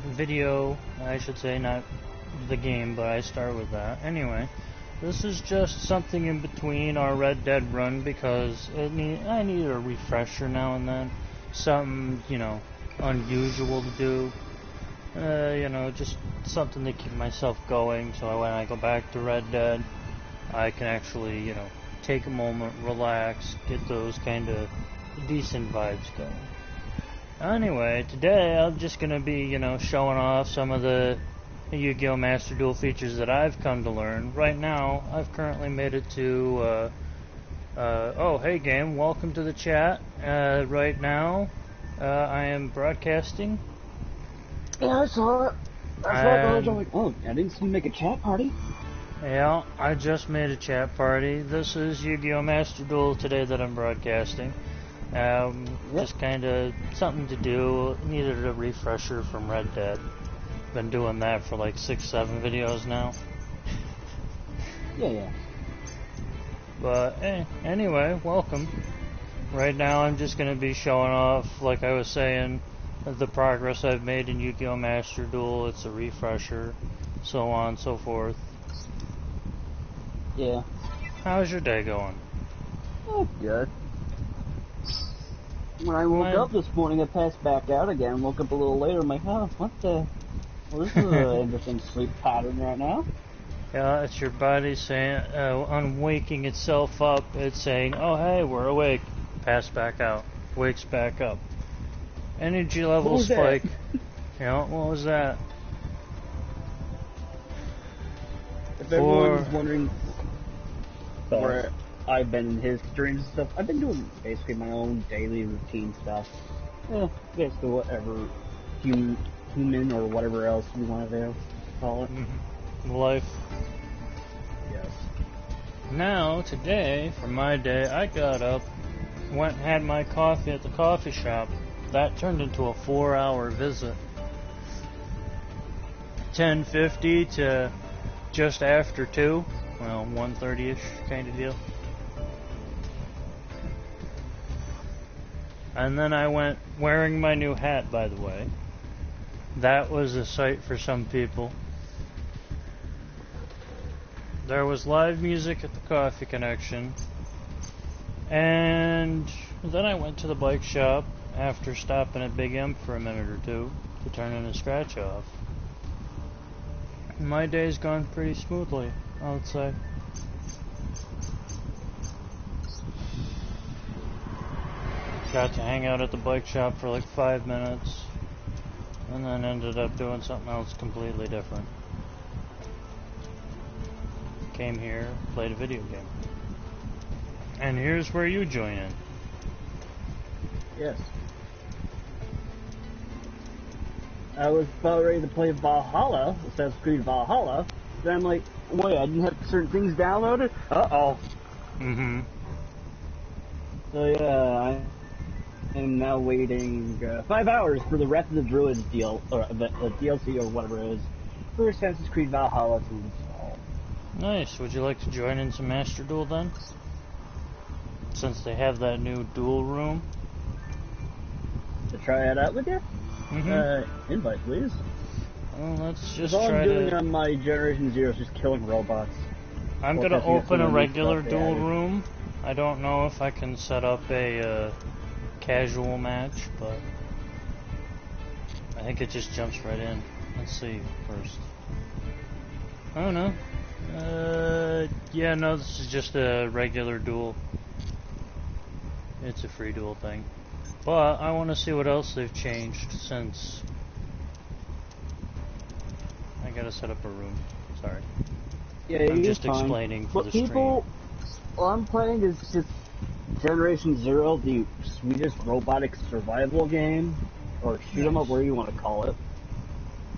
video, I should say, not the game, but I start with that. Anyway, this is just something in between our Red Dead run because I need a refresher now and then. Something, unusual to do. Just something to keep myself going so when I go back to Red Dead, I can actually, take a moment, relax, get those kind of decent vibes going. Anyway, today I'm just going to be, showing off some of the Yu-Gi-Oh! Master Duel features that I've come to learn. Right now, I've currently made it to, oh, hey game, welcome to the chat. Right now, I am broadcasting. Yeah, I saw it. I was like, oh, I didn't see you make a chat party. Yeah, I just made a chat party. This is Yu-Gi-Oh! Master Duel today that I'm broadcasting. Just kind of something to do. Needed a refresher from Red Dead. Been doing that for like 6-7 videos now. Yeah. But anyway, welcome. Right now I'm just going to be showing off, like I was saying, the progress I've made in Yu-Gi-Oh! Master Duel. It's a refresher, so on and so forth. Yeah. How's your day going? Oh, good. When I woke up this morning, I passed back out again. Woke up a little later. I'm like, oh, what the? Well, this is an interesting sleep pattern right now. Yeah, it's your body saying, on waking itself up, it's saying, oh, hey, we're awake. Pass back out. Wakes back up. Energy level spike. What was that? If everyone's wondering where I've been in history and stuff, I've been doing basically my own daily routine stuff. Basically whatever human or whatever else you want to call it. Life. Yes. Now, today, for my day, I got up, went and had my coffee at the coffee shop. That turned into a 4-hour visit. 10:50 to just after 2. Well, 1:30-ish kind of deal. And then I went wearing my new hat, by the way. That was a sight for some people. There was live music at the Coffee Connection. And then I went to the bike shop after stopping at Big M for a minute or two to turn in a scratch off. My day's gone pretty smoothly, I would say. Got to hang out at the bike shop for like 5 minutes, and then ended up doing something else completely different. Came here, played a video game. And here's where you join in. Yes. I was about ready to play Valhalla, Assassin's Creed Valhalla, then I'm like, wait, I didn't have certain things downloaded? Uh-oh. So yeah, I am now waiting 5 hours for the Wrath of the Druids deal, or the DLC or whatever it is, for Assassin's Creed Valhalla to install. Nice. Would you like to join in some Master Duel then? Since they have that new duel room. To try it out with you? Invite, please. Well, let's just all try I'm doing to... on my Generation Zero is just killing robots. I'm going to open a regular duel room. I don't know if I can set up a casual match, but I think it just jumps right in. Let's see first. Oh no. Yeah, no, this is just a regular duel. It's a free duel thing. But I want to see what else they've changed since... I gotta set up a room. Sorry. Yeah, I'm just explaining for the stream. All I'm playing is just Generation Zero, the Swedish robotic survival game, or shoot 'em up, where you want to call it.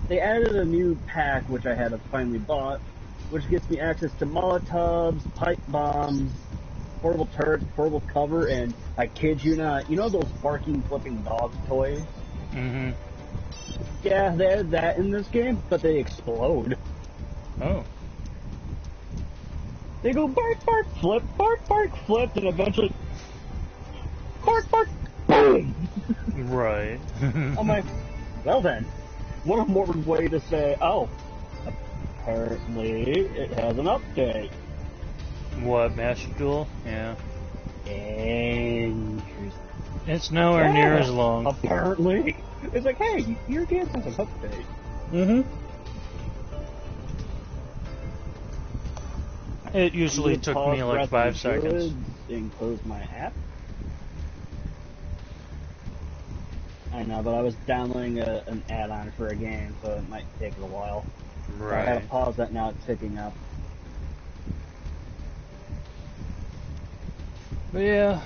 They added a new pack, which I had finally bought, which gets me access to Molotovs, pipe bombs, portable turrets, portable cover, and I kid you not, you know those barking, flipping dog toys? Yeah, they added that in this game, but they explode. Oh. They go bark, bark, flip, and eventually bark, boom! Right. I'm like, Well then, what a more way to say, oh, apparently it has an update. What, Master Duel? Yeah. Interesting. It's nowhere near as long. Apparently. It's like, hey, your game has an update. Mm-hmm. It usually took me like 5 seconds. And close my app. I know, but I was downloading an add-on for a game, so it might take a while. Right. So I gotta pause that now, it's picking up. But yeah,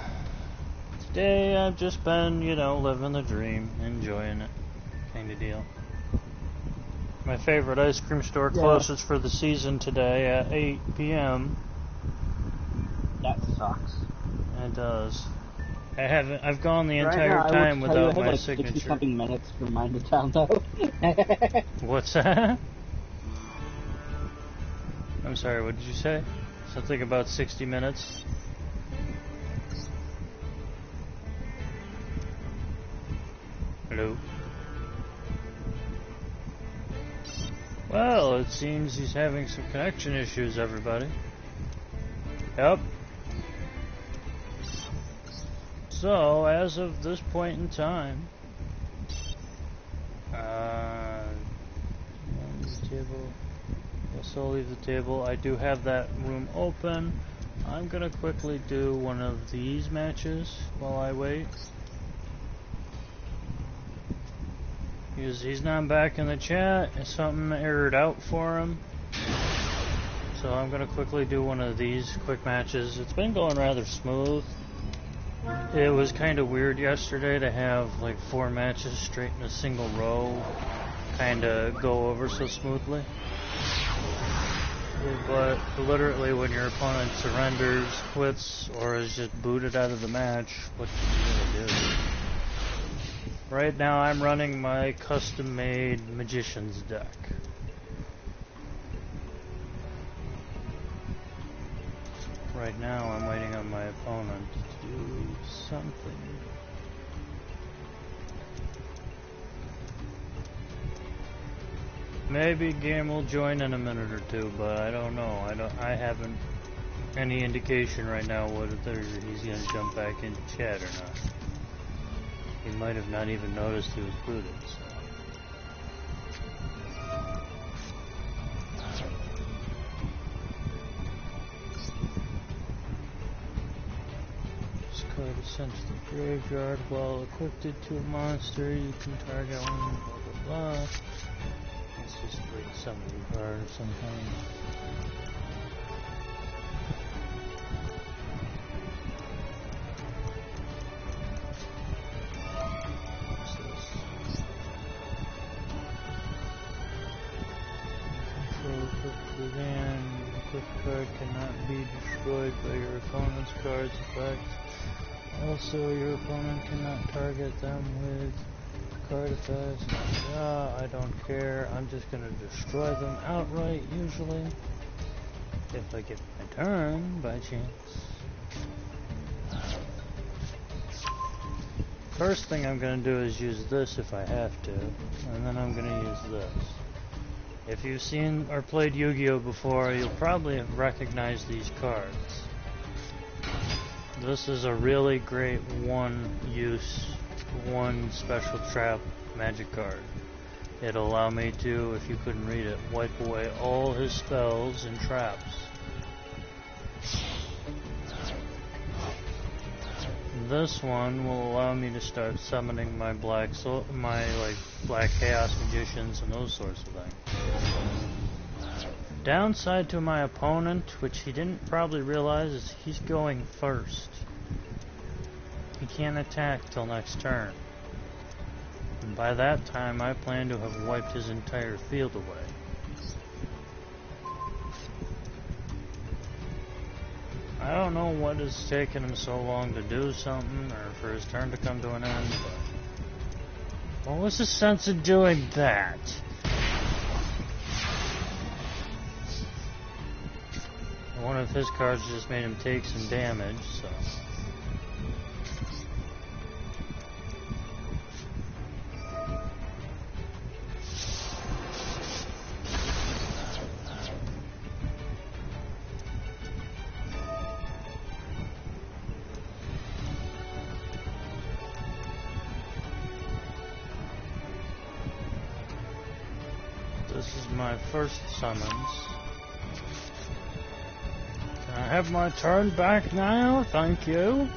today I've just been, you know, living the dream, enjoying it, kind of deal. My favorite ice cream store closes for the season today at 8 p.m. That sucks. It does. I've gone the entire time without my signature. 60-something minutes for mine to download. What's that? I'm sorry, what did you say? Something about 60 minutes? Hello? Well, it seems he's having some connection issues, everybody. Yep. So, as of this point in time, leave the table. Yes, I'll leave the table. I do have that room open. I'm gonna quickly do one of these matches while I wait. Because he's not back in the chat, and something errored out for him. So I'm gonna quickly do one of these quick matches. It's been going rather smooth. It was kind of weird yesterday to have like 4 matches straight in a single row kind of go over so smoothly. But literally when your opponent surrenders, quits, or is just booted out of the match, what can you really do? Right now I'm running my custom-made Magician's deck. Right now I'm waiting on my opponent to do something. Maybe game will join in a minute or two, but I don't know. I haven't any indication right now whether he's gonna jump back into chat or not. He might have not even noticed he was booted, so. Discard a sent to the graveyard. While equipped to a monster, you can target one, blah blah blah. Let's just like summon a card of some kind. What's this? Control equipped within. Equipped card cannot be destroyed by your opponent's card's effect. Also, your opponent cannot target them with card effects. I don't care. I'm just gonna destroy them outright, usually. If I get my turn, by chance. First thing I'm gonna do is use this if I have to. And then I'm gonna use this. If you've seen or played Yu-Gi-Oh! Before, you'll probably have recognized these cards. This is a really great one-use, one special trap magic card. It'll allow me to, if you couldn't read it, wipe away all his spells and traps. This one will allow me to start summoning my black chaos magicians and those sorts of things. Downside to my opponent, which he didn't probably realize, is he's going first. He can't attack till next turn. And by that time, I plan to have wiped his entire field away. I don't know what is taking him so long to do something, or for his turn to come to an end, but what was the sense of doing that? One of his cards just made him take some damage, so. This is my first summons. Can I have my turn back now? Thank you.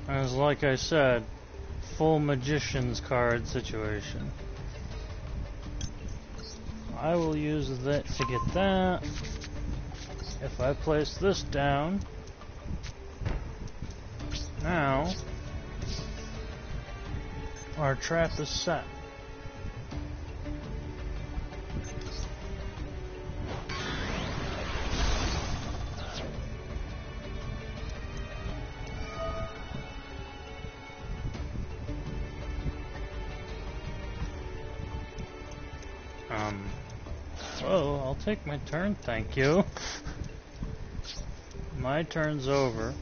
As like I said, full magician's card situation. I will use that to get that. If I place this down, now our trap is set. Oh, I'll take my turn, thank you. My turn's over.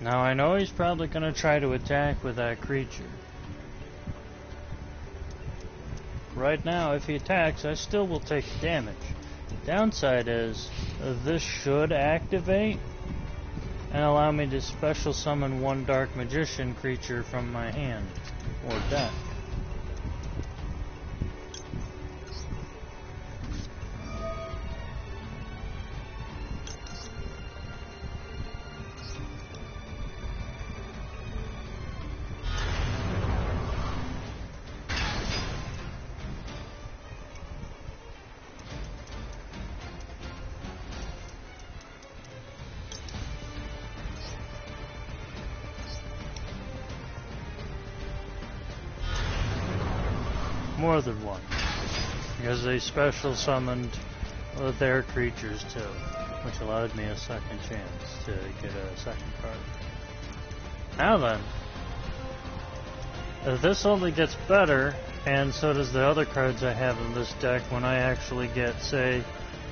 Now I know he's probably gonna try to attack with that creature. Right now, if he attacks, I still will take damage. The downside is, this should activate and allow me to special summon one Dark Magician creature from my hand or deck. More than one, because they special summoned their creatures too, which allowed me a second chance to get a second card. Now then, this only gets better, and so does the other cards I have in this deck when I actually get, say,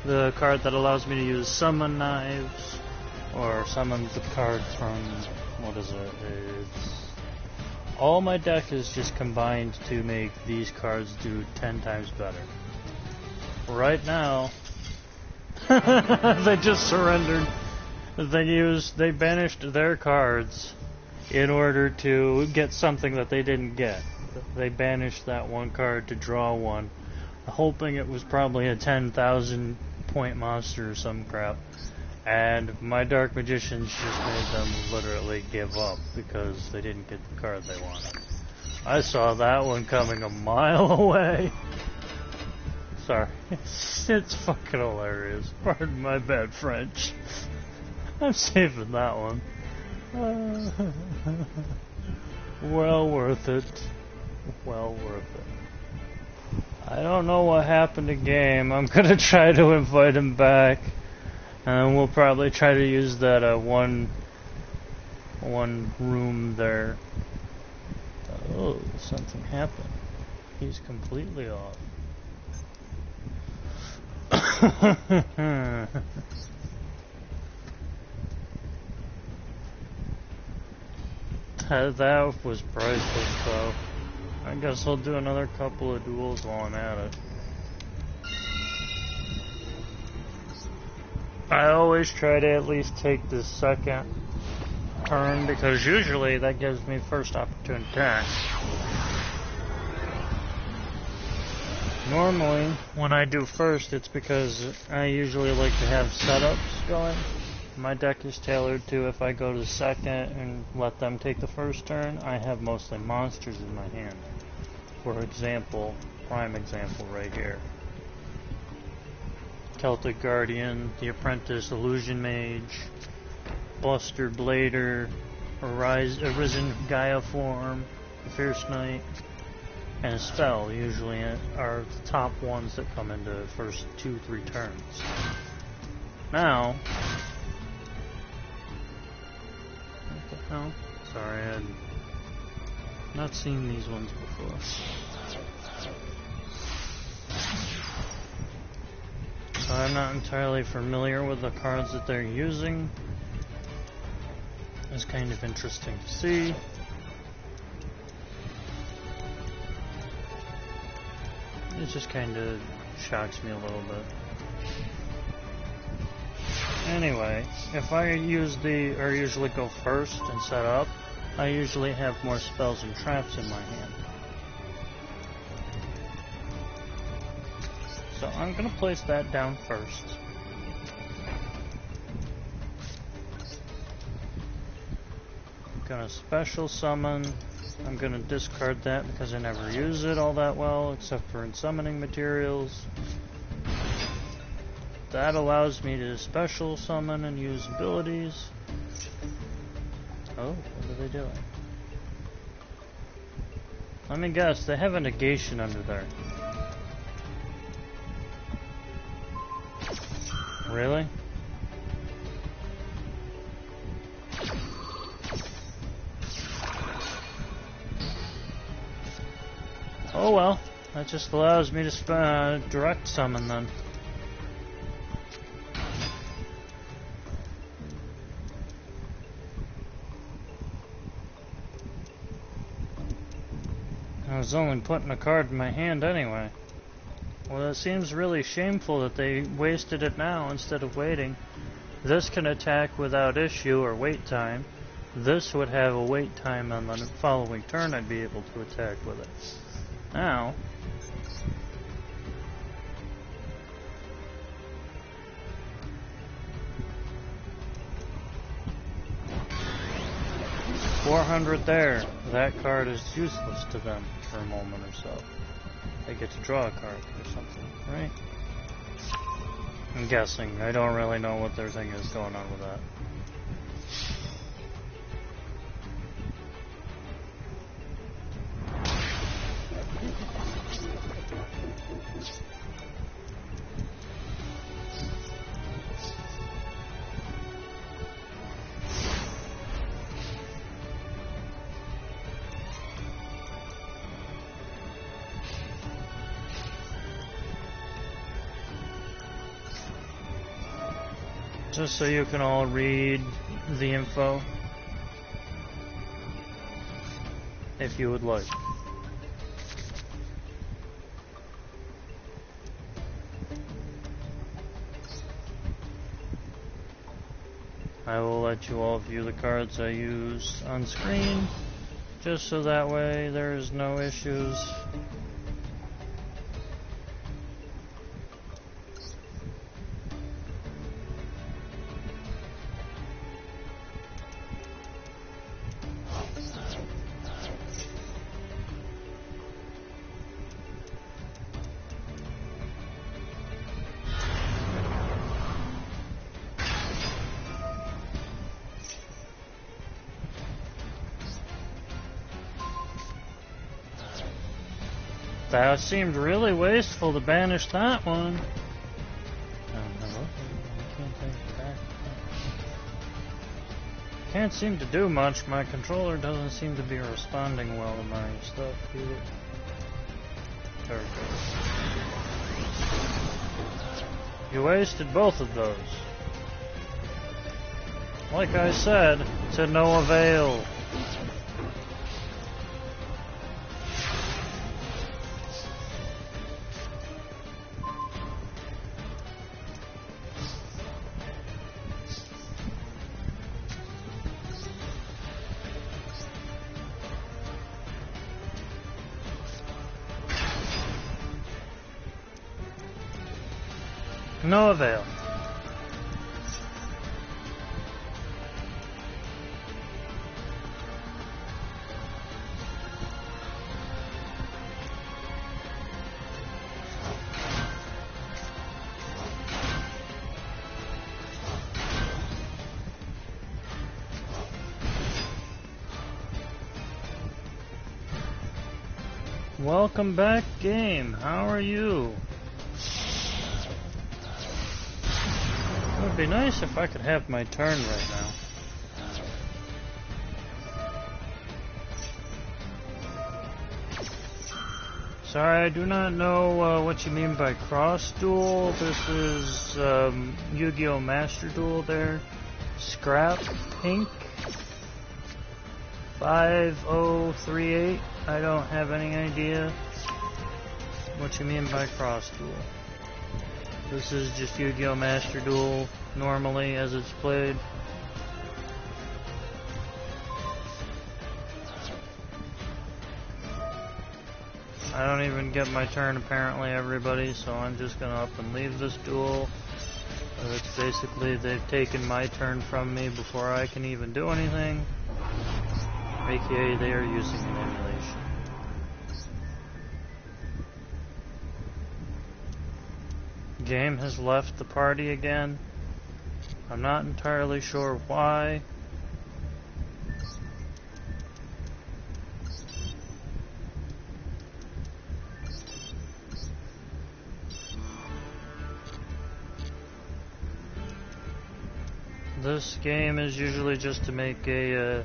the card that allows me to use Summon Knives, or summon the card from, what is it, all my deck is just combined to make these cards do 10 times better. Right now, they just surrendered. They banished their cards in order to get something that they didn't get. They banished that one card to draw one, hoping it was probably a 10,000 point monster or some crap. And my Dark Magicians just made them literally give up because they didn't get the card they wanted. I saw that one coming a mile away. Sorry. It's fucking hilarious. Pardon my bad French. I'm saving that one. Well worth it. Well worth it. I don't know what happened to game. I'm gonna try to invite him back. And we'll probably try to use that one room there. Oh, something happened. He's completely off. That was priceless, though. I guess I'll do another couple of duels while I'm at it. I always try to at least take the second turn because usually that gives me first opportunity attack. Normally, when I do first, it's because I usually like to have setups going. My deck is tailored to if I go to second and let them take the first turn, I have mostly monsters in my hand. For example, prime example right here. Celtic Guardian, the Apprentice, Illusion Mage, Buster Blader, Arisen Gaia Form, the Fierce Knight, and a Spell usually are the top ones that come into the first 2-3 turns. Now, what the hell? Sorry, I had not seen these ones before. So I'm not entirely familiar with the cards that they're using. It's kind of interesting to see. It just kind of shocks me a little bit. Anyway, if I usually go first and set up, I usually have more spells and traps in my hand. So I'm gonna place that down first. I'm gonna special summon. I'm gonna discard that because I never use it all that well, except for in summoning materials. That allows me to special summon and use abilities. Oh, what are they doing? Let me guess, they have a negation under there. Really? Oh well, that just allows me to direct summon then. I was only putting a card in my hand anyway. Well, it seems really shameful that they wasted it now instead of waiting. This can attack without issue or wait time. This would have a wait time on the following turn I'd be able to attack with it. Now... $400 there. That card is useless to them for a moment or so. They get to draw a card or something, right? I'm guessing. I don't really know what their thing is going on with that. Just so you can all read the info, if you would like. I will let you all view the cards I use on screen, just so that way there's no issues. That seemed really wasteful to banish that one. Hello? Can't seem to do much. My controller doesn't seem to be responding well to my stuff either. There it goes. You wasted both of those. Like I said, to no avail. No avail. Welcome back, game. How are you? It would be nice if I could have my turn right now. Sorry, I do not know what you mean by cross duel. This is Yu-Gi-Oh! Master Duel there. Scrap Pink 5038. I don't have any idea. what you mean by cross duel. This is just Yu-Gi-Oh! Master Duel normally as it's played. I don't even get my turn apparently, everybody, so I'm just gonna up and leave this duel. It's basically they've taken my turn from me before I can even do anything, aka they are using an emulation. Game has left the party again. I'm not entirely sure why. This game is usually just to make a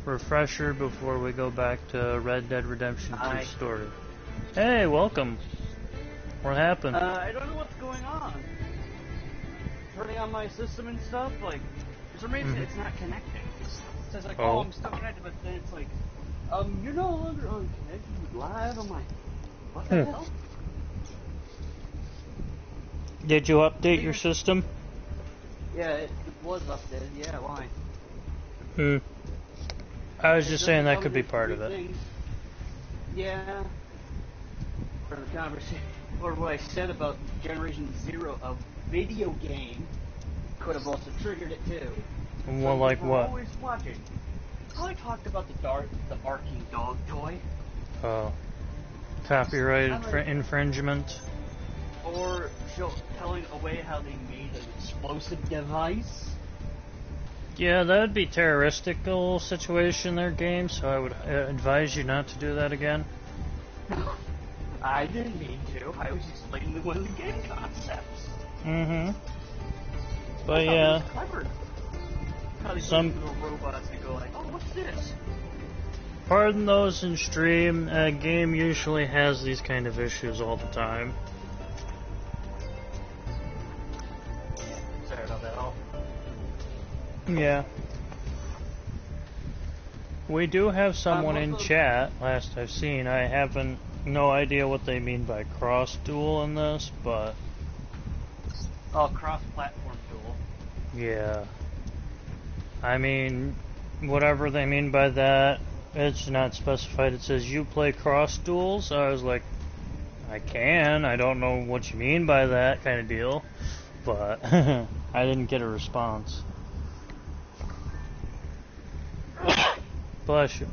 refresher before we go back to Red Dead Redemption 2 story. Hey, welcome. What happened? I don't know what's going on. Turning on my system and stuff, like, for some reason it's not connecting. It says like, oh, I'm still connected, but then it's like, you're no longer on connected live. I'm like, what the hell? Did you update your system? Yeah, it was updated. Yeah, why? I was just saying that could be part of it. Things. Yeah. Or the conversation, or what I said about Generation 0 of video game could have also triggered it too. Well, like what? Always watching. I talked about the barking dog toy. Oh. Copyright infringement. Or telling away how they made an explosive device. Yeah, that would be terroristical situation in their game, so I would advise you not to do that again. I didn't mean to. I was explaining one of the game concepts. But yeah. It was clever. How they some little robots and go like, oh, what's this? Pardon those in stream. A game usually has these kind of issues all the time. Sorry about that all. Yeah. We do have someone in chat, last I've seen. I haven't no idea what they mean by cross duel in this, but oh, cross-platform duel. Yeah. I mean, whatever they mean by that, it's not specified. It says you play cross duels. So I was like, I can. I don't know what you mean by that kind of deal, but I didn't get a response. Bless you.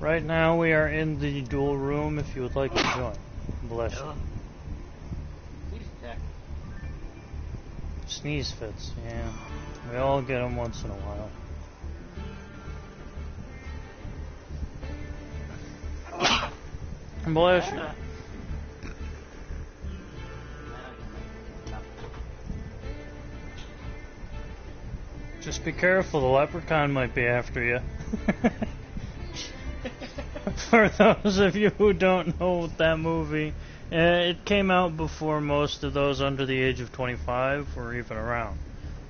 Right now we are in the duel room if you would like to join. Bless you. Sneeze fits, yeah. We all get them once in a while. Bless you. Just be careful, the leprechaun might be after you. For those of you who don't know that movie, it came out before most of those under the age of 25 were even around.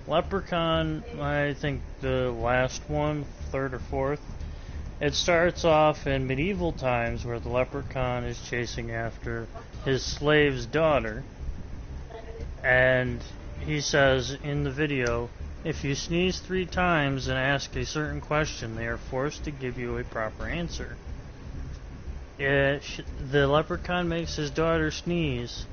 Leprechaun, I think the last one, third or fourth, it starts off in medieval times where the leprechaun is chasing after his slave's daughter, and he says in the video, if you sneeze 3 times and ask a certain question, they are forced to give you a proper answer. The leprechaun makes his daughter sneeze,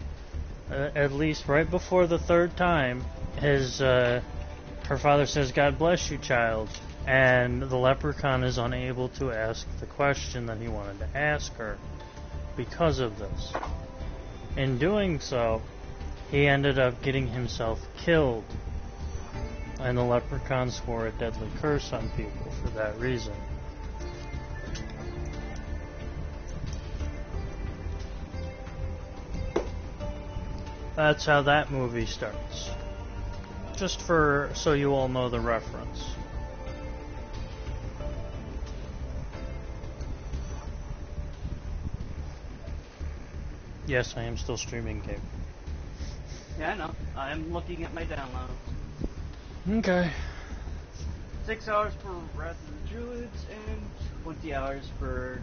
at least right before the 3rd time. Her father says, God bless you, child, and the leprechaun is unable to ask the question that he wanted to ask her because of this. In doing so, he ended up getting himself killed, and the leprechaun swore a deadly curse on people for that reason. That's how that movie starts. Just so you all know the reference. Yes, I am still streaming game. Yeah, I know. I'm looking at my downloads. Okay. 6 hours for Wrath of the Druids and 20 hours for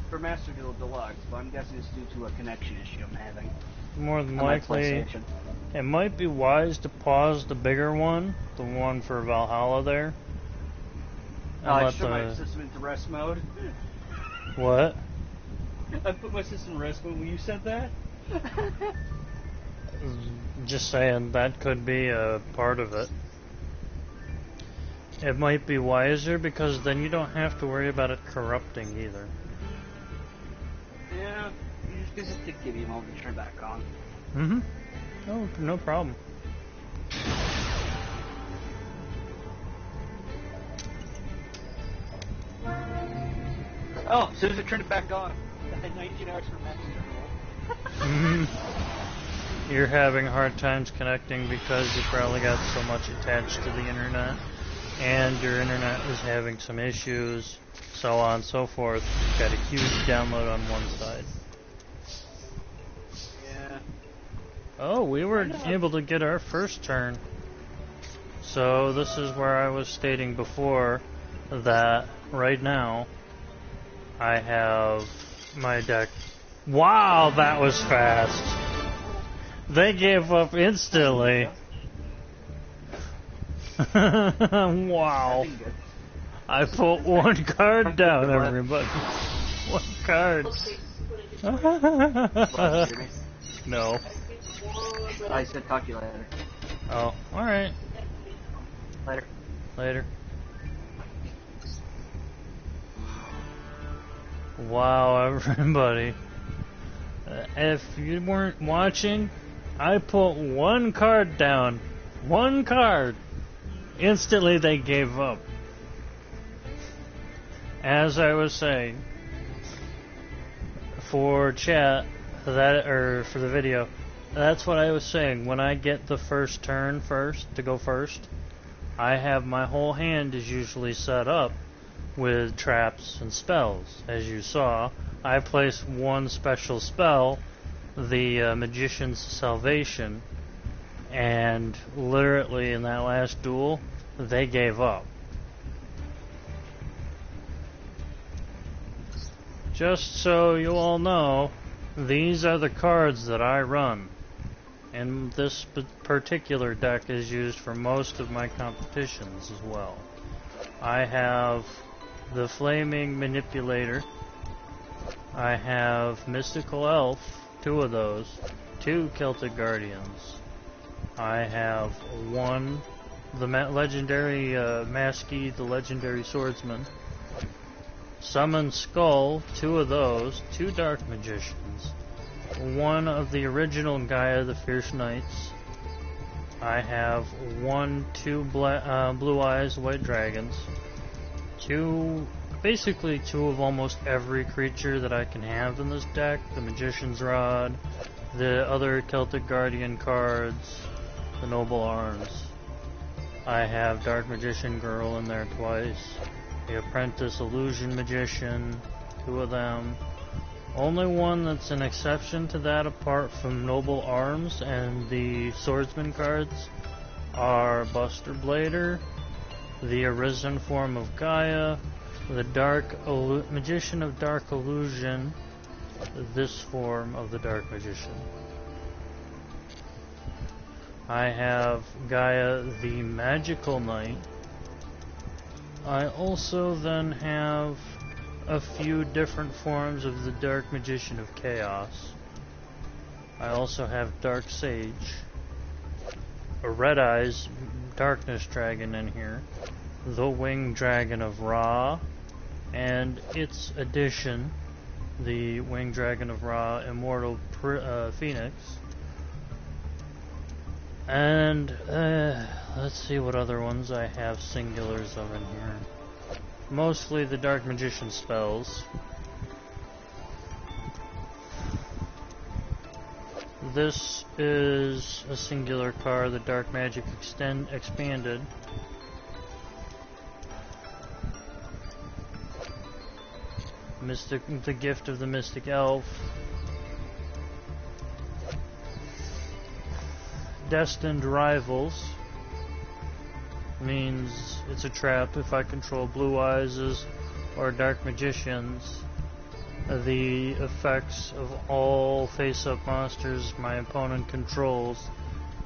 for Master Duel Deluxe, but I'm guessing it's due to a connection issue I'm having. More than on my likely, PlayStation. it might be wise to pause the bigger one, the one for Valhalla there. And I let shut my system into rest mode. What? I put my system in rest mode when you said that. Just saying, that could be a part of it. It might be wiser because then you don't have to worry about it corrupting either. Yeah, you just give me a moment to turn back on. Mm-hmm. Oh, no problem. Oh, as soon as I turned it back on, I had 19 hours for Master Duel. You're having hard times connecting because you probably got so much attached to the internet, and your internet is having some issues, so on and so forth. You've got a huge download on one side. Yeah. Oh, we were able to get our first turn. So this is where I was stating before that right now I have my deck. Wow, that was fast. They gave up instantly. Wow. I put one card down, everybody. One card. No. I said talk to you later. Oh, alright. Later. Later. Wow, everybody. If you weren't watching, I put one card down. One card. Instantly they gave up. As I was saying, for chat, or for the video, that's what I was saying. When I get the first turn to go first, I have my whole hand is usually set up with traps and spells. As you saw, I placed one special spell, the Magician's Salvation, and literally in that last duel, they gave up. Just so you all know, these are the cards that I run. And this particular deck is used for most of my competitions as well. I have the Flaming Manipulator. I have Mystical Elf, 2 of those. 2 Celtic Guardians. I have 1, the legendary Maskey, the legendary Swordsman. Summon Skull, 2 of those. 2 Dark Magicians. 1 of the original Gaia, the Fierce Knights. I have 2 Blue Eyes, White Dragons. 2, basically 2 of almost every creature that I can have in this deck. The Magician's Rod, the other Celtic Guardian cards, the Noble Arms. I have Dark Magician Girl in there twice. The Apprentice Illusion Magician, 2 of them. Only one that's an exception to that apart from Noble Arms and the Swordsman cards are Buster Blader, the Arisen form of Gaia, the Magician of Dark Illusion, this form of the Dark Magician. I have Gaia the Magical Knight. I also then have a few different forms of the Dark Magician of Chaos. I also have Dark Sage, a Red Eyes Darkness Dragon in here, the Winged Dragon of Ra, and its addition, the Winged Dragon of Ra Immortal Phoenix. And let's see what other ones I have singulars of in here. Mostly the Dark Magician spells. This is a singular card, the Dark Magic Expanded. The Gift of the Mystic Elf. Destined Rivals. Means it's a trap if I control Blue Eyes or Dark Magicians. the effects of all face-up monsters my opponent controls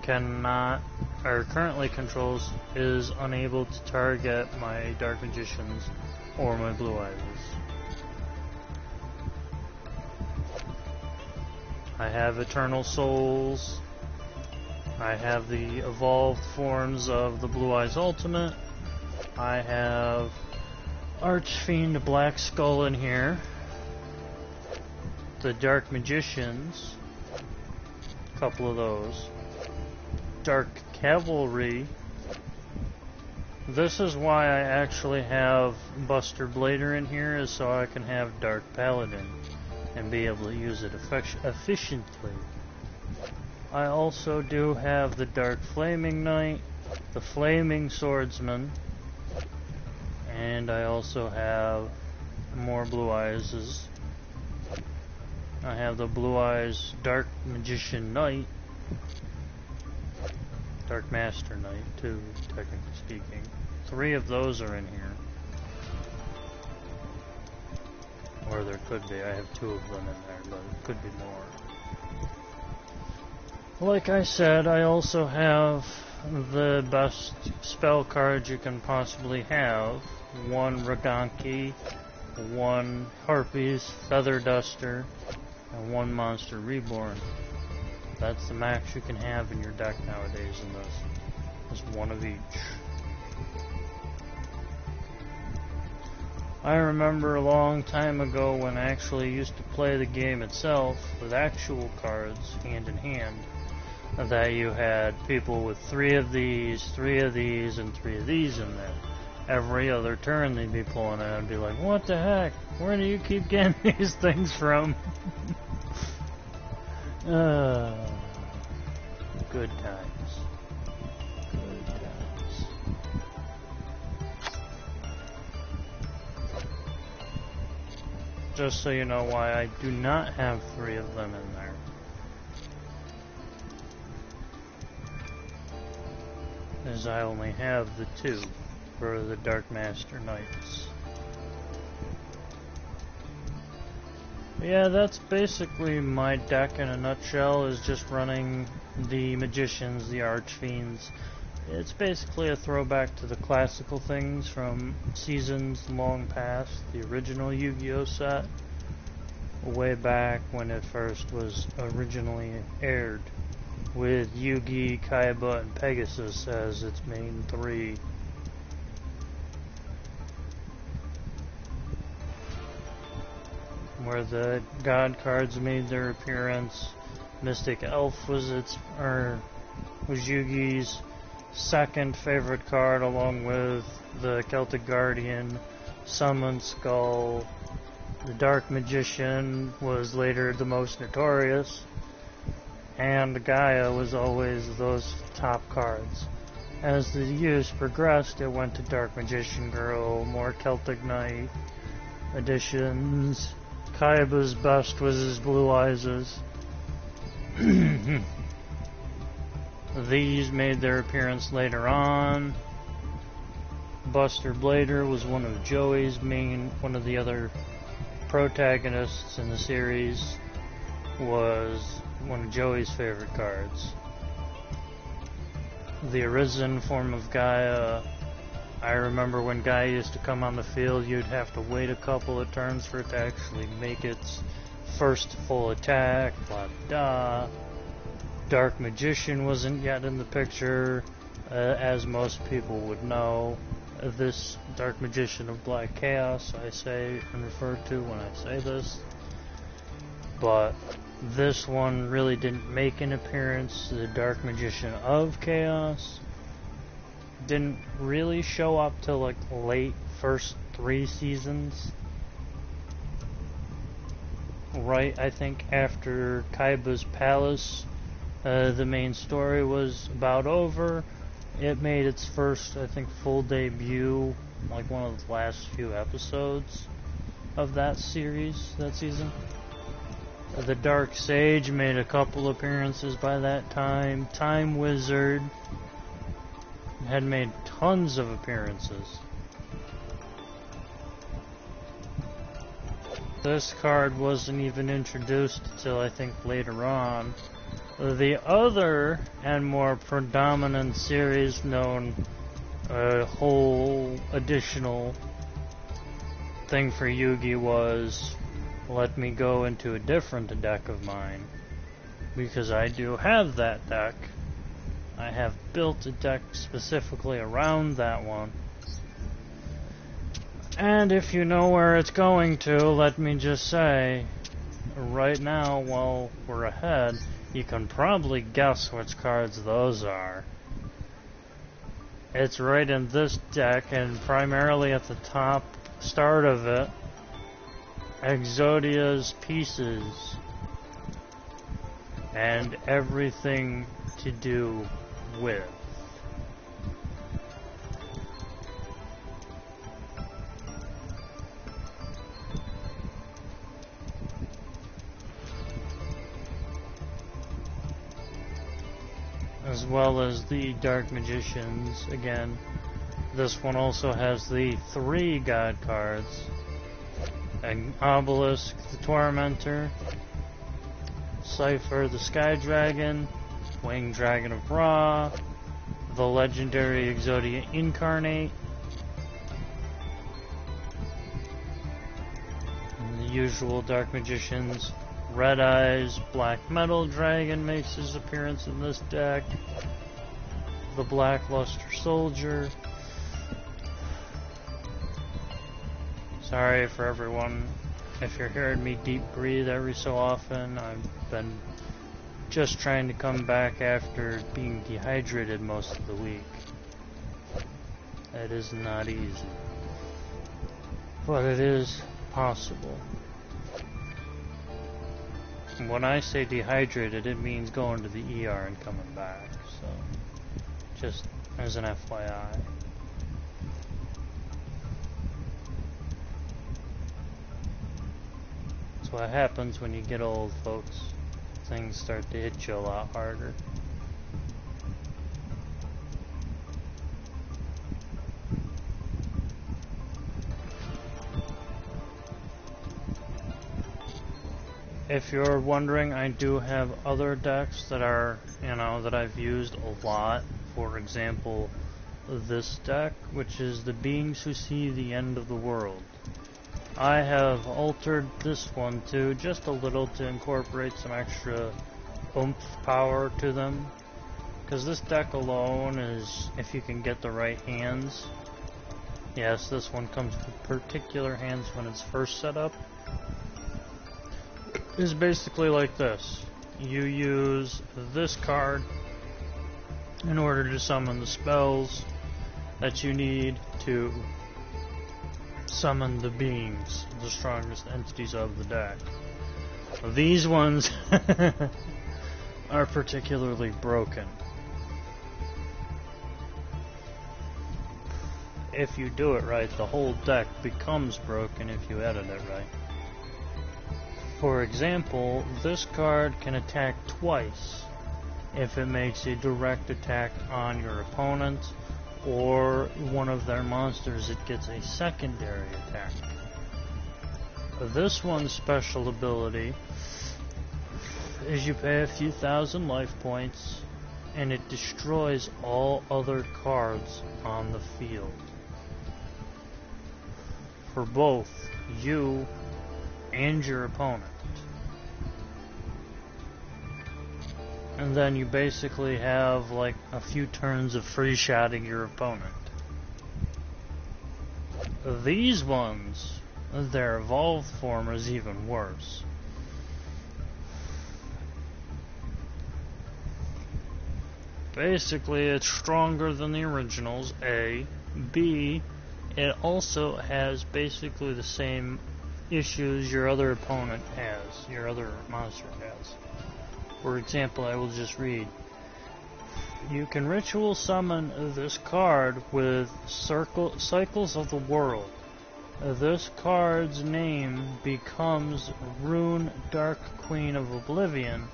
cannot, or currently controls, is unable to target my Dark Magicians or my Blue Eyes. I have Eternal Souls. I have the evolved forms of the Blue Eyes Ultimate. I have Archfiend Black Skull in here. The Dark Magicians. A couple of those. Dark Cavalry. This is why I actually have Buster Blader in here, is so I can have Dark Paladin and be able to use it efficiently. I also do have the Dark Flaming Knight, the Flaming Swordsman, and I also have more Blue Eyes. I have the Blue Eyes Dark Magician Knight, Dark Master Knight too, technically speaking. 3 of those are in here. Or there could be. I have 2 of them in there, but it could be more. Like I said, I also have the best spell cards you can possibly have. 1 Ragonki, 1 Harpy's Feather Duster, and 1 Monster Reborn. That's the max you can have in your deck nowadays in this. There's 1 of each. I remember a long time ago when I actually used to play the game itself with actual cards, hand in hand, that you had people with 3 of these, 3 of these, and 3 of these in there. Every other turn they'd be pulling out and be like, what the heck? Where do you keep getting these things from? Good times. Good times. Just so you know why I do not have 3 of them in there. As I only have the 2 for the Dark Master Knights. But yeah, that's basically my deck in a nutshell, is just running the Magicians, the Archfiends. It's basically a throwback to the classical things from seasons long past, the original Yu-Gi-Oh set, way back when it first was originally aired, with Yugi, Kaiba, and Pegasus as its main 3. Where the God cards made their appearance. Mystic Elf was Yugi's second favorite card, along with the Celtic Guardian, Summon Skull. The Dark Magician was later the most notorious, and Gaia was always those top cards. As the years progressed, it went to Dark Magician Girl, more Celtic Knight editions. Kaiba's best was his Blue Eyes. These made their appearance later on. Buster Blader was one of Joey's one of the other protagonists in the series, was one of Joey's favorite cards. The Arisen form of Gaia, I remember when Gaia used to come on the field, you'd have to wait a couple of turns for it to actually make its first full attack, blah blah. Dark Magician wasn't yet in the picture, as most people would know. This Dark Magician of Black Chaos, I say and refer to when I say this. But this one really didn't make an appearance. The Dark Magician of Chaos didn't really show up till like late first 3 seasons. Right, I think after Kaiba's Palace, the main story was about over. It made its first, I think, full debut, like one of the last few episodes of that series, that season. The Dark Sage made a couple appearances by that time. Time Wizard had made tons of appearances. This card wasn't even introduced until I think later on. The other and more predominant series known a whole additional thing for Yugi was let me go into a different deck of mine, because I do have that deck. I have built a deck specifically around that one. And if you know where it's going to, let me just say, right now while we're ahead, you can probably guess which cards those are. It's right in this deck, and primarily at the top start of it, Exodia's Pieces, and everything to do with. As well as the Dark Magicians. Again, this one also has the 3 god cards. Obelisk the Tormentor, Cypher the Sky Dragon, Winged Dragon of Ra, the legendary Exodia Incarnate, and the usual Dark Magicians. Red Eyes Black Metal Dragon makes his appearance in this deck. The Blackluster Soldier. Sorry for everyone if you're hearing me deep breathe every so often. I've been just trying to come back after being dehydrated most of the week. That is not easy, but it is possible. When I say dehydrated, it means going to the ER and coming back, so just as an FYI. That's what happens when you get old, folks. Things start to hit you a lot harder. If you're wondering, I do have other decks that are, that I've used a lot. For example, this deck, which is the Beings Who See the End of the World. I have altered this one too, just a little, to incorporate some extra oomph power to them. Because this deck alone is, if you can get the right hands. Yes, this one comes with particular hands when it's first set up. Is basically like this. You use this card in order to summon the spells that you need to summon the beings, the strongest entities of the deck. These ones are particularly broken. If you do it right, the whole deck becomes broken if you edit it right. For example, this card can attack twice if it makes a direct attack on your opponent, or one of their monsters, it gets a secondary attack. This one's special ability is you pay a few thousand life points, and it destroys all other cards on the field. For both you and your opponent. And then you basically have like a few turns of free shotting your opponent. These ones, their evolved form is even worse. Basically, it's stronger than the originals, A. B, it also has basically the same issues your other opponent has, your other monster has. For example, I will just read. You can ritual summon this card with Cycles of the World. This card's name becomes Rune Dark Queen of Oblivion,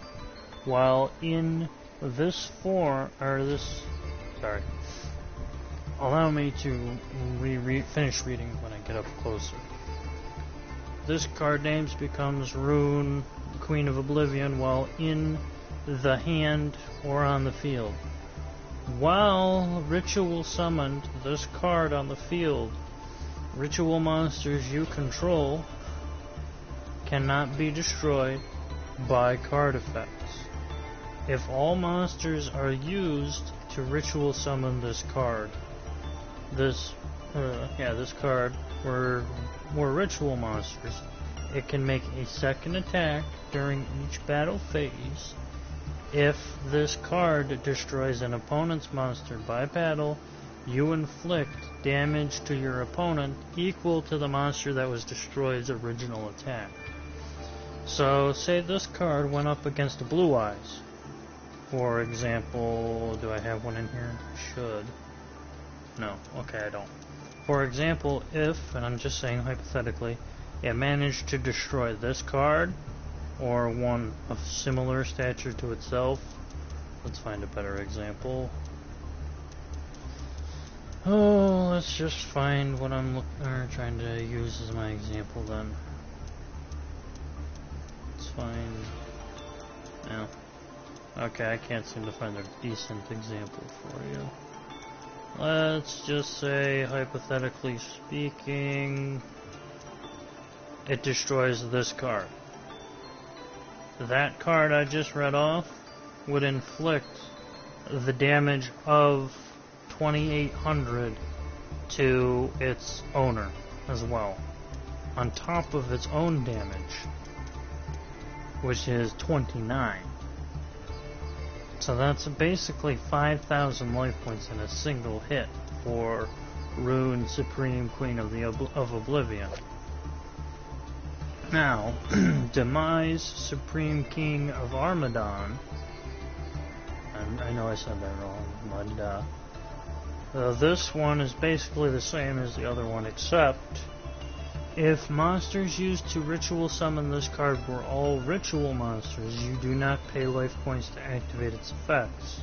while in this form, allow me to finish reading when I get up closer. this card names becomes Rune, Queen of Oblivion, while in the hand or on the field. While ritual summoned this card on the field, ritual monsters you control cannot be destroyed by card effects. If all monsters are used to ritual summon this card, this card were ritual monsters, it can make a second attack during each battle phase. If this card destroys an opponent's monster by battle, you inflict damage to your opponent equal to the monster that was destroyed's original attack. So, say this card went up against a Blue Eyes. For example, do I have one in here? Should. No, okay, I don't. For example, if, and I'm just saying hypothetically, it managed to destroy this card, or one of similar stature to itself. Let's find a better example. Oh, let's just find what I'm trying to use as my example then. Let's find... No. Okay, I can't seem to find a decent example for you. Let's just say, hypothetically speaking, it destroys this card. That card I just read off would inflict the damage of 2,800 to its owner as well, on top of its own damage, which is 29. So that's basically 5,000 life points in a single hit for Rune, Supreme Queen of Oblivion. Now, Demise, Supreme King of Armadon, and I know I said that wrong, but this one is basically the same as the other one, except if monsters used to ritual summon this card were all ritual monsters, you do not pay life points to activate its effects.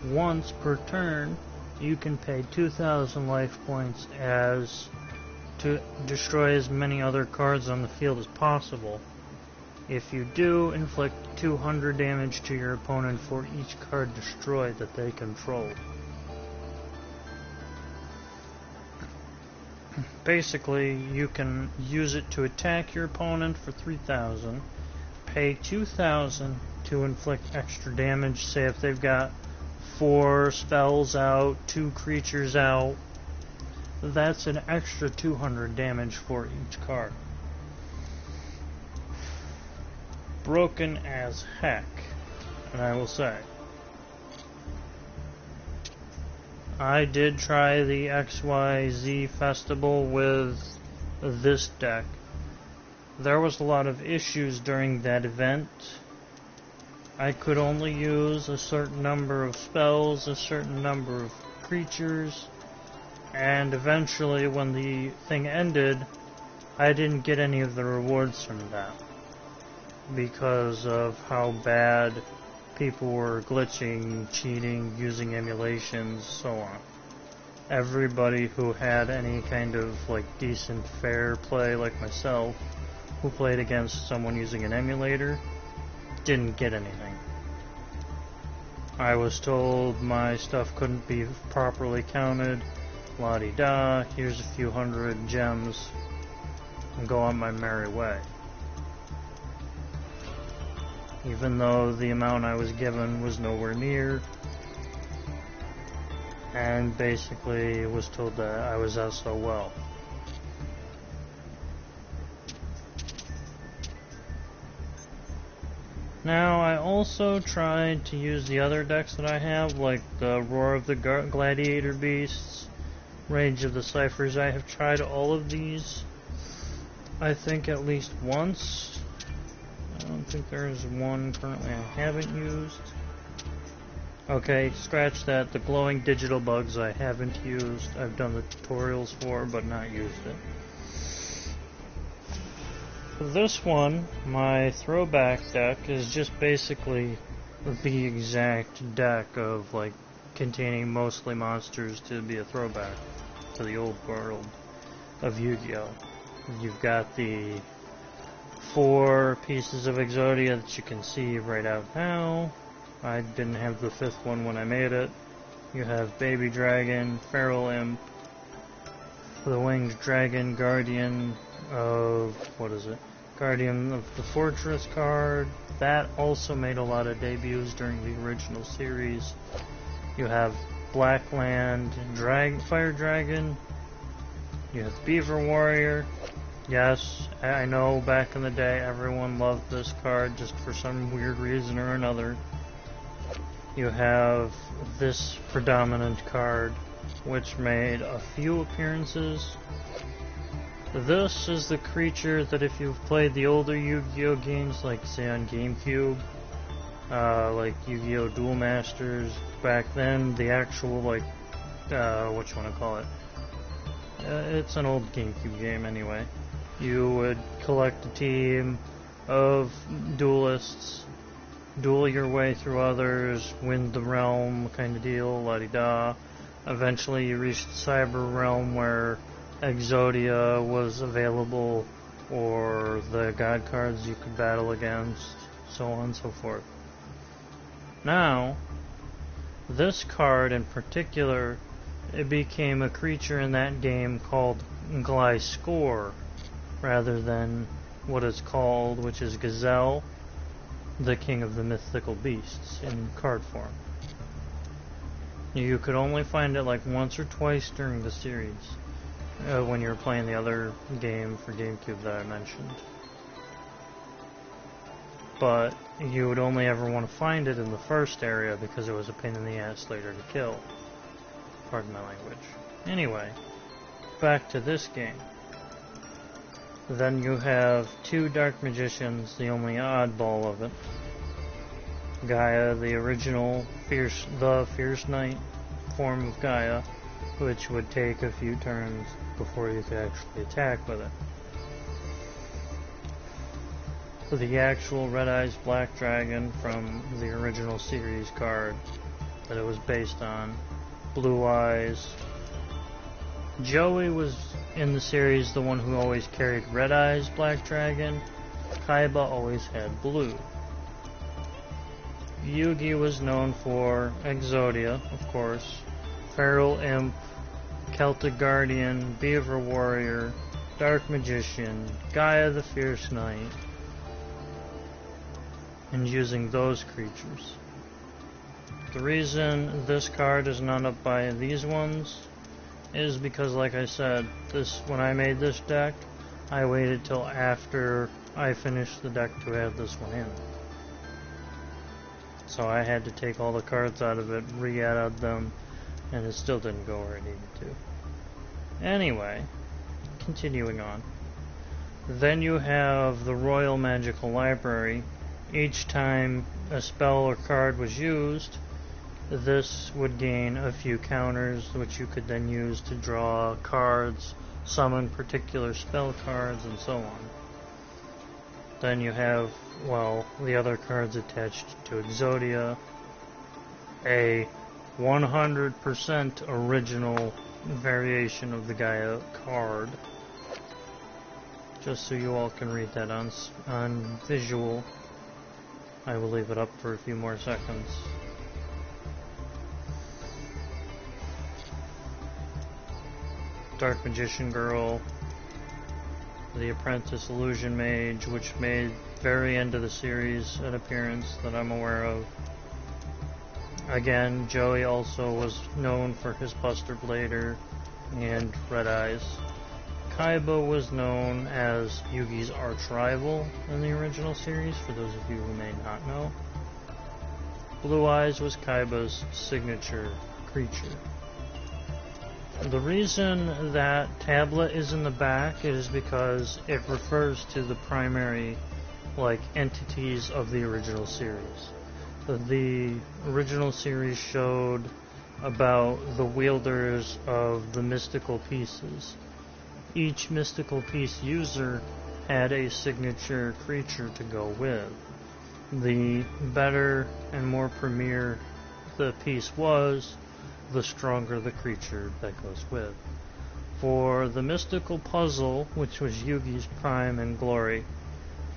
Once per turn, you can pay 2,000 life points to destroy as many other cards on the field as possible. If you do, inflict 200 damage to your opponent for each card destroyed that they control. Basically, you can use it to attack your opponent for 3,000, pay 2,000 to inflict extra damage, say if they've got 4 spells out, 2 creatures out, that's an extra 200 damage for each card. Broken as heck, and I will say. I did try the XYZ Festival with this deck. There was a lot of issues during that event. I could only use a certain number of spells, a certain number of creatures, and eventually when the thing ended, I didn't get any of the rewards from that because of how bad people were glitching, cheating, using emulations, so on. Everybody who had any kind of decent fair play like myself, who played against someone using an emulator, didn't get anything. I was told my stuff couldn't be properly counted, la-di-da, here's a few hundred gems, and go on my merry way. Even though the amount I was given was nowhere near, and basically was told that I was SOL. Now, I also tried to use the other decks that I have, like the Roar of the Gladiator Beasts, Rage of the Ciphers. I have tried all of these, I think at least once. I don't think there's one currently I haven't used. Okay, scratch that. The glowing digital bugs I haven't used. I've done the tutorials for, but not used it. For this one, my throwback deck is just basically the exact deck of, containing mostly monsters to be a throwback to the old world of Yu-Gi-Oh! You've got the 4 pieces of Exodia that you can see right out now. I didn't have the 5th one when I made it. You have Baby Dragon, Feral Imp, the Winged Dragon, Guardian of, what is it? Guardian of the Fortress card. That also made a lot of debuts during the original series. You have Blackland, Fire Dragon. You have Beaver Warrior. Yes, I know back in the day everyone loved this card just for some weird reason or another. You have this predominant card, which made a few appearances. This is the creature that if you've played the older Yu-Gi-Oh games, like say on GameCube, like Yu-Gi-Oh! Duel Masters, back then, the actual, like, what you want to call it? It's an old GameCube game anyway. You would collect a team of duelists, duel your way through others, win the realm kind of deal, la-di-da. Eventually you reached the Cyber Realm where Exodia was available, or the god cards you could battle against, so on and so forth. Now, this card in particular, it became a creature in that game called Gliscor, rather than what it's called, which is Gazelle, the king of the mythical beasts, in card form. You could only find it like once or twice during the series, when you were playing the other game for GameCube that I mentioned. But you would only ever want to find it in the first area because it was a pain in the ass later to kill. Pardon my language. Anyway, back to this game. Then you have 2 Dark Magicians, the only oddball of it. Gaia, the original Fierce Knight form of Gaia, which would take a few turns before you could actually attack with it. The actual Red Eyes Black Dragon from the original series card that it was based on. Blue Eyes. Joey was in the series the one who always carried Red Eyes Black Dragon. Kaiba always had blue. Yugi was known for Exodia, of course, Feral Imp, Celtic Guardian, Beaver Warrior, Dark Magician, Gaia the Fierce Knight, and using those creatures. The reason this card is not up by these ones is because, like I said, when I made this deck, I waited till after I finished the deck to add this one in. So I had to take all the cards out of it, re-add them, and it still didn't go where it needed to. Anyway, continuing on. Then you have the Royal Magical Library. Each time a spell or card was used, this would gain a few counters, which you could then use to draw cards, summon particular spell cards, and so on. Then you have, well, the other cards attached to Exodia, a 100% original variation of the Gaia card, just so you all can read that on visual. I will leave it up for a few more seconds. Dark Magician Girl, the Apprentice Illusion Mage, which made very end of the series an appearance that I'm aware of. Again, Joey also was known for his Buster Blader and Red Eyes. Kaiba was known as Yugi's arch-rival in the original series, for those of you who may not know. Blue Eyes was Kaiba's signature creature. The reason that tablet is in the back is because it refers to the primary, entities of the original series. The original series showed about the wielders of the mystical pieces. Each mystical piece user had a signature creature to go with. The better and more premier the piece was, the stronger the creature that goes with. For the mystical puzzle, which was Yugi's prime and glory,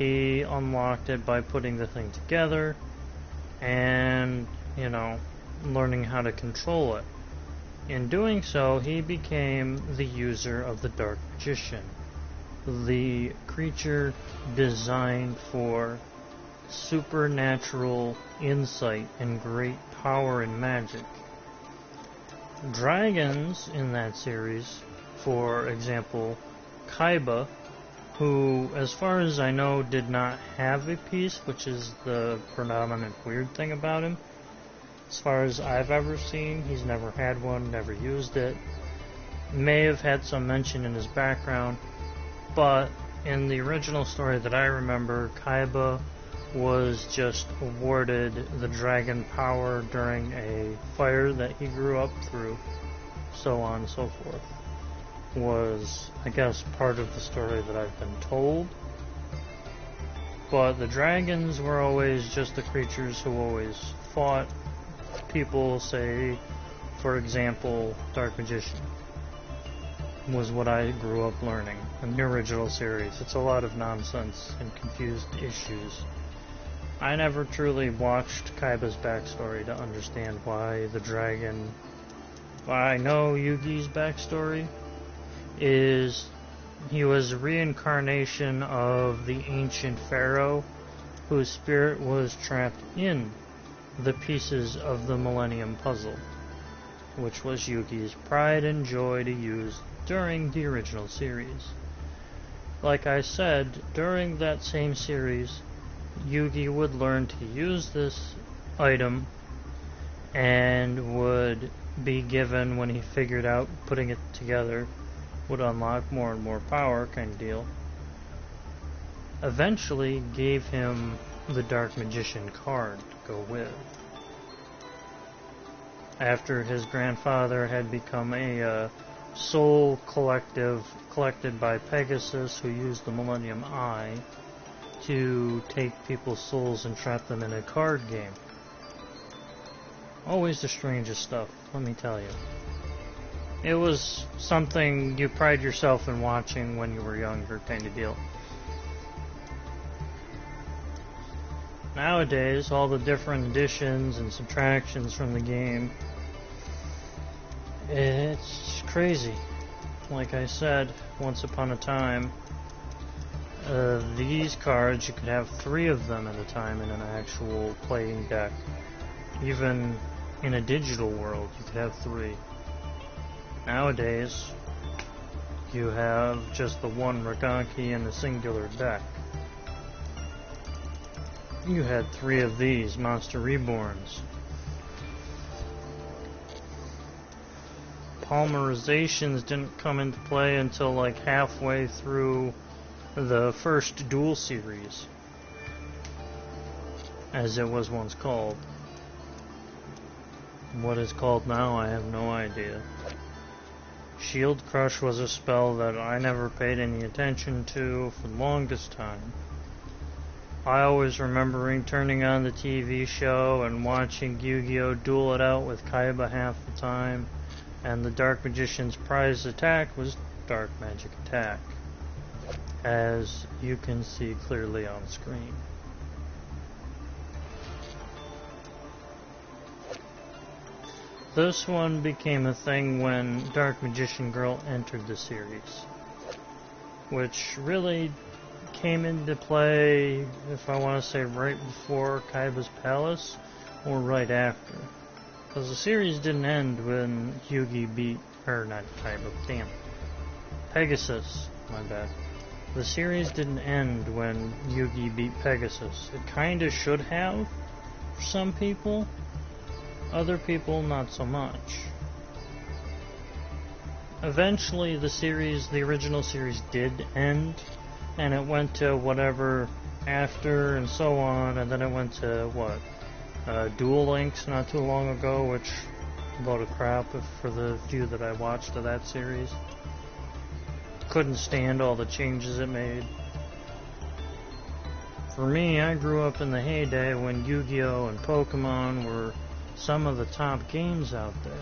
He unlocked it by putting the thing together and, you know, learning how to control it. In doing so, he became the user of the Dark Magician, the creature designed for supernatural insight and great power and magic. Dragons in that series, for example, Kaiba, who, as far as I know, did not have a piece, which is the predominant weird thing about him. As far as I've ever seen, he's never had one, never used it. May have had some mention in his background, but in the original story that I remember, Kaiba was just awarded the dragon power during a fire that he grew up through, so on and so forth. Was, I guess, part of the story that I've been told. But the dragons were always just the creatures who always fought people. Say, for example, Dark Magician was what I grew up learning in the original series. It's a lot of nonsense and confused issues. I never truly watched Kaiba's backstory to understand why the dragon... I know Yugi's backstory is he was a reincarnation of the ancient pharaoh whose spirit was trapped in the pieces of the Millennium Puzzle, which was Yugi's pride and joy to use during the original series. Like I said, during that same series, Yugi would learn to use this item and would be given, when he figured out putting it together would unlock more and more power kind of deal, eventually gave him the Dark Magician card to go with. After his grandfather had become a soul collected by Pegasus, who used the Millennium Eye to take people's souls and trap them in a card game. Always the strangest stuff, let me tell you. It was something you pride yourself in watching when you were younger, kind of deal. Nowadays, all the different additions and subtractions from the game, it's crazy. Like I said, once upon a time, these cards, you could have 3 of them at a time in an actual playing deck. Even in a digital world, you could have 3. Nowadays, you have just the one Raganki in a singular deck. You had 3 of these Monster Reborns. Polymerizations didn't come into play until like halfway through the first Duel series, as it was once called. What it's called now, I have no idea. Shield Crush was a spell that I never paid any attention to for the longest time. I always remembering turning on the TV show and watching Yu-Gi-Oh! Duel it out with Kaiba half the time, and the Dark Magician's prize attack was Dark Magic Attack, as you can see clearly on screen. This one became a thing when Dark Magician Girl entered the series, which really came into play, if I want to say, right before Kaiba's Palace, or right after. Because the series didn't end when Yugi beat, or not Kaiba, damn, Pegasus, my bad. The series didn't end when Yugi beat Pegasus. It kinda should have, for some people. Other people, not so much. Eventually, the original series did end, and it went to whatever after and so on, and then it went to, Duel Links not too long ago, which, a load of crap for the few that I watched of that series. Couldn't stand all the changes it made. For me, I grew up in the heyday when Yu-Gi-Oh! And Pokemon were some of the top games out there.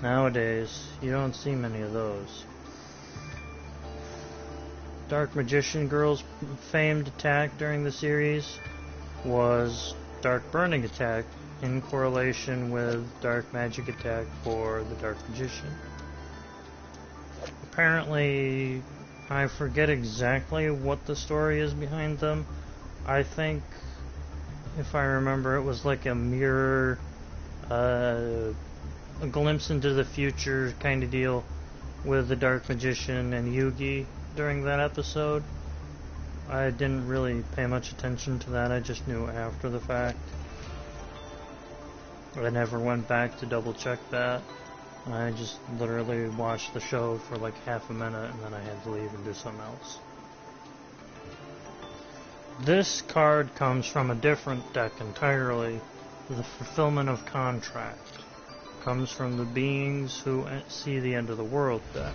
Nowadays, you don't see many of those. Dark Magician Girl's famed attack during the series was Dark Burning Attack, in correlation with Dark Magic Attack for the Dark Magician. Apparently, I forget exactly what the story is behind them. I think, if I remember, it was like a mirror, a glimpse into the future kind of deal with the Dark Magician and Yugi during that episode. I didn't really pay much attention to that, I just knew after the fact. I never went back to double check that. I just literally watched the show for like half a minute and then I had to leave and do something else. This card comes from a different deck entirely. The Fulfillment of Contract comes from the Beings Who See the End of the World deck.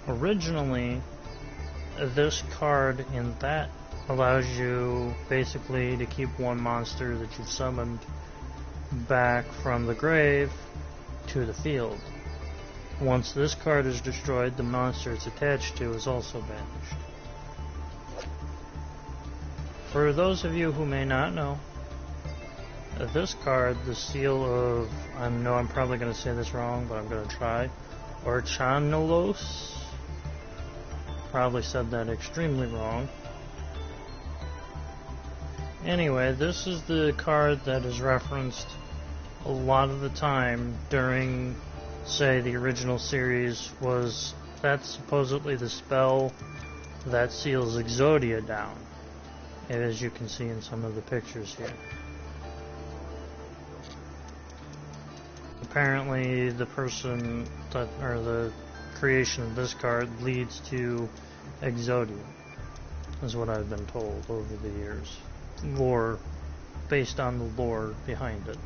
Originally, this card in that allows you basically to keep one monster that you've summoned back from the grave to the field. Once this card is destroyed, the monster it's attached to is also banished. For those of you who may not know, this card, the seal of, I know I'm probably going to say this wrong, but I'm going to try, Orchanolos, probably said that extremely wrong. Anyway, this is the card that is referenced a lot of the time during, say, the original series. Was that's supposedly the spell that seals Exodia down, as you can see in some of the pictures here. Apparently the person that, or the creation of this card leads to Exodia, is what I've been told over the years. Lore, based on the lore behind it.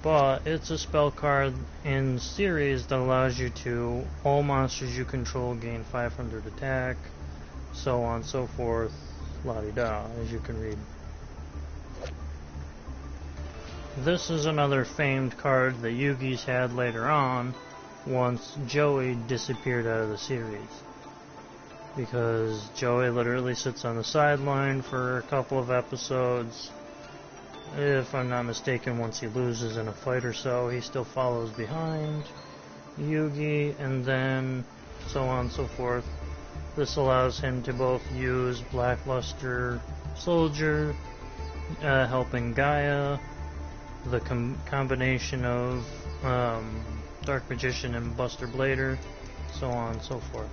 But it's a spell card in series that allows you to, all monsters you control gain 500 attack, so on and so forth, la-di-da, as you can read. This is another famed card that Yugi's had later on, once Joey disappeared out of the series. Because Joey literally sits on the sideline for a couple of episodes. If I'm not mistaken, once he loses in a fight or so, he still follows behind Yugi, and then so on and so forth. This allows him to both use Blackluster Soldier, helping Gaia, the combination of Dark Magician and Buster Blader, so on and so forth.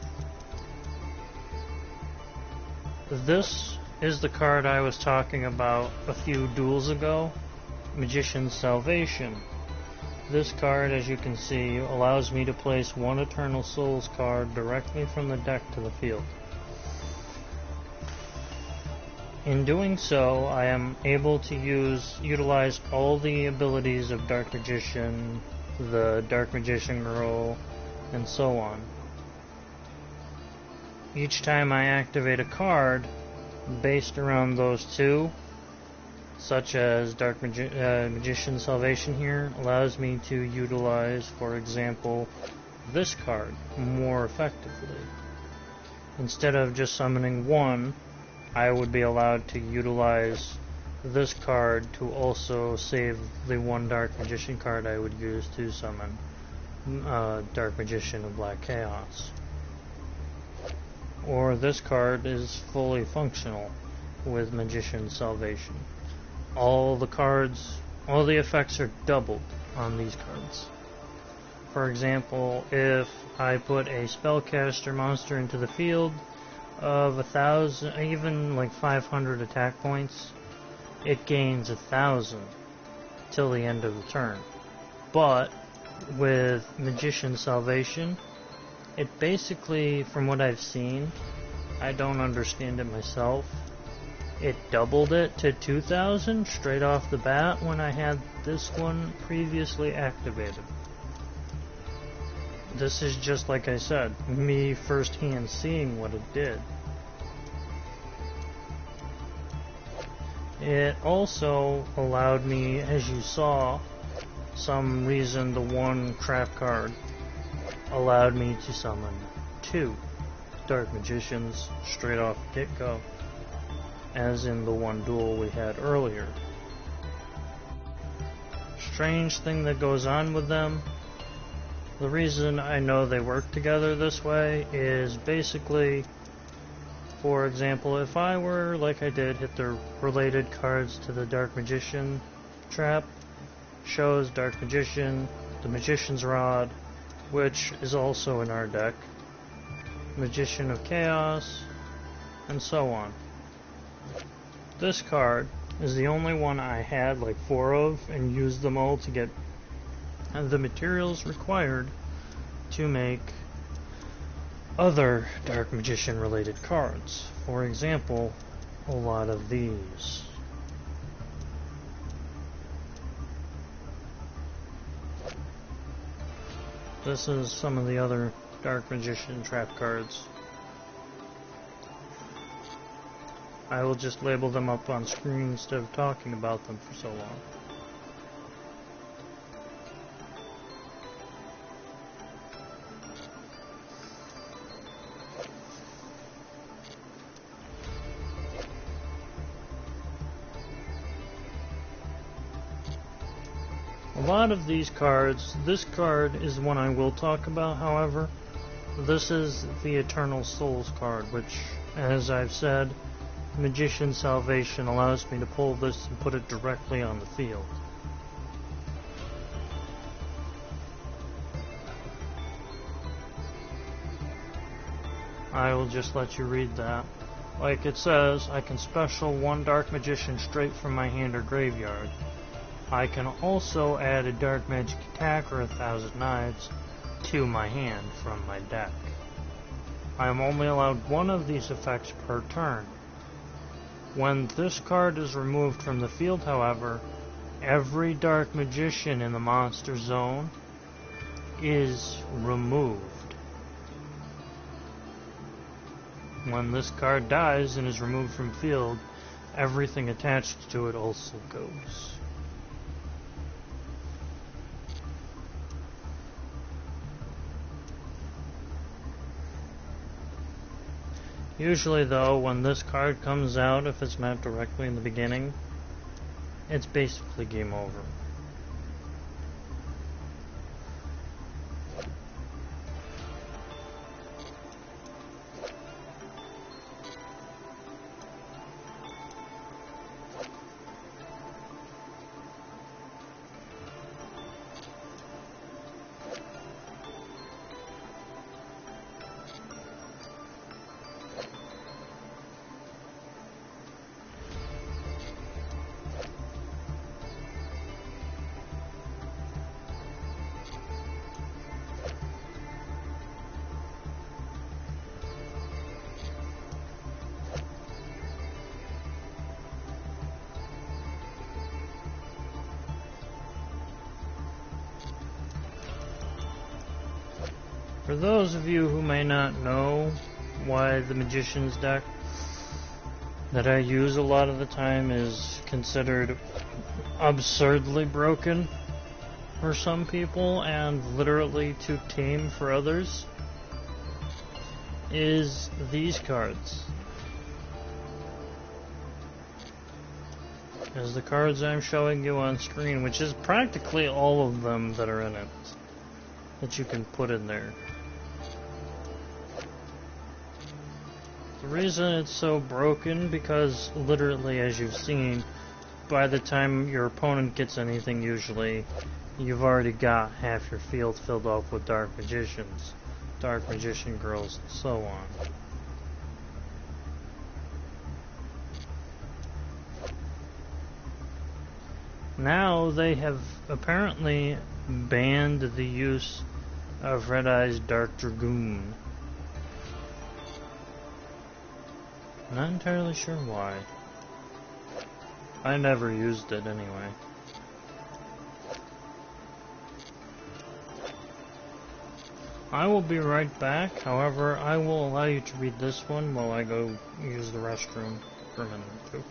This is the card I was talking about a few duels ago, Magician's Salvation. This card, as you can see, allows me to place one Eternal Souls card directly from the deck to the field. In doing so, I am able to utilize all the abilities of Dark Magician, the Dark Magician Girl, and so on. Each time I activate a card based around those two, such as Dark Magician Salvation here, allows me to utilize, for example, this card more effectively. Instead of just summoning one, I would be allowed to utilize this card to also save the one Dark Magician card I would use to summon Dark Magician of Black Chaos. Or this card is fully functional with Magician Salvation. All the cards, all the effects are doubled on these cards. For example, if I put a spellcaster monster into the field of 1,000, even like 500 attack points, it gains 1,000 till the end of the turn. But with Magician Salvation, it basically, from what I've seen, I don't understand it myself, it doubled it to 2,000 straight off the bat when I had this one previously activated. This is just, like I said, me firsthand seeing what it did. It also allowed me, as you saw, some reason the one trap card allowed me to summon two. Dark Magicians straight off the get-go, as in the one duel we had earlier. Strange thing that goes on with them, the reason I know they work together this way is basically, for example, if I were, like I did, hit the related cards to the Dark Magician trap, shows Dark Magician, the Magician's Rod, which is also in our deck, Magician of Chaos, and so on. This card is the only one I had like 4 of and used them all to get the materials required to make other Dark Magician related cards. For example, a lot of these. This is some of the other Dark Magician trap cards. I will just label them up on screen instead of talking about them for so long. A lot of these cards, this card is one I will talk about, however. This is the Eternal Souls card, which, as I've said, Magician's Salvation allows me to pull this and put it directly on the field. I will just let you read that. Like it says, I can special 1 Dark Magician straight from my hand or graveyard. I can also add a Dark Magic Attack or 1,000 Knives to my hand from my deck. I am only allowed 1 of these effects per turn. When this card is removed from the field, however, every Dark Magician in the monster zone is removed. When this card dies and is removed from field, everything attached to it also goes. Usually though, when this card comes out, if it's mapped directly in the beginning, it's basically game over. For those of you who may not know why the Magician's deck that I use a lot of the time is considered absurdly broken for some people and literally too tame for others, is these cards. As the cards I'm showing you on screen, which is practically all of them that are in it, that you can put in there. The reason it's so broken, because literally, as you've seen, by the time your opponent gets anything, usually, you've already got half your field filled up with Dark Magicians, Dark Magician girls, and so on. Now they have apparently banned the use of Red Eye's Dark Dragoon. Not entirely sure why. I never used it anyway. I will be right back, however, I will allow you to read this one while I go use the restroom for a minute or two.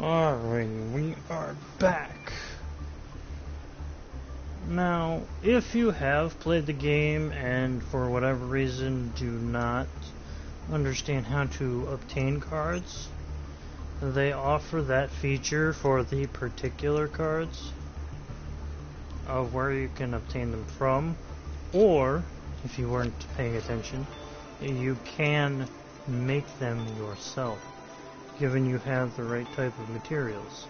Alright, we are back. Now, if you have played the game and for whatever reason do not understand how to obtain cards, they offer that feature for the particular cards of where you can obtain them from, or, if you weren't paying attention, you can make them yourself, given you have the right type of materials.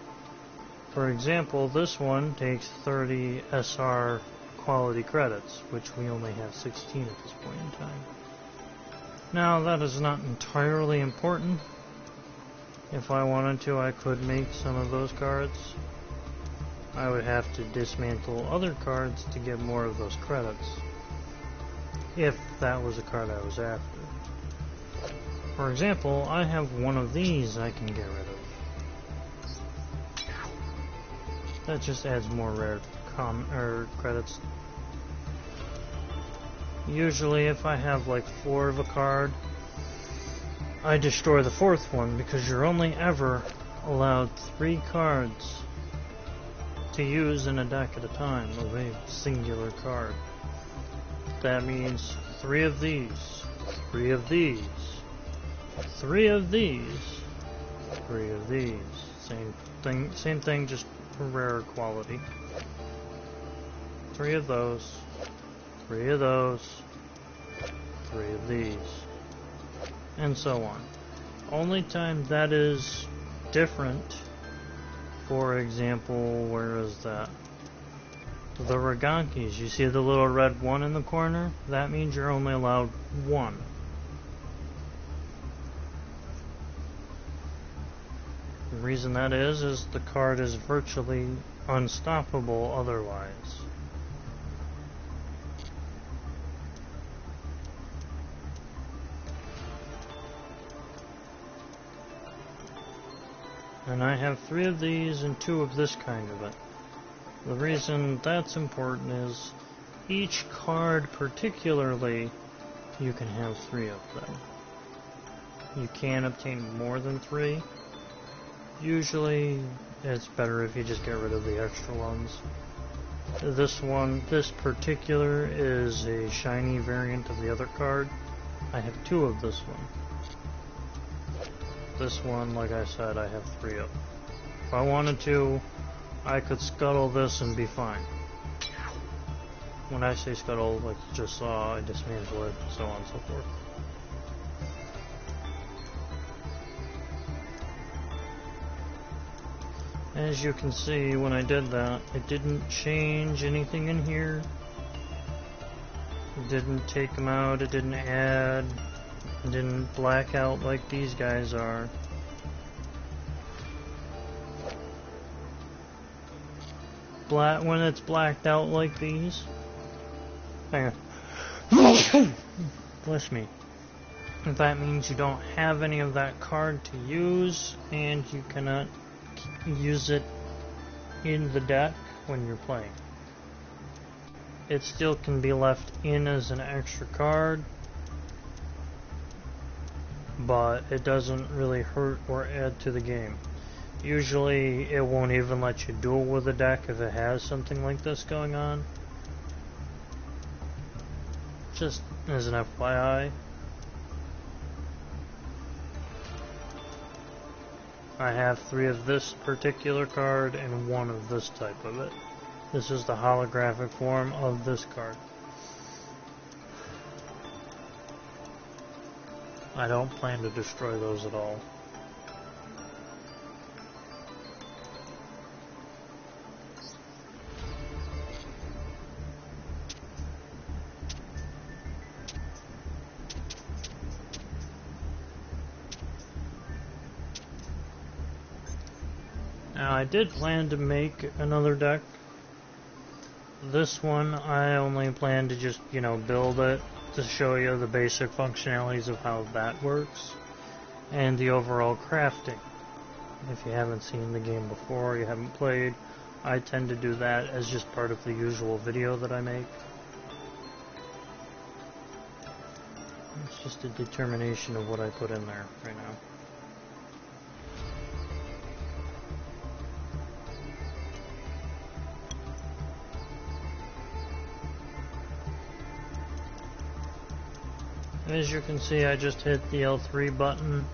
For example, this one takes 30 SR quality credits, which we only have 16 at this point in time. Now, that is not entirely important. If I wanted to, I could make some of those cards. I would have to dismantle other cards to get more of those credits, if that was a card I was after. For example, I have one of these I can get rid of. That just adds more rare credits. Usually if I have like 4 of a card, I destroy the 4th one, because you're only ever allowed 3 cards to use in a deck at a time of a singular card. That means 3 of these, 3 of these, 3 of these, 3 of these. Same thing, just rarer quality. 3 of those, 3 of those, 3 of these, and so on. Only time that is different, for example, where is that? The Ragankis. You see the little red 1 in the corner? That means you're only allowed 1. The reason that is the card is virtually unstoppable otherwise. And I have 3 of these and 2 of this kind of it. The reason that's important is each card particularly, you can have 3 of them. You can obtain more than 3. Usually it's better if you just get rid of the extra ones. This particular is a shiny variant of the other card. I have 2 of this one. This one, like I said, I have 3 of. If I wanted to, I could scuttle this and be fine. When I say scuttle, like you just saw, I dismantle it, so on and so forth. As you can see, when I did that, it didn't change anything in here. It didn't take them out, it didn't add, it didn't black out like these guys are. When it's blacked out like these, hang on. Bless me. That means you don't have any of that card to use, and you cannot use it in the deck when you're playing. It still can be left in as an extra card, but it doesn't really hurt or add to the game. Usually it won't even let you duel with a deck if it has something like this going on. Just as an FYI. I have 3 of this particular card and 1 of this type of it. This is the holographic form of this card. I don't plan to destroy those at all. Now, I did plan to make another deck. This one, I only plan to just, build it to show you the basic functionalities of how that works and the overall crafting. If you haven't seen the game before, you haven't played, I tend to do that as just part of the usual video that I make. It's just a determination of what I put in there right now. As you can see, I just hit the L3 button,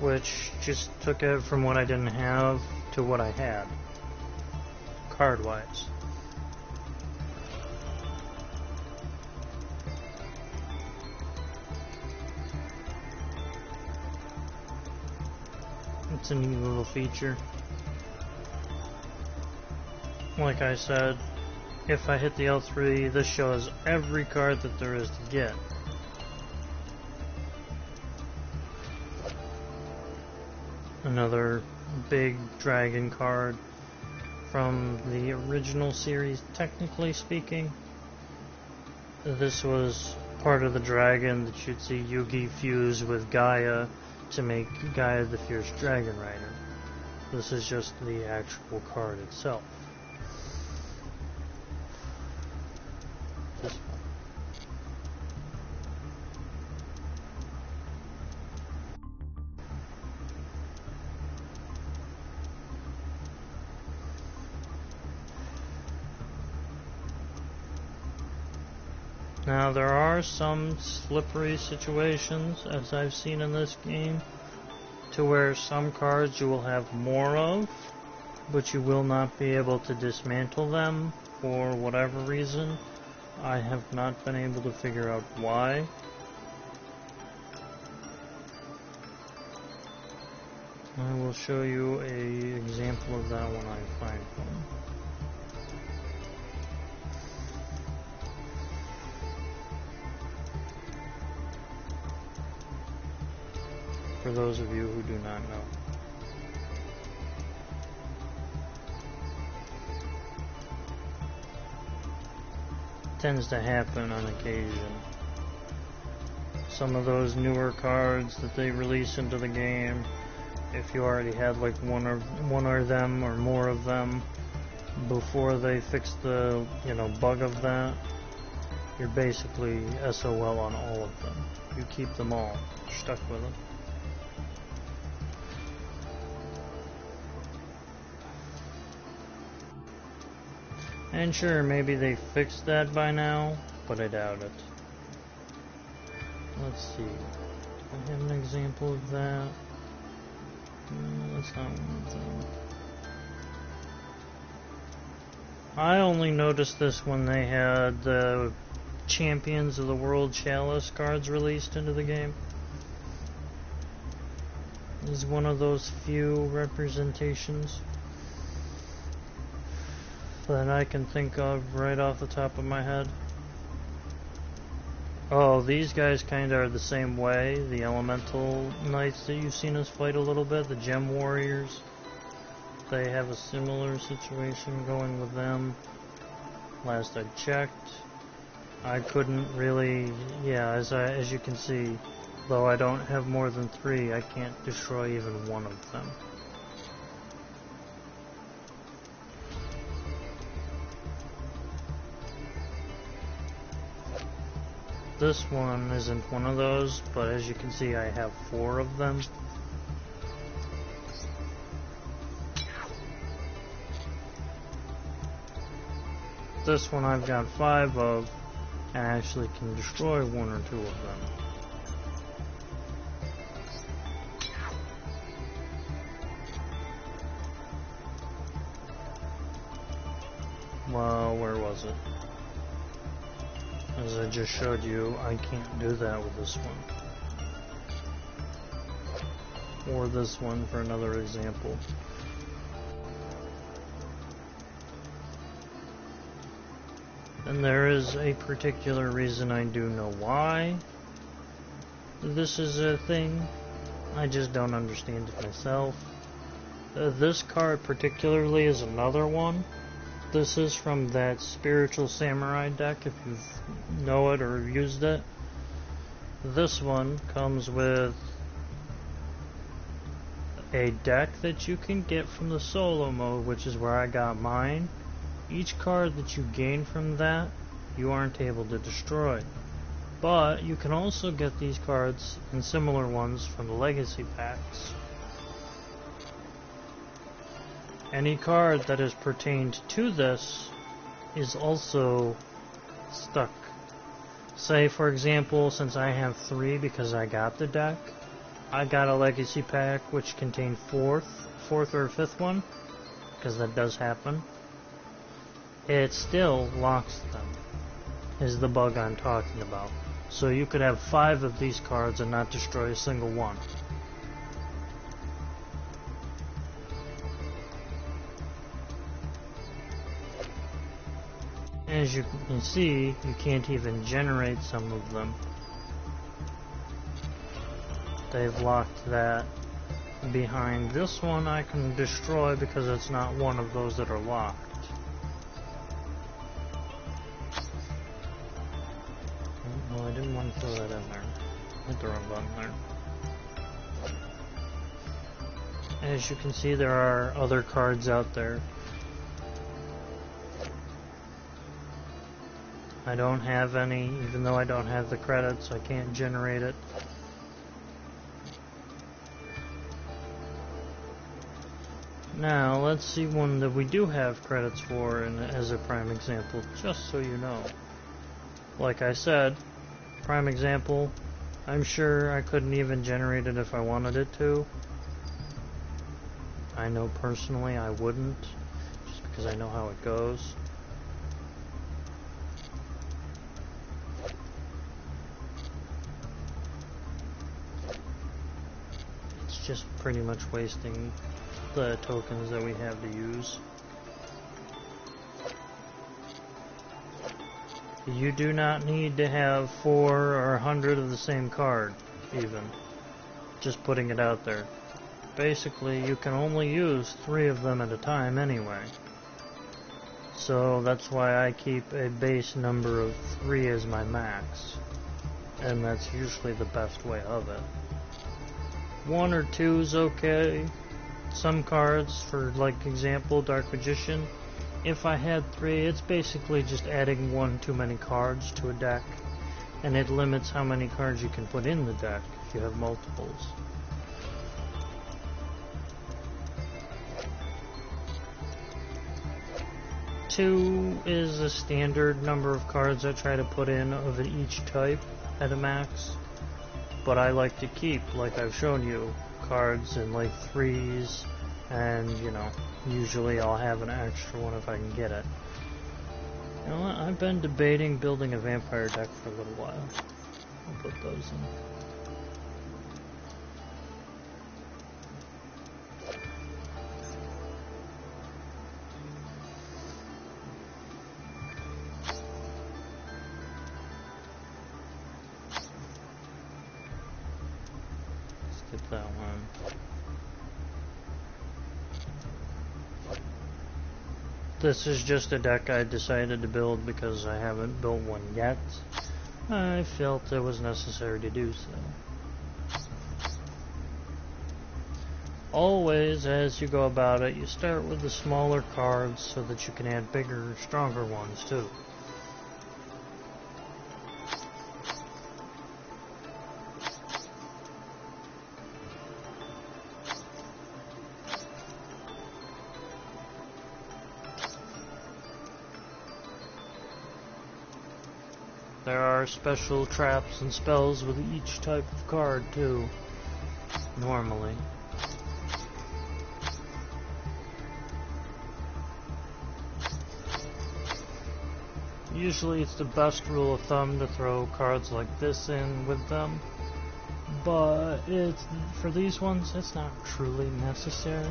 which just took it from what I didn't have to what I had, card-wise. It's a neat little feature. Like I said, if I hit the L3, this shows every card that there is to get. Another big dragon card from the original series, technically speaking. This was part of the dragon that you'd see Yugi fuse with Gaia to make Gaia the Fierce Dragon Rider. This is just the actual card itself. This one. Now there are some slippery situations, as I've seen in this game, to where some cards you will have more of, but you will not be able to dismantle them for whatever reason. I have not been able to figure out why. I will show you an example of that when I find one. For those of you who do not know. Tends to happen on occasion. Some of those newer cards that they release into the game, if you already had like one or them or more of them before they fix the bug of that, you're basically SOL on all of them. You keep them all, you're stuck with them. And sure, maybe they fixed that by now, but I doubt it. Let's see. Do I have an example of that? No, that's not one of them. I only noticed this when they had the Champions of the World Chalice cards released into the game. This is one of those few representations that I can think of right off the top of my head. Oh, these guys kinda are the same way. The elemental knights that you've seen us fight a little bit, the gem warriors. They have a similar situation going with them. Last I checked, I couldn't really, as you can see, though I don't have more than 3, I can't destroy even one of them. This one isn't one of those, but as you can see, I have 4 of them. This one I've got 5 of, and actually can destroy 1 or 2 of them. Well, where was it? As I just showed you, I can't do that with this one. Or this one, for another example. And there is a particular reason I do know why this is a thing. I just don't understand it myself. This card particularly is another one. This is from that Spiritual Samurai deck, if you know it or used it. This one comes with a deck that you can get from the solo mode, which is where I got mine. Each card that you gain from that, you aren't able to destroy. But you can also get these cards and similar ones from the Legacy packs. Any card that is pertained to this is also stuck. Say, for example, since I have 3 because I got the deck, I got a legacy pack which contained fourth or fifth one, because that does happen. It still locks them, is the bug I'm talking about. So you could have 5 of these cards and not destroy a single one. As you can see, you can't even generate some of them. They've locked that. Behind this one I can destroy because it's not one of those that are locked. Well, I didn't want to throw that in there. Hit the wrong button there. As you can see, there are other cards out there. I don't have any, even though I don't have the credits, I can't generate it. Now, let's see one that we do have credits for, and as a prime example, just so you know. Like I said, prime example, I'm sure I couldn't even generate it if I wanted it to. I know personally I wouldn't, just because I know how it goes. It's just pretty much wasting the tokens that we have to use. You do not need to have 4 or 100 of the same card, even. Just putting it out there. Basically, you can only use 3 of them at a time anyway. So that's why I keep a base number of 3 as my max. And that's usually the best way of it. 1 or 2 is okay. Some cards, for like example, Dark Magician, if I had 3, it's basically just adding 1 too many cards to a deck, and it limits how many cards you can put in the deck if you have multiples. Two is a standard number of cards I try to put in of each type at a max, but I like to keep, like I've shown you, cards in like 3s, and you know, usually I'll have an extra one if I can get it. You know what, I've been debating building a vampire deck for a little while. I'll put those in. Skip that one. This is just a deck I decided to build because I haven't built one yet. I felt it was necessary to do so. Always, as you go about it, you start with the smaller cards so that you can add bigger, stronger ones too. There are special traps and spells with each type of card too, normally. Usually it's the best rule of thumb to throw cards like this in with them, but for these ones it's not truly necessary.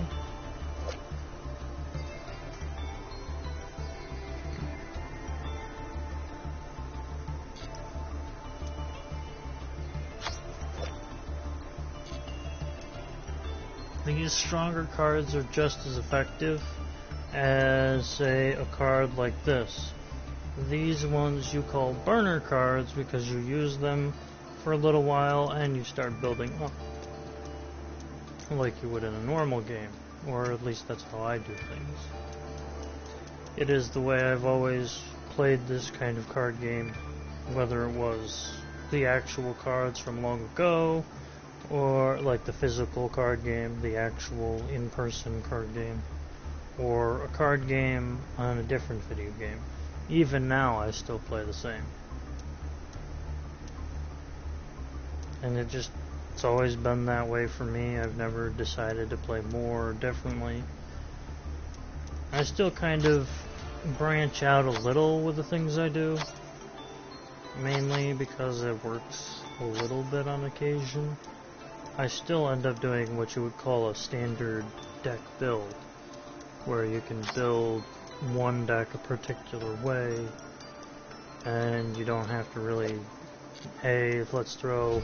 These stronger cards are just as effective as, say, a card like this. These ones you call burner cards because you use them for a little while and you start building up, like you would in a normal game, or at least that's how I do things. It is the way I've always played this kind of card game, whether it was the actual cards from long ago, or like the physical card game, the actual in-person card game, or a card game on a different video game. Even now I still play the same. And it's always been that way for me. I've never decided to play more differently. I still kind of branch out a little with the things I do, mainly because it works a little bit on occasion. I still end up doing what you would call a standard deck build, where you can build one deck a particular way, and you don't have to really, hey, let's throw,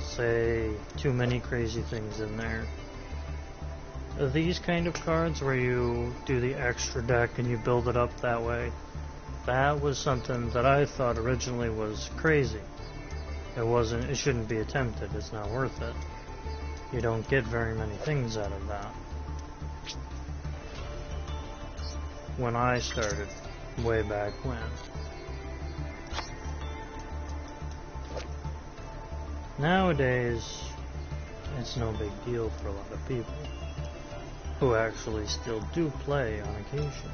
say, too many crazy things in there. These kind of cards where you do the extra deck and you build it up that way, that was something that I thought originally was crazy. It shouldn't be attempted, it's not worth it. You don't get very many things out of that. When I started, way back when. Nowadays, it's no big deal for a lot of people who actually still do play on occasion.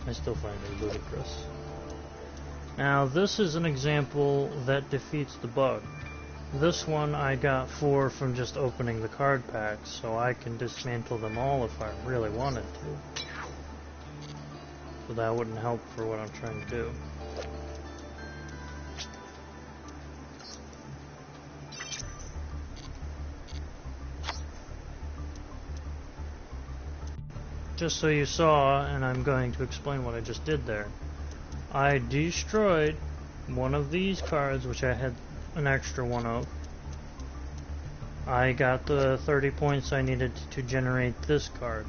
I still find it ludicrous. Now, this is an example that defeats the bug. This one I got 4 from just opening the card packs, so I can dismantle them all if I really wanted to. So that wouldn't help for what I'm trying to do. Just so you saw, and I'm going to explain what I just did there, I destroyed one of these cards, which I had an extra one of. I got the 30 points I needed to generate this card.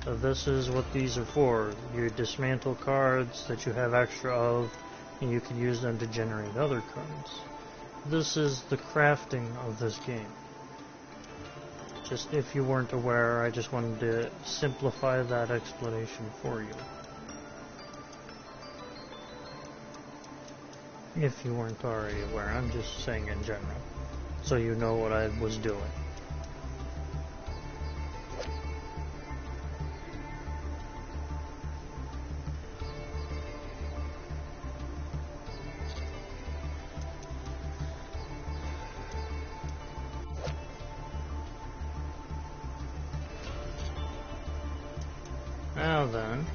So this is what these are for. You dismantle cards that you have extra of, and you can use them to generate other cards. This is the crafting of this game. Just if you weren't aware, I just wanted to simplify that explanation for you. If you weren't already aware, I'm just saying in general, so you know what I was doing. Now then,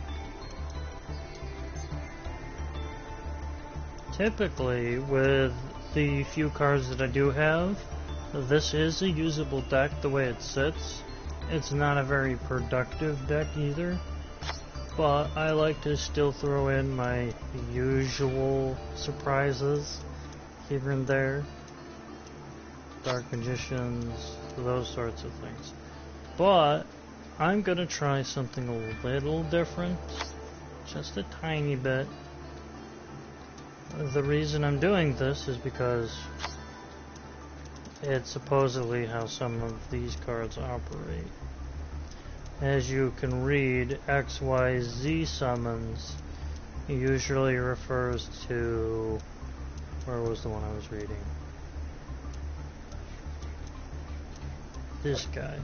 typically with the few cards that I do have, this is a usable deck the way it sits. It's not a very productive deck either, but I like to still throw in my usual surprises here and there. Dark Magicians, those sorts of things. But I'm gonna try something a little different, just a tiny bit. The reason I'm doing this is because it's supposedly how some of these cards operate. As you can read, XYZ summons usually refers to... where was the one I was reading? This guy.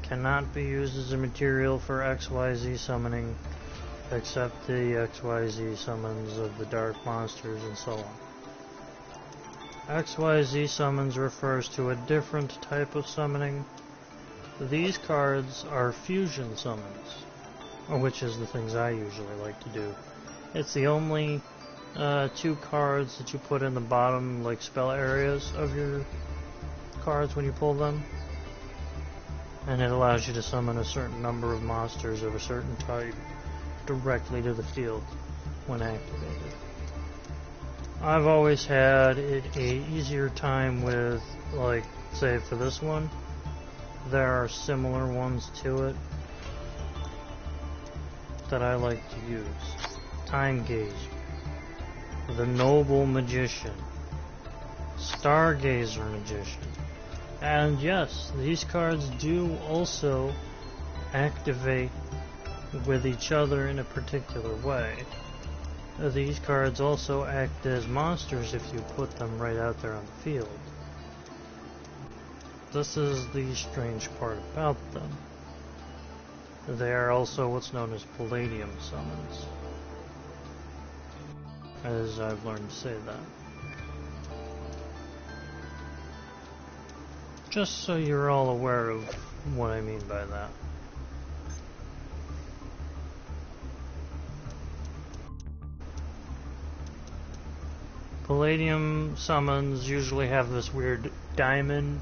Cannot be used as a material for XYZ summoning, except the XYZ summons of the dark monsters and so on. XYZ summons refers to a different type of summoning. These cards are fusion summons, which is the things I usually like to do. It's the only 2 cards that you put in the bottom, like, spell areas of your cards when you pull them. And it allows you to summon a certain number of monsters of a certain type directly to the field when activated. I've always had it a easier time with, like, say for this one, there are similar ones to it that I like to use. Time Gazer, the Noble Magician, Stargazer Magician. And yes, these cards do also activate with each other in a particular way. These cards also act as monsters if you put them right out there on the field. This is the strange part about them. They are also what's known as Palladium summons. as I've learned to say that. Just so you're all aware of what I mean by that. Palladium summons usually have this weird diamond,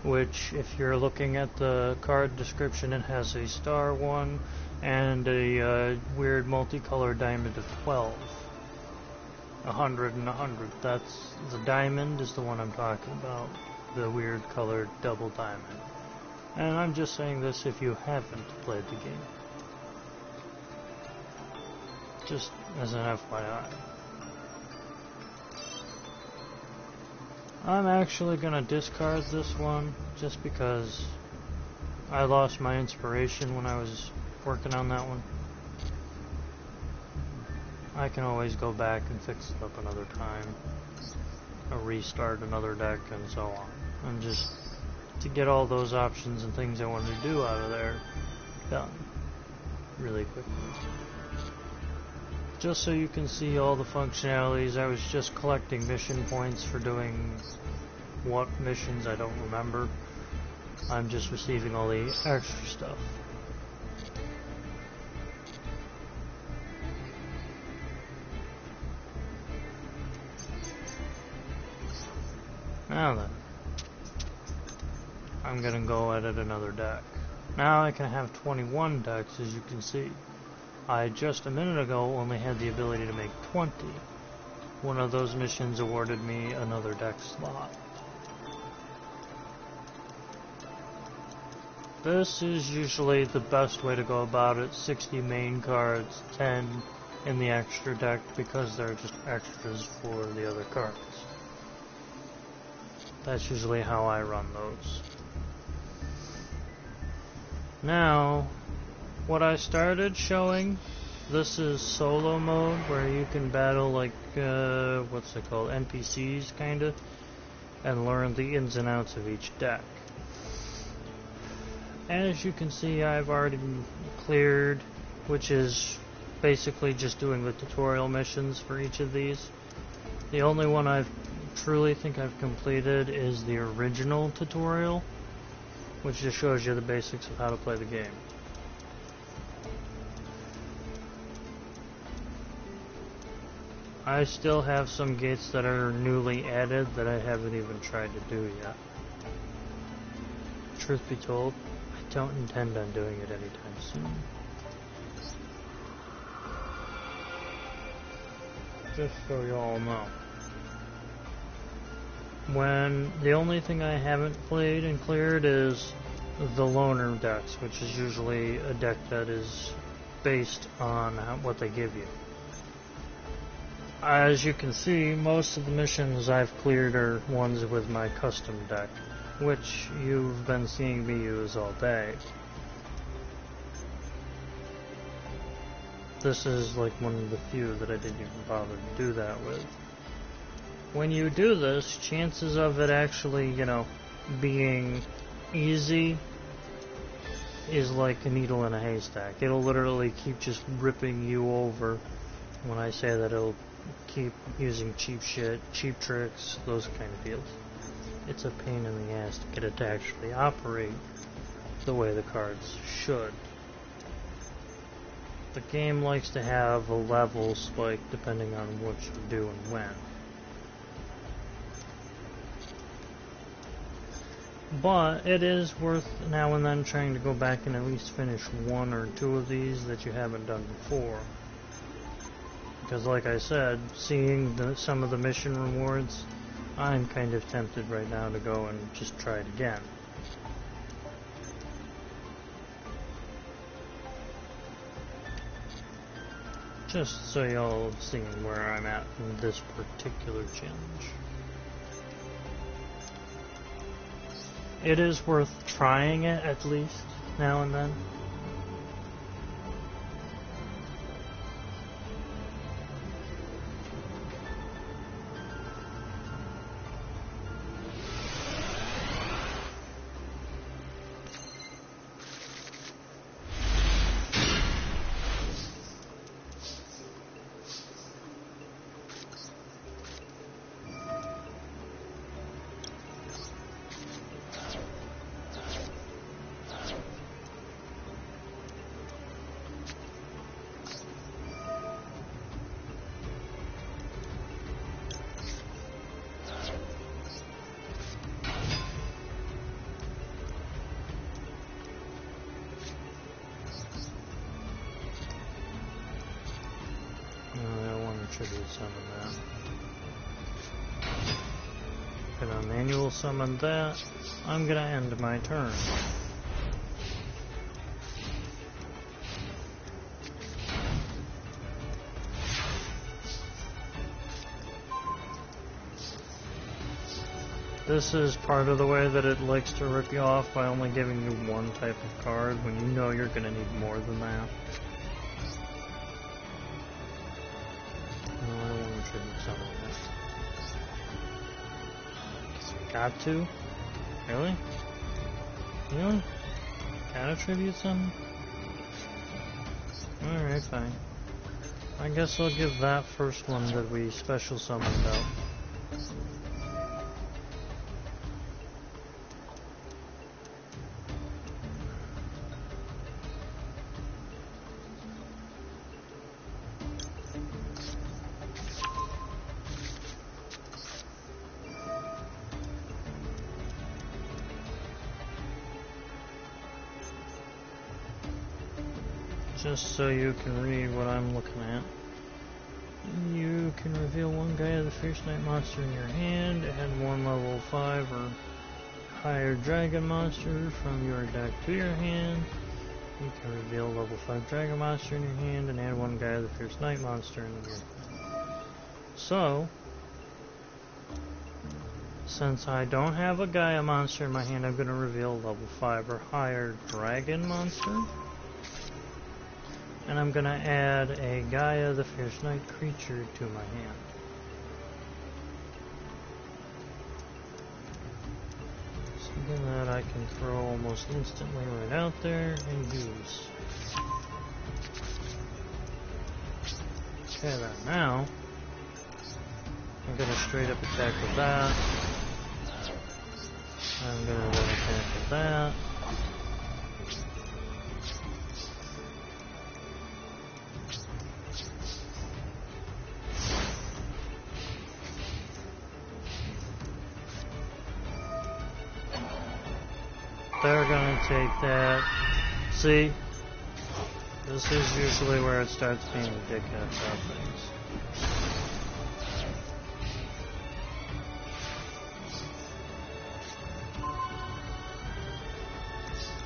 which if you're looking at the card description, it has a star 1 and a weird multicolored diamond of 12. 100 and 100. That's the diamond is the one I'm talking about. The weird colored double diamond. And I'm just saying this if you haven't played the game. Just as an FYI. I'm actually gonna discard this one just because I lost my inspiration when I was working on that one. I can always go back and fix it up another time, or restart another deck and so on. And just to get all those options and things I wanted to do out of there done really quickly. Just so you can see all the functionalities, I was just collecting mission points for doing what missions I don't remember. I'm just receiving all the extra stuff. Now then, I'm gonna go edit another deck. Now I can have 21 decks, as you can see. I just a minute ago only had the ability to make 20. One of those missions awarded me another deck slot. This is usually the best way to go about it. 60 main cards, 10 in the extra deck because they're just extras for the other cards. That's usually how I run those. Now, what I started showing, this is solo mode where you can battle like, what's it called, NPCs kinda, and learn the ins and outs of each deck. As you can see, I've already cleared, which is basically just doing the tutorial missions for each of these. The only one I truly think I've completed is the original tutorial, which just shows you the basics of how to play the game. I still have some gates that are newly added that I haven't even tried to do yet. Truth be told, I don't intend on doing it anytime soon. Just so you all know. When the only thing I haven't played and cleared is the loner decks, which is usually a deck that is based on what they give you. As you can see, most of the missions I've cleared are ones with my custom deck, which you've been seeing me use all day. This is like one of the few that I didn't even bother to do that with. When you do this, chances of it actually, being easy is like a needle in a haystack. It'll literally keep just ripping you over. When I say that, it'll keep using cheap shit, cheap tricks, those kind of deals. It's a pain in the ass to get it to actually operate the way the cards should. The game likes to have a level spike depending on what you do and when. But it is worth now and then trying to go back and at least finish one or two of these that you haven't done before. Because like I said, seeing some of the mission rewards, I'm kind of tempted right now to go and just try it again. Just so y'all have seen where I'm at in this particular challenge. It is worth trying it at least now and then. summon that. Gonna manual summon that. I'm gonna end my turn. This is part of the way that it likes to rip you off by only giving you one type of card when you know you're gonna need more than that. No, I don't want to tribute summon that. Got to? Really? Really? Gotta tribute summon? Alright, fine. I guess I'll give that first one that we special summoned out. Just so you can read what I'm looking at. You can reveal one guy of the Fierce Knight monster in your hand, add one level 5 or higher dragon monster from your deck to your hand. You can reveal a level 5 dragon monster in your hand and add one guy of the Fierce Knight monster in your hand. So, since I don't have a Gaia monster in my hand, I'm going to reveal a level 5 or higher dragon monster. And I'm going to add a Gaia the Fierce Knight creature to my hand. Something that I can throw almost instantly right out there and use. Okay, then now, I'm going to straight up attack with that. I'm going to then attack with that. They're gonna take that. See? This is usually where it starts being a dickhead about things.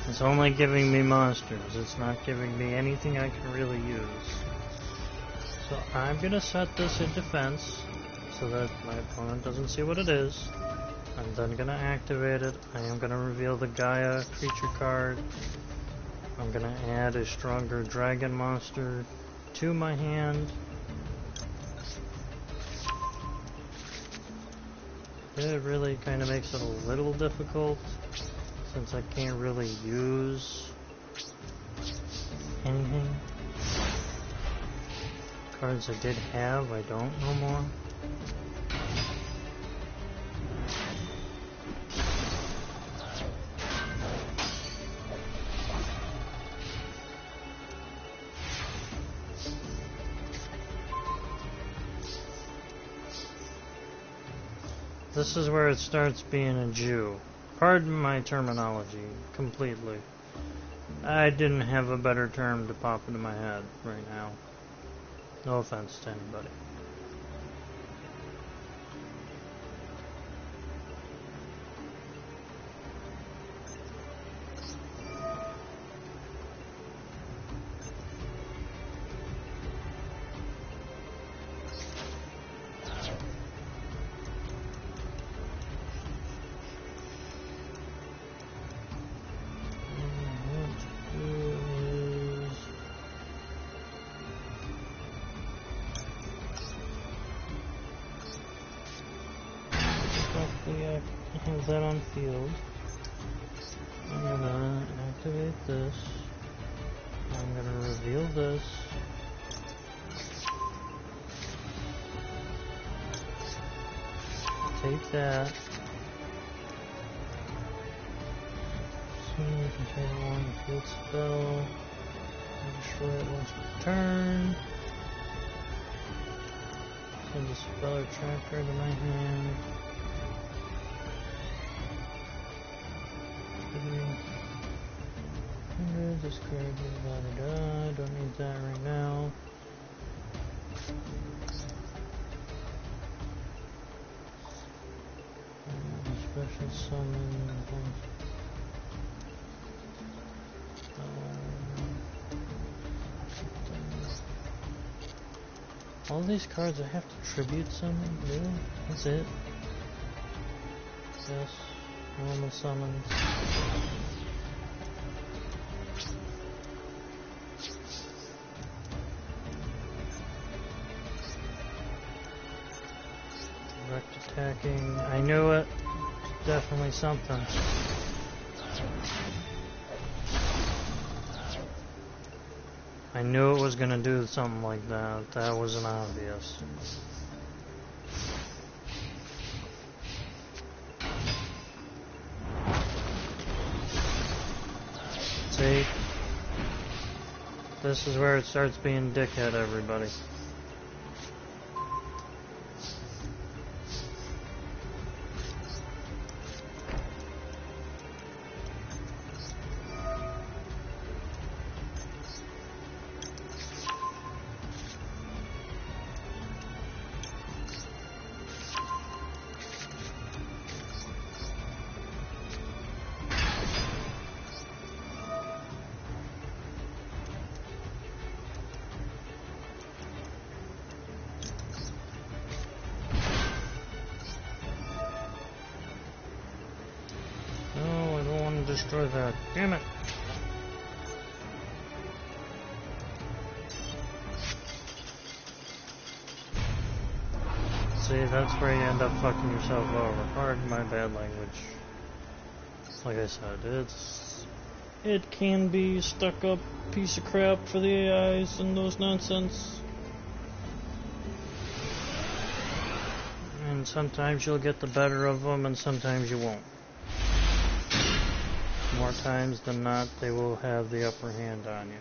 It's only giving me monsters. It's not giving me anything I can really use. So I'm gonna set this in defense so that my opponent doesn't see what it is. I'm then going to activate it. I am going to reveal the Gaia creature card. I'm going to add a stronger dragon monster to my hand. It really kind of makes it a little difficult since I can't really use anything. Cards I did have, I don't no more. This is where it starts being a Jew. Pardon my terminology, completely. I didn't have a better term to pop into my head right now. No offense to anybody. I have that on field. I'm gonna activate this. I'm gonna reveal this. Take that. So we can take one field spell. Destroy it once per turn. Send a spell or trap card to my hand. Discard, don't need that right now. special summon. All these cards I have to tribute summon? Really? That's it? Yes. Normal summons. Direct attacking. I knew it. Definitely something. I knew it was gonna do something like that. That wasn't obvious. See? This is where it starts being dickhead, everybody. No, I don't want to destroy that. Damn it! See, that's where you end up fucking yourself over. Pardon my bad language. Like I said, it can be a stuck up piece of crap for the AIs and those nonsense. And sometimes you'll get the better of them and sometimes you won't. More times than not, they will have the upper hand on you.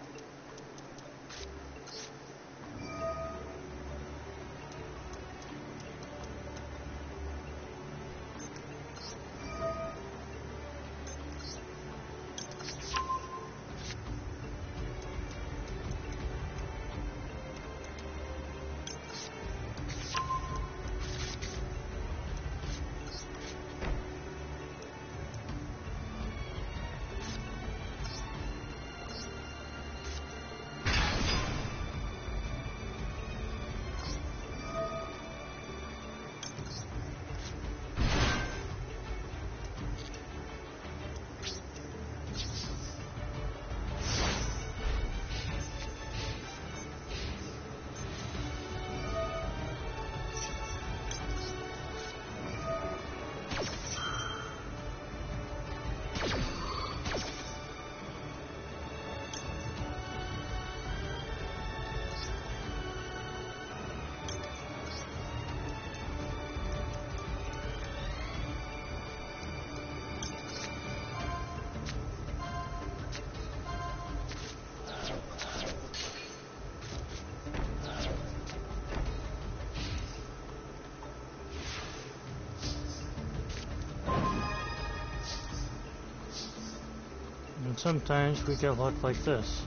And sometimes we get luck like this.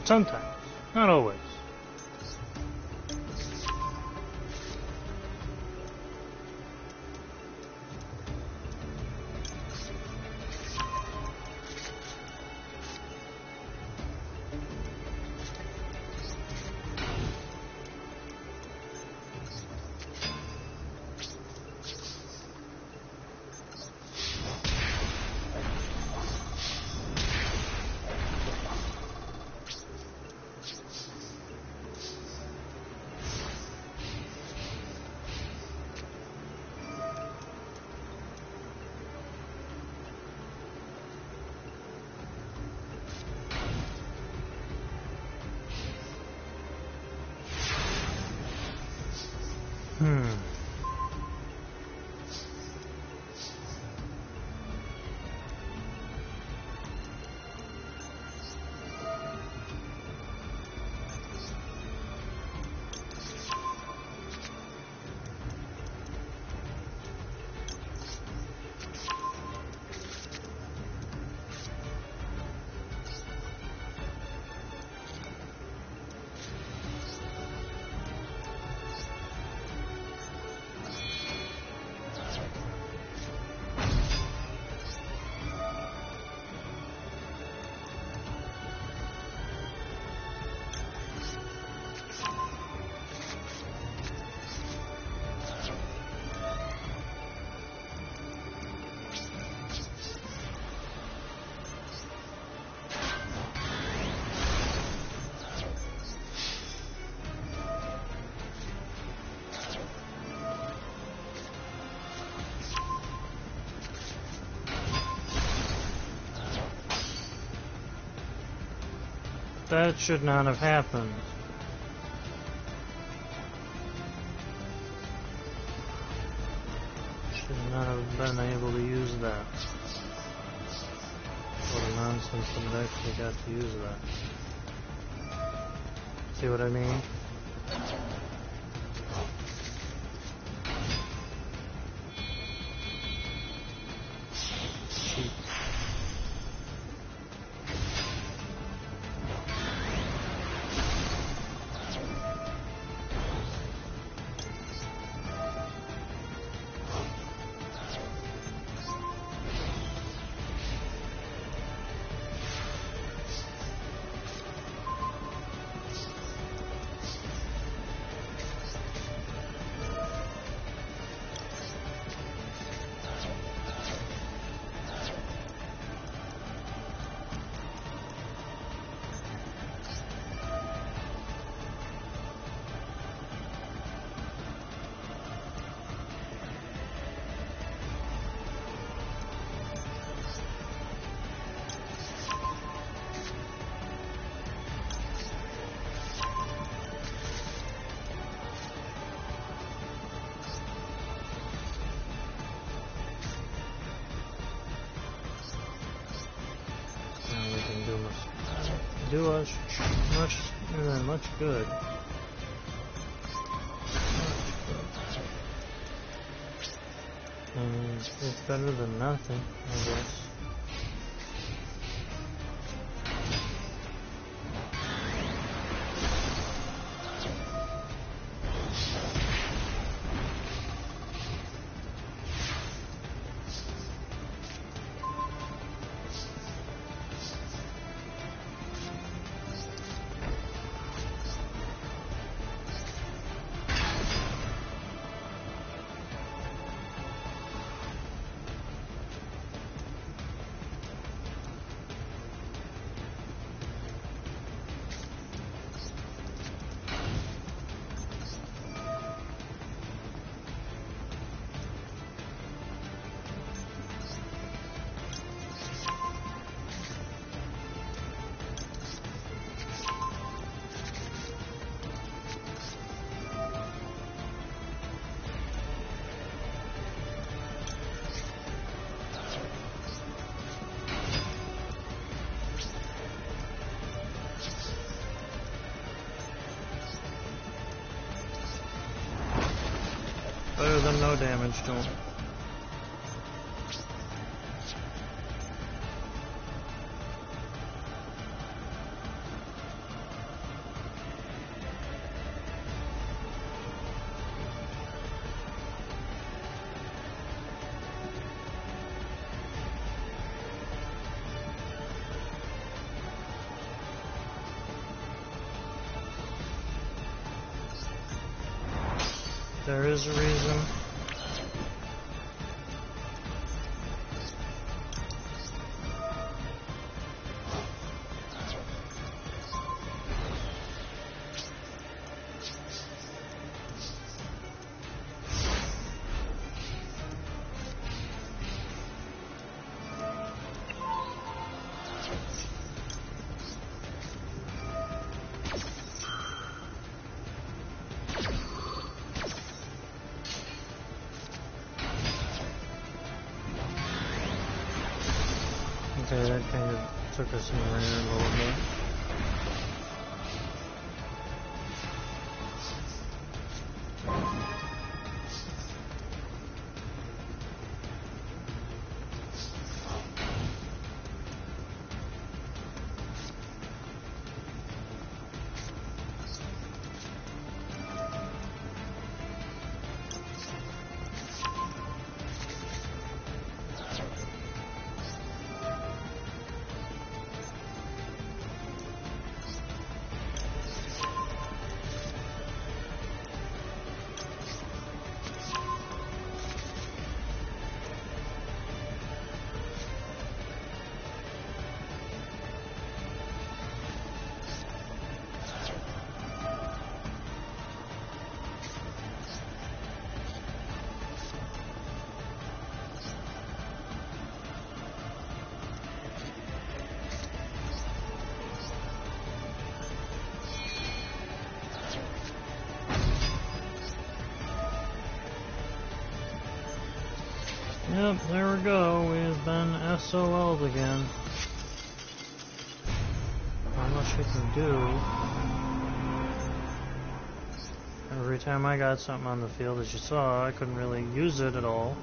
Sometimes, not always. That should not have happened. Should not have been able to use that. What a nonsense that it actually got to use that. See what I mean? Cheat. Do us much good. And it's better than nothing, I guess. Better than no damage to him. There is a reason. Okay, that kind of took us in the rear a little bit. Yep, there we go. We've been SOL'd again. Not much we can do. Every time I got something on the field, as you saw, I couldn't really use it at all.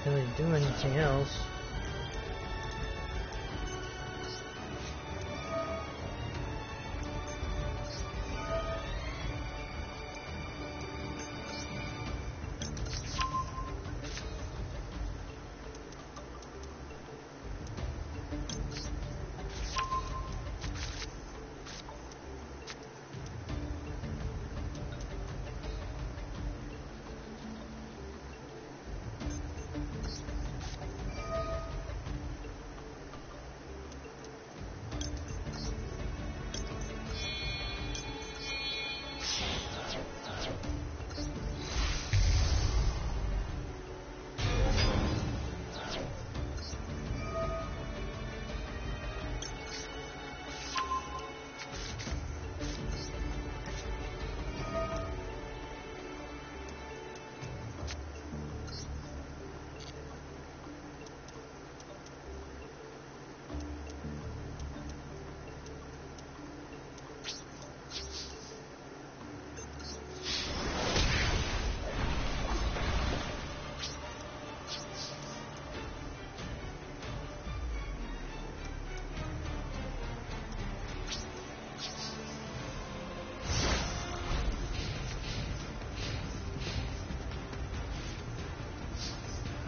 Really do anything else.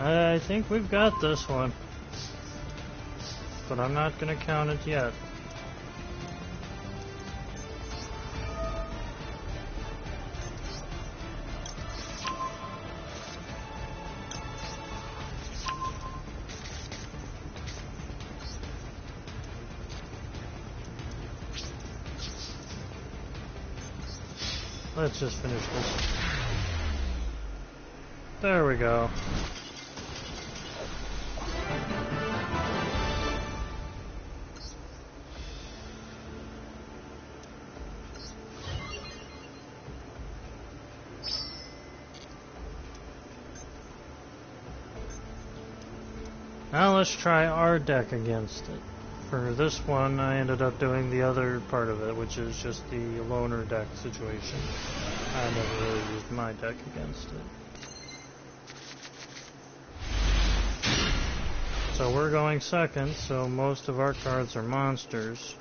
I think we've got this one, but I'm not going to count it yet. Let's just finish this. There we go. Now let's try our deck against it. For this one, I ended up doing the other part of it, which is just the loner deck situation. I never really used my deck against it. So we're going second, so most of our cards are monsters.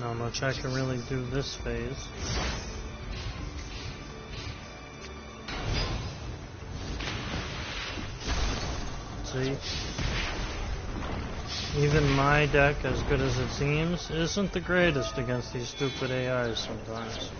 Not much I can really do this phase. See? Even my deck, as good as it seems, isn't the greatest against these stupid AIs sometimes.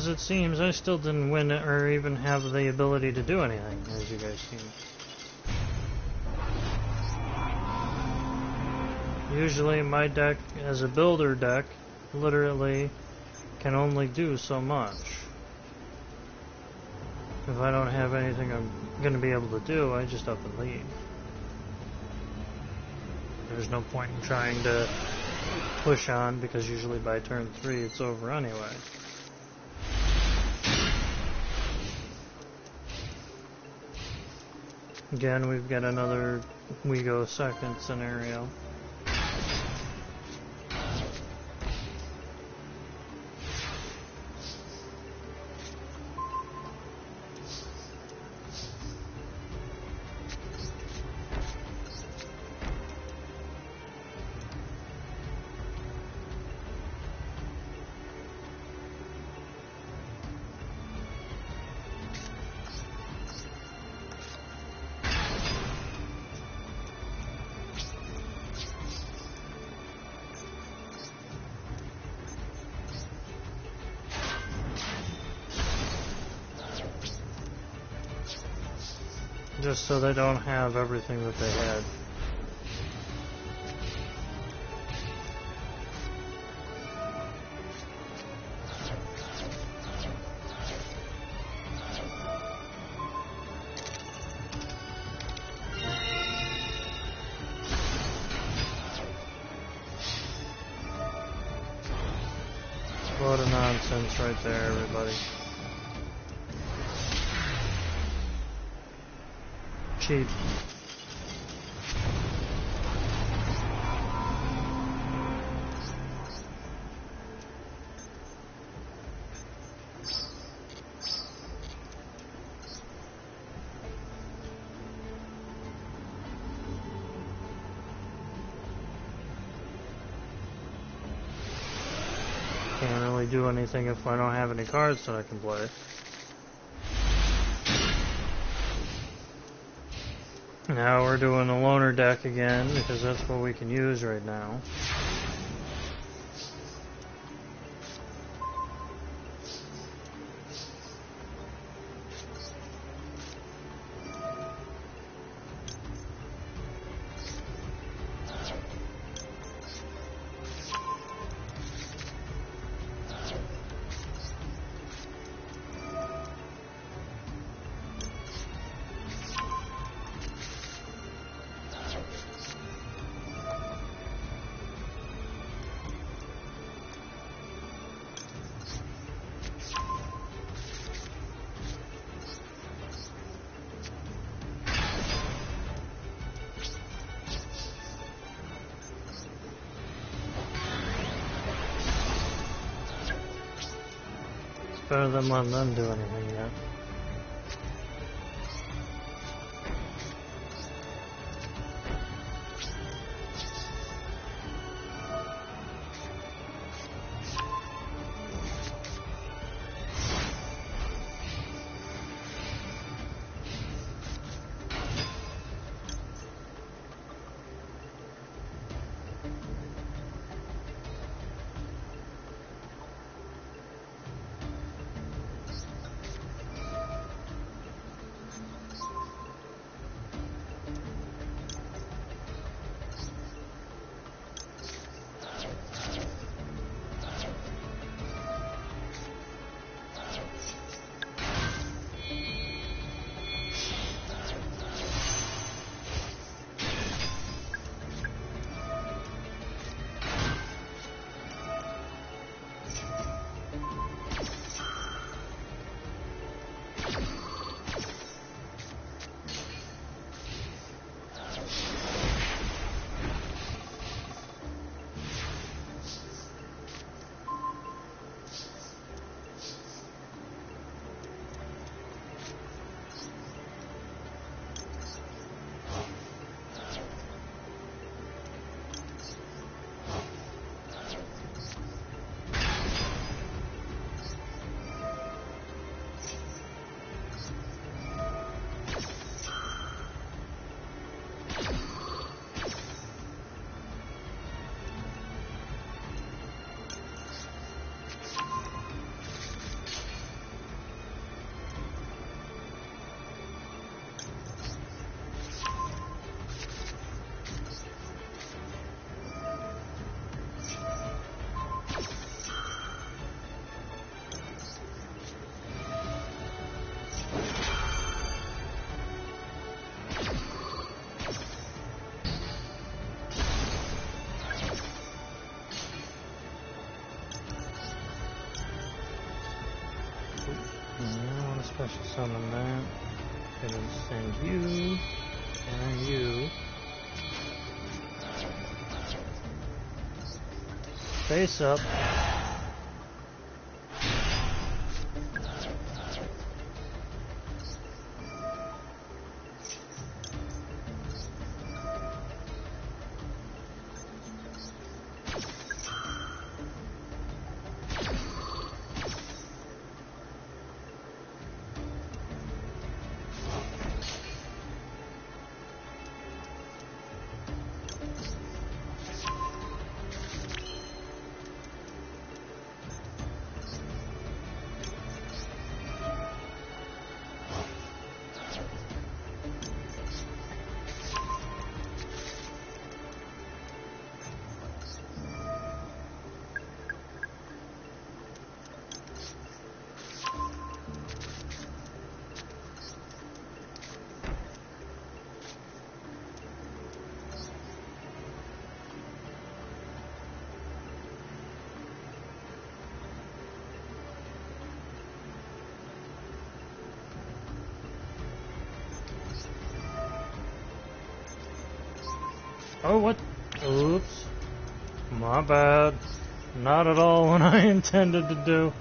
as it seems, I still didn't win or even have the ability to do anything, as you guys see. Usually my deck, as a builder deck, literally can only do so much. If I don't have anything I'm going to be able to do, I just up and leave. There's no point in trying to push on, because usually by turn 3 it's over anyway. Again, we've got another we go second scenario. Just so they don't have everything that they had. Load of nonsense right there, everybody. Cheap. Can't really do anything if I don't have any cards that I can play. Now we're doing the loner deck again, because that's what we can use right now. Better than letting them do anything yet. summon that. Gonna send you and you. Face up. Oh, what? Oops. My bad. Not at all what I intended to do.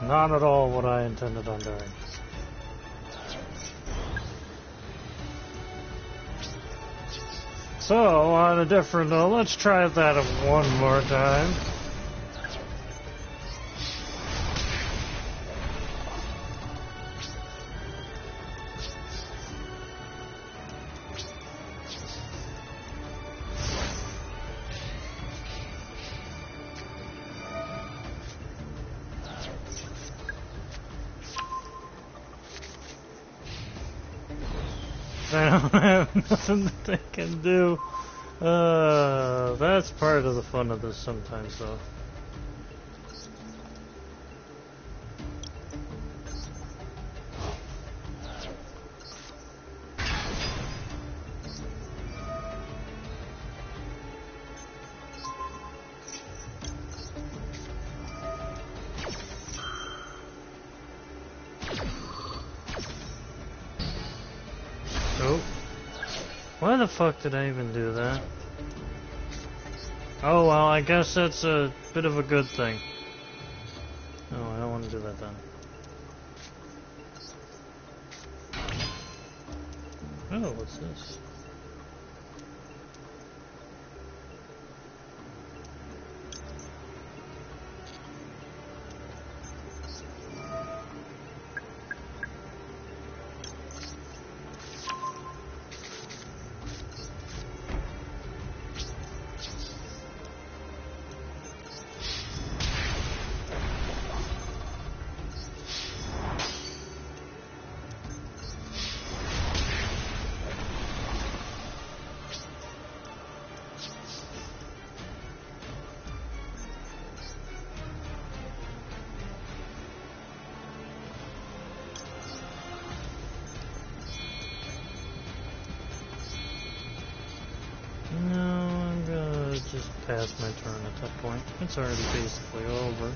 Not at all what I intended on doing. So, on a different note, let's try that one more time. They don't have nothing that they can do. That's part of the fun of this sometimes, though. Oh. Why the fuck did I even do that? Oh well, I guess that's a bit of a good thing. Oh, I don't want to do that then. Oh, what's this? No, I'm gonna just pass my turn at that point. It's already basically over.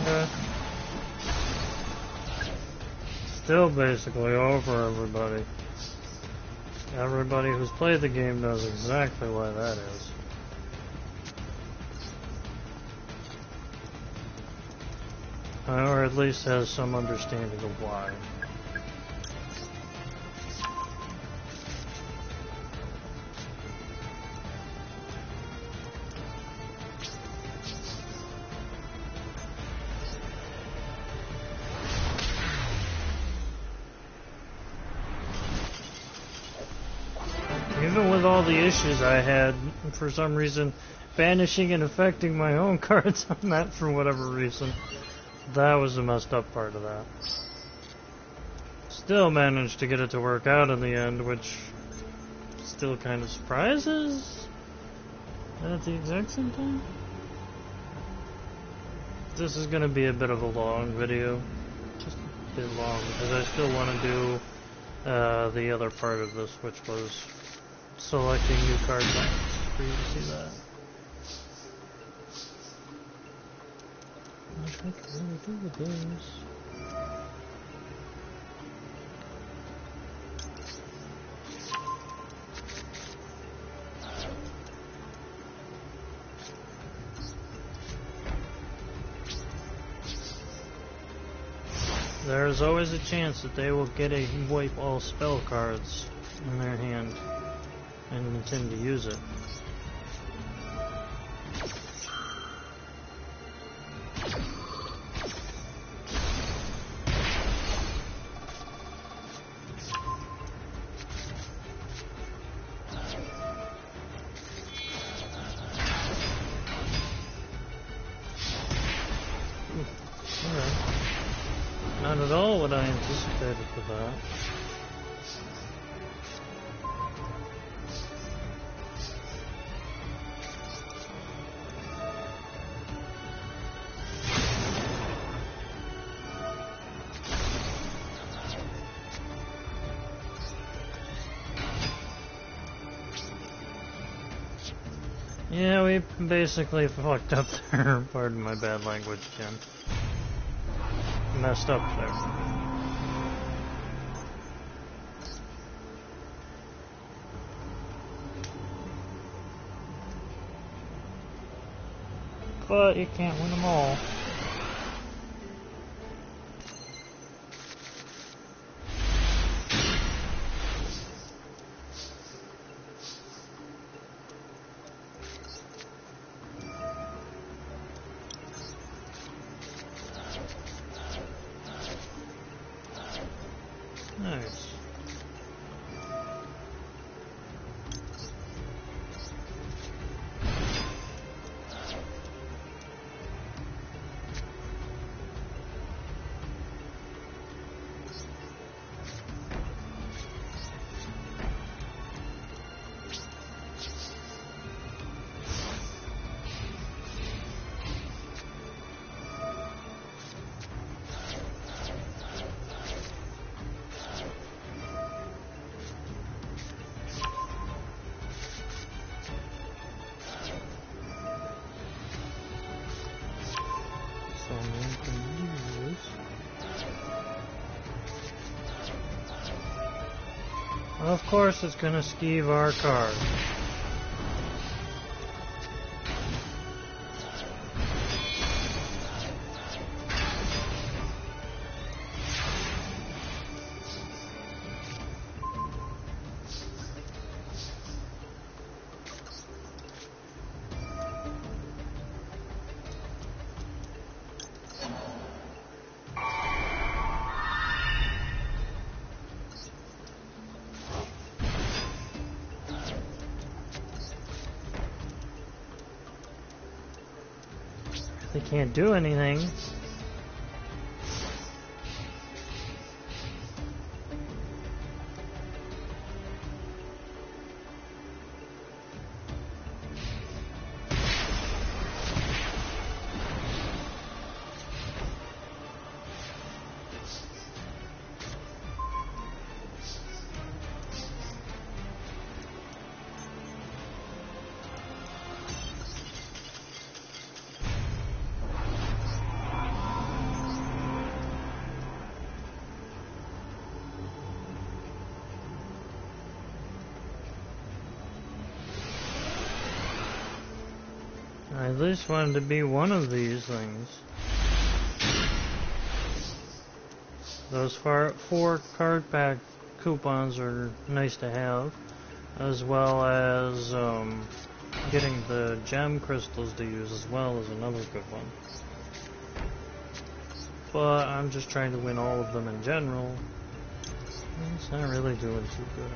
Okay. Still basically over, everybody. Everybody who's played the game knows exactly why that is. Or at least has some understanding of why. Even with all the issues I had, for some reason, banishing and affecting my own cards on that for whatever reason. That was the messed up part of that. Still managed to get it to work out in the end, which still kind of surprises at the exact same time. This is gonna be a bit of a long video, just a bit long, because I still want to do the other part of this, which was selecting new card packs for you to see that. I can really do with those. There's always a chance that they will wipe all spell cards in their hand and intend to use it. Not at all what I anticipated for that. Yeah, we basically fucked up there. Pardon my bad language, Jen. Messed up there. But you can't win them all. Nice. Of course it's gonna skeeve our card. They can't do anything. I at least wanted to be one of these things. Those four card pack coupons are nice to have, as well as getting the gem crystals to use as well is another good one. But I'm just trying to win all of them in general. It's not really doing too good.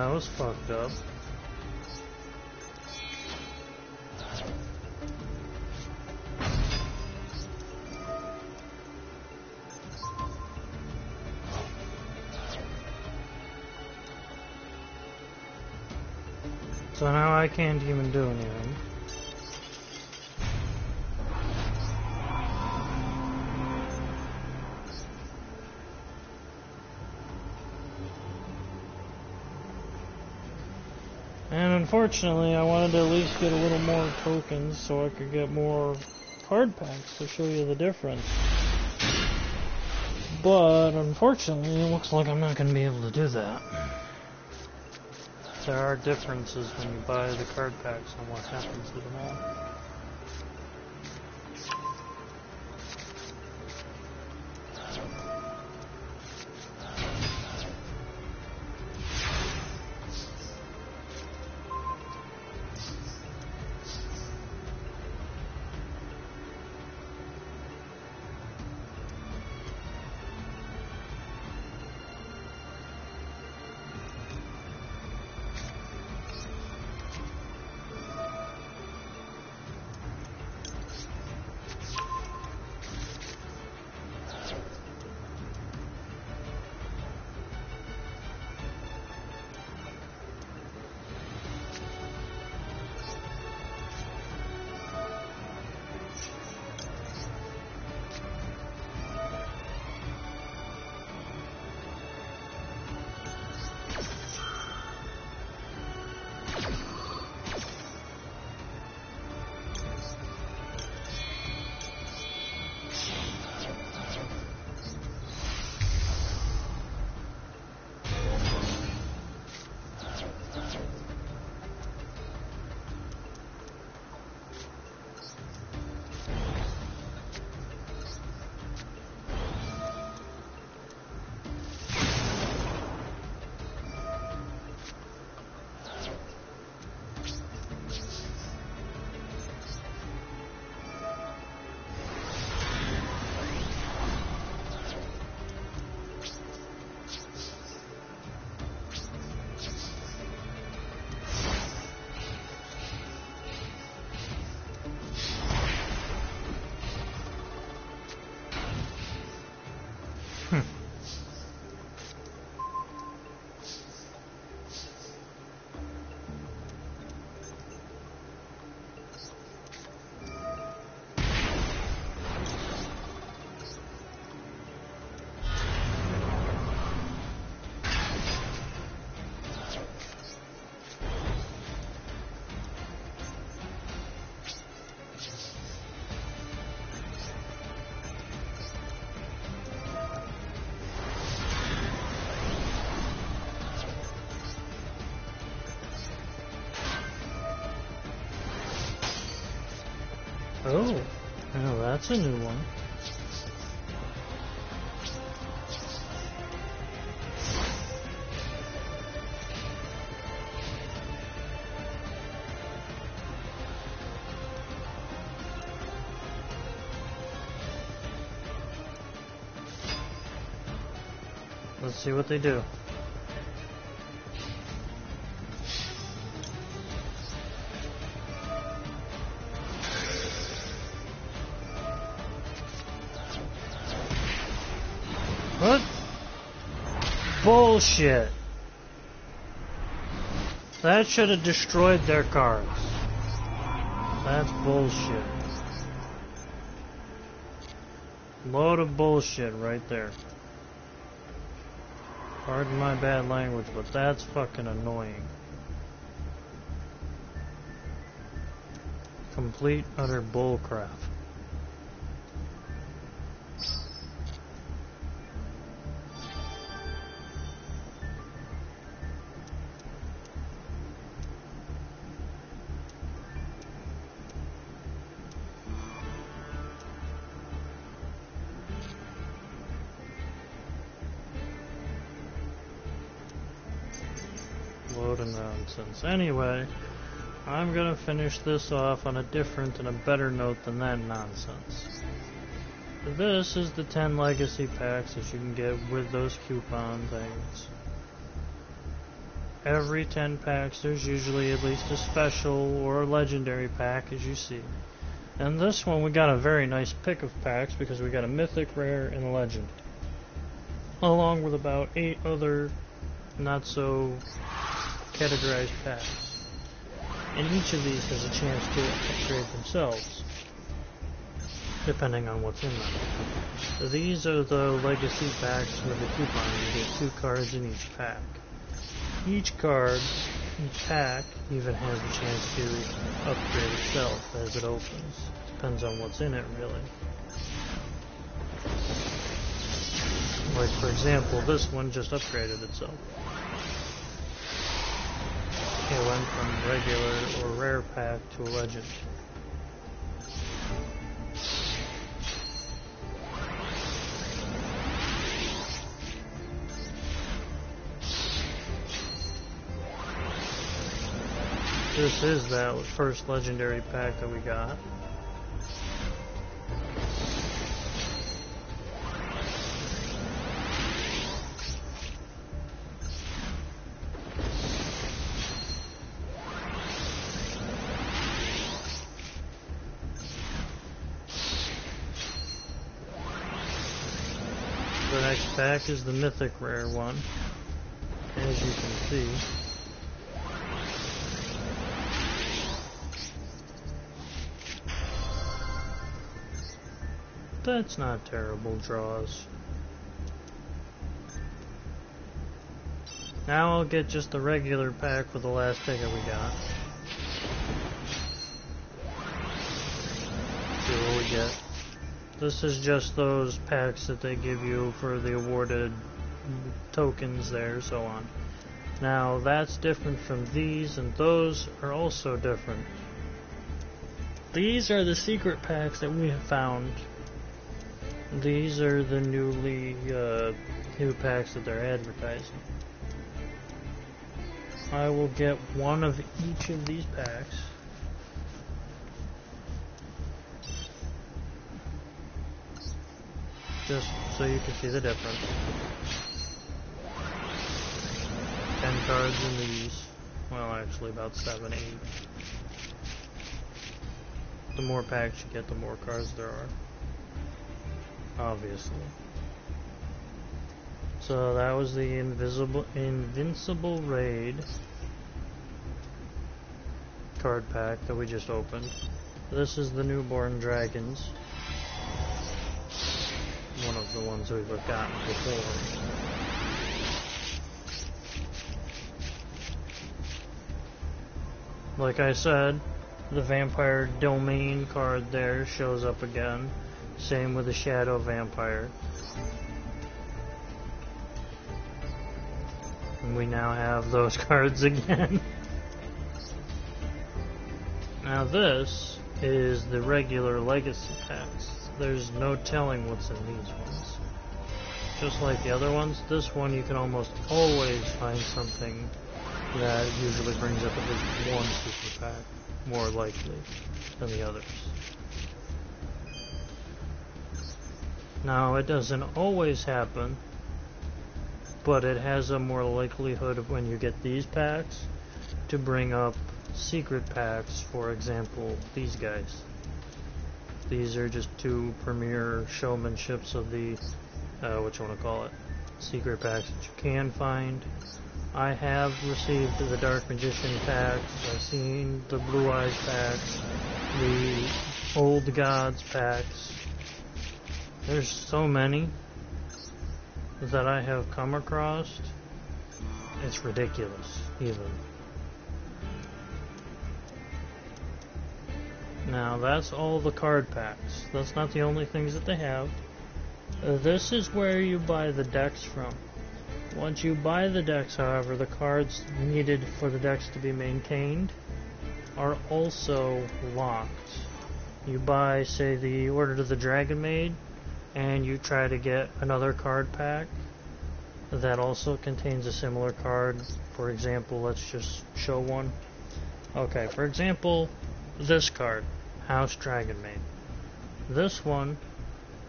that was fucked up. So now I can't even do anything. And unfortunately, I wanted to at least get a little more tokens so I could get more card packs to show you the difference. But unfortunately, it looks like I'm not going to be able to do that. There are differences when you buy the card packs and what happens to them all. Oh, now that's a new one. Let's see what they do. What? Bullshit. That should have destroyed their cards. That's bullshit. Load of bullshit right there. Pardon my bad language, but that's fucking annoying. Complete, utter bullcrap. Load of nonsense. Anyway, I'm gonna finish this off on a different and a better note than that nonsense. This is the 10 legacy packs that you can get with those coupon things. every 10 packs there's usually at least a special or a legendary pack, as you see. And this one we got a very nice pick of packs because we got a mythic, rare, and a legend, along with about 8 other not so categorized packs. And each of these has a chance to upgrade themselves, depending on what's in them. So these are the legacy packs with the coupon. You get 2 cards in each pack. Each pack even has a chance to upgrade itself as it opens. Depends on what's in it, really. Like, for example, this one just upgraded itself. It went from regular or rare pack to a legend. This is that first legendary pack that we got. The next pack is the mythic rare one, as you can see. That's not terrible draws. Now I'll get just the regular pack with the last ticket we got. See what we get. This is just those packs that they give you for the awarded tokens there, so on. Now that's different from these, and those are also different. These are the secret packs that we have found. These are the new packs that they're advertising. I will get one of each of these packs. Just so you can see the difference. 10 cards in these. Well, actually about 7, 8. The more packs you get, the more cards there are. Obviously. So that was the Invincible Raid card pack that we just opened. This is the Newborn Dragons. One of the ones we've gotten before. Like I said, the Vampire Domain card there shows up again. Same with the Shadow Vampire. And we now have those cards again. Now this is the regular Legacy packs. There's no telling what's in these ones. Just like the other ones, this one you can almost always find something that usually brings up at least one super pack, more likely than the others. Now, it doesn't always happen, but it has a more likelihood of when you get these packs to bring up secret packs, for example, these guys. These are just 2 premier showmanships of the, what you want to call it, secret packs that you can find. I have received the Dark Magician packs, I've seen the Blue Eyes packs, the Old Gods packs. There's so many that I have come across. It's ridiculous, even. Now, that's all the card packs. That's not the only things that they have. This is where you buy the decks from. Once you buy the decks, however, the cards needed for the decks to be maintained are also locked. You buy, say, the Order to the Dragon Maid, and you try to get another card pack that also contains a similar card. For example, let's just show one. Okay, for example, this card, House Dragon Maid. This one,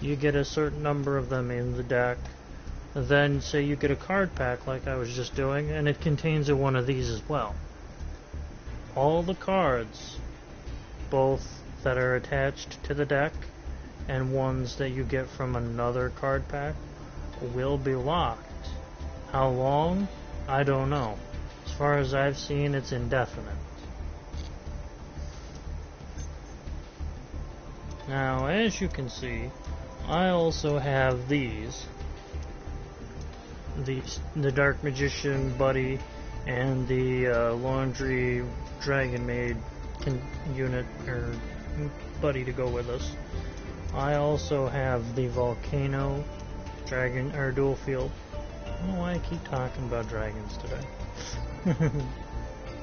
you get a certain number of them in the deck, then say you get a card pack like I was just doing, and it contains one of these as well. All the cards, both that are attached to the deck and ones that you get from another card pack, will be locked. How long? I don't know. As far as I've seen, it's indefinite. Now, as you can see, I also have these. The Dark Magician Buddy and the Laundry Dragon Maid unit, or buddy to go with us. I also have the Volcano Dragon, or Dual Field. I don't know why I keep talking about dragons today.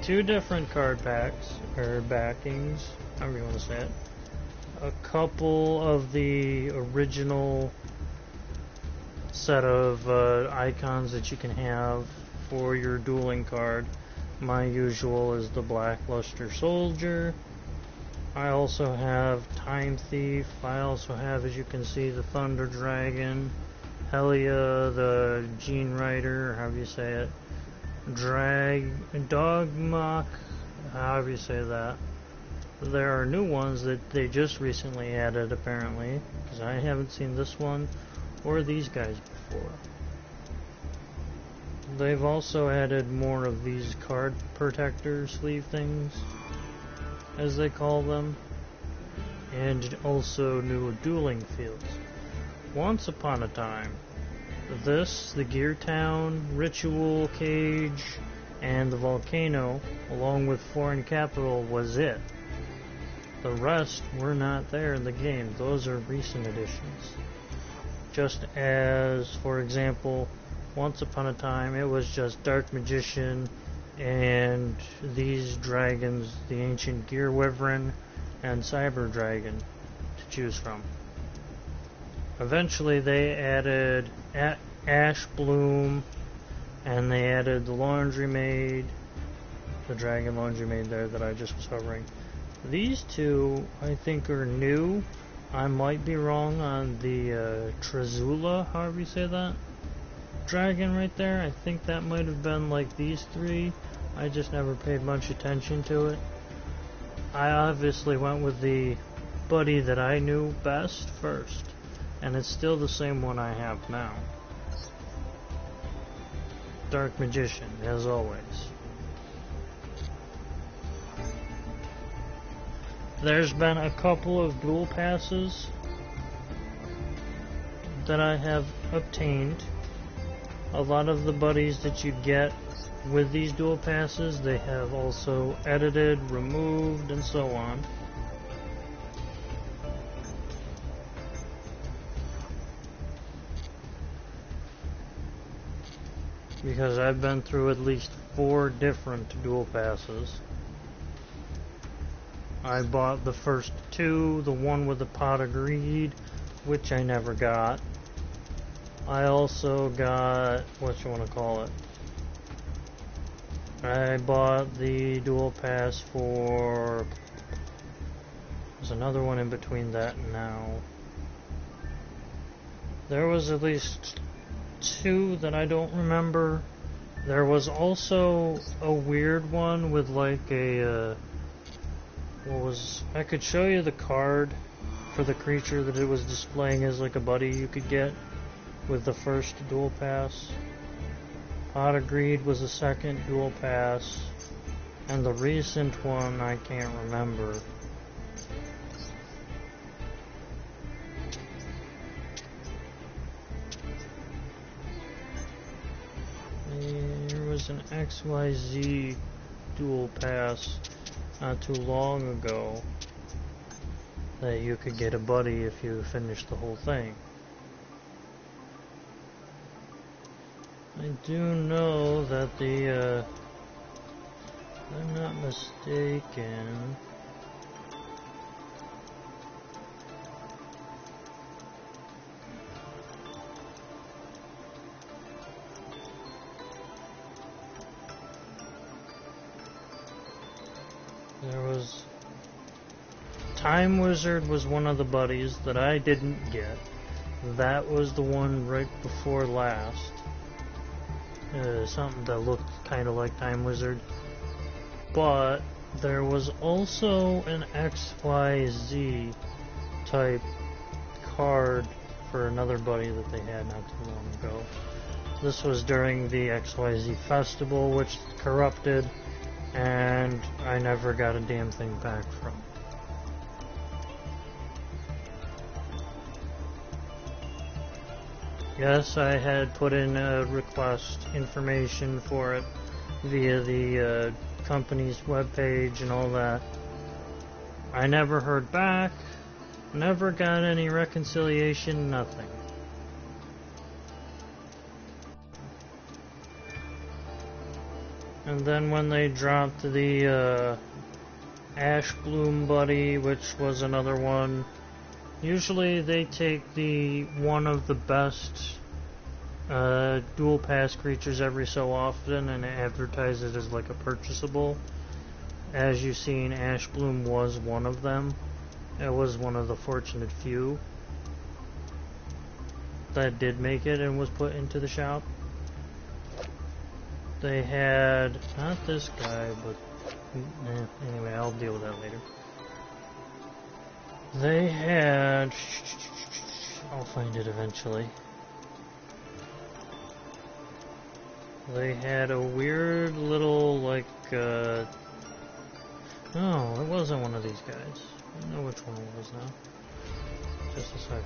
2 different card packs, or backings, however you want to say it. A couple of the original set of icons that you can have for your dueling card. My usual is the Blackluster Soldier. I also have Time Thief. I also have, as you can see, the Thunder Dragon, Helia, the Gene Rider, however you say it, Dogmok, however you say that. There are new ones that they just recently added, apparently, because I haven't seen this one or these guys before. They've also added more of these card protector sleeve things, as they call them, and also new dueling fields. Once upon a time, the Gear Town, Ritual Cage, and the Volcano, along with Foreign Capital, was it. The rest were not there in the game. Those are recent additions. Just as, for example, once upon a time it was just Dark Magician and these dragons, the Ancient Gear Wyvern and Cyber Dragon, to choose from. Eventually they added Ash Bloom, and they added the Laundry Maid, the Dragon Laundry Maid there that I just was hovering. These 2, I think, are new. I might be wrong on the Trezula, however you say that, dragon right there. I think that might have been like these 3. I just never paid much attention to it. I obviously went with the buddy that I knew best first, and it's still the same one I have now. Dark Magician, as always. There's been a couple of dual passes that I have obtained. A lot of the buddies that you get with these dual passes, they have also edited, removed, and so on. Because I've been through at least 4 different dual passes. I bought the first 2, the one with the Pot of Greed, which I never got. I also got, what you want to call it, I bought the dual pass for, there's another one in between that and now. There was at least 2 that I don't remember. There was also a weird one with like a, I could show you the card for the creature that it was displaying as like a buddy you could get with the first dual pass. Pot of Greed was the second dual pass, and the recent one I can't remember. There was an XYZ dual pass not too long ago that you could get a buddy if you finished the whole thing. I do know that if I'm not mistaken, there was Time Wizard was one of the buddies that I didn't get. That was the one right before last. Something that looked kind of like Time Wizard. But there was also an XYZ type card for another buddy that they had not too long ago. This was during the XYZ festival, which corrupted, and I never got a damn thing back from. Yes, I had put in a request information for it via the company's webpage and all that. I never heard back, never got any reconciliation, nothing. And then when they dropped the Ash Bloom Buddy, which was another one, usually they take the one of the best dual pass creatures every so often and advertise it as like a purchasable. As you've seen, Ash Bloom was one of them. It was one of the fortunate few that did make it and was put into the shop. They had, not this guy, but anyway, I'll deal with that later. They had, I'll find it eventually. They had a weird little, like, no, it wasn't one of these guys. I know which one it was now. Just a second.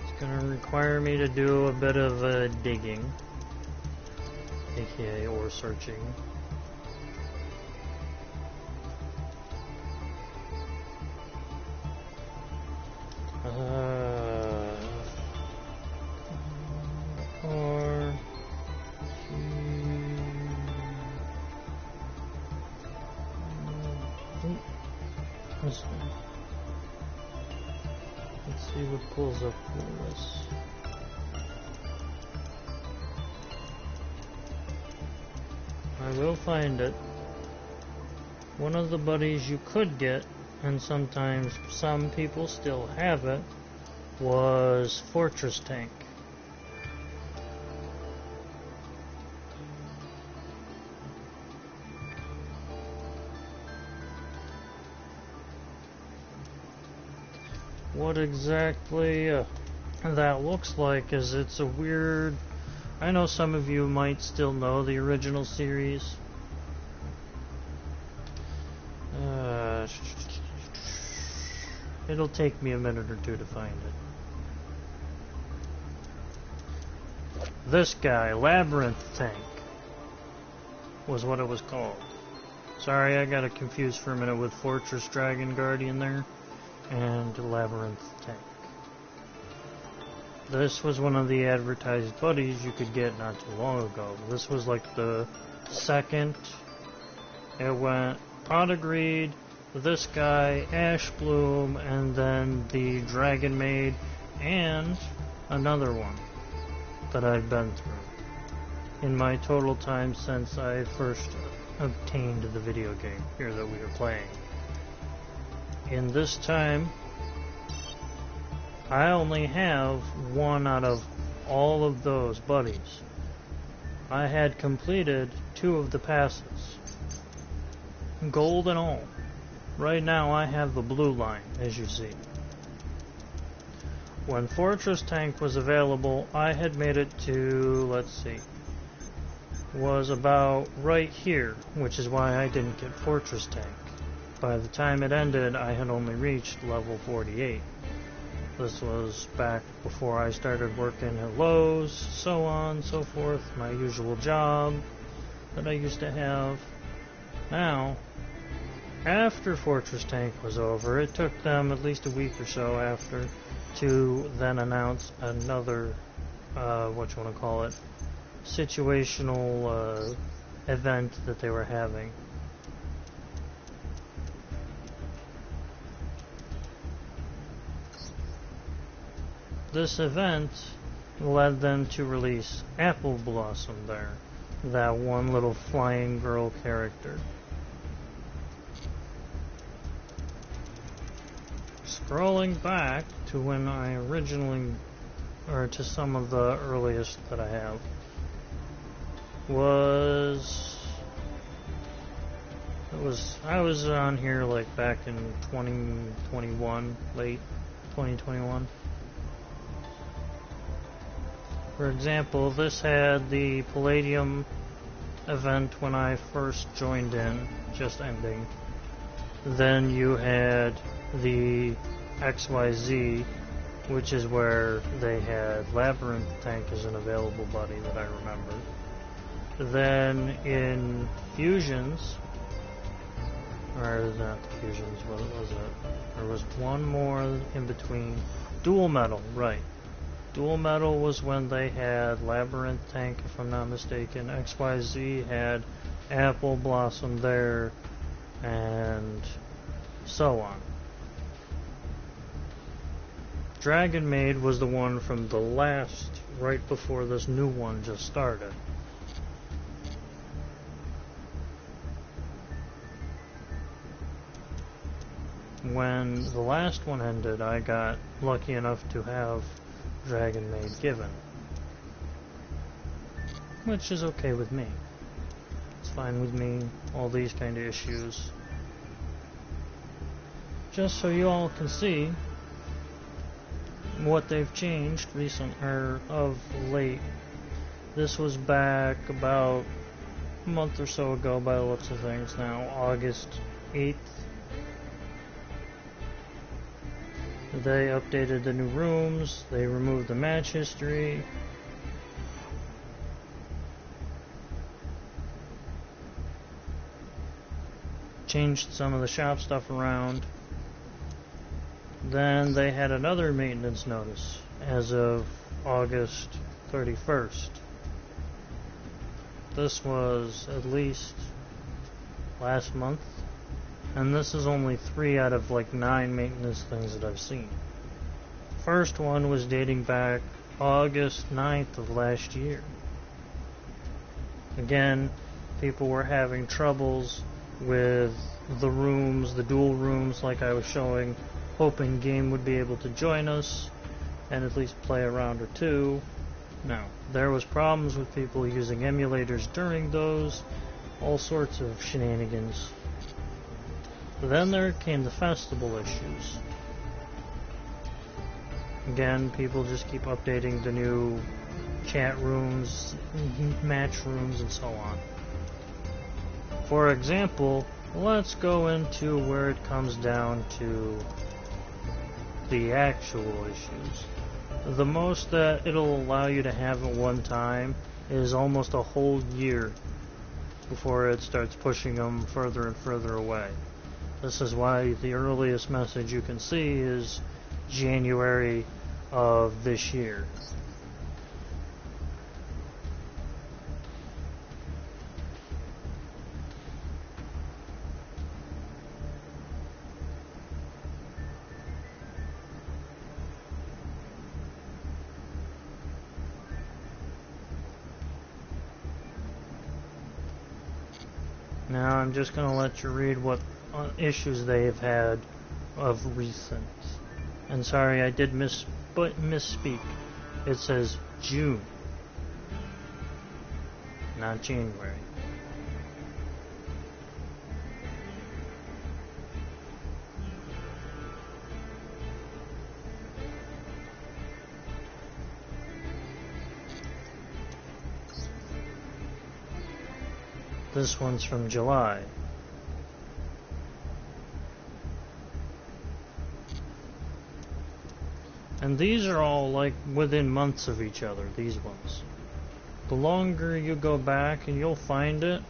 It's gonna require me to do a bit of digging, aka or searching. Let's see what pulls up for us. I will find it. One of the buddies you could get, and sometimes some people still have it, was Fortress Tank. What exactly that looks like is it's a weird... I know some of you might still know the original series. It'll take me a minute or two to find it. This guy, Labyrinth Tank, was what it was called. Sorry, I got it confused for a minute with Fortress Dragon Guardian there, and Labyrinth Tank. This was one of the advertised buddies you could get not too long ago. This was like the second. It went Pot of Greed, this guy, Ash Bloom, and then the Dragon Maid, and another one that I've been through in my total time since I first obtained the video game here that we were playing. In this time, I only have one out of all of those buddies. I had completed 2 of the passes, gold and all. Right now I have the blue line, as you see. When Fortress Tank was available, I had made it to, let's see, was about right here, which is why I didn't get Fortress Tank. By the time it ended, I had only reached level 48. This was back before I started working at Lowe's, so on, so forth, my usual job that I used to have. Now, after Fortress Tank was over, it took them at least a week or so after to then announce another, what you want to call it, situational event that they were having. This event led them to release Apple Blossom there, that one little flying girl character. scrolling back to when I originally, or to some of the earliest that I have, I was on here like back in 2021, late 2021. For example, this had the Palladium event when I first joined in, just ending. Then you had the XYZ, which is where they had Labyrinth Tank as an available buddy that I remember. Then in Fusions, or not Fusions, what was it? There was one more in between. Dual Metal, right. Dual Metal was when they had Labyrinth Tank, if I'm not mistaken. XYZ had Apple Blossom there, and so on. Dragon Maid was the one from the last, right before this new one just started. When the last one ended, I got lucky enough to have Dragon Maid given, which is okay with me. It's fine with me, all these kind of issues. Just so you all can see what they've changed of late. This was back about a month or so ago by the looks of things now, August 8th. They updated the new rooms, they removed the match history. Changed some of the shop stuff around. Then they had another maintenance notice as of August 31st. This was at least last month. And this is only 3 out of like 9 maintenance things that I've seen. First one was dating back August 9th of last year. Again, people were having troubles with the rooms, the dual rooms like I was showing, hoping Game would be able to join us and at least play a round or two. No, there was problems with people using emulators during those, all sorts of shenanigans. Then there came the festival issues. Again, people just keep updating the new chat rooms, match rooms, and so on. For example, let's go into where it comes down to the actual issues. The most that it'll allow you to have at one time is almost a whole year before it starts pushing them further and further away. This is why the earliest message you can see is January of this year. Now I'm just going to let you read what issues they have had of recent. And sorry, I did misspeak. It says June, not January. This one's from July. And these are all like within months of each other, these ones. The longer you go back and you'll find it,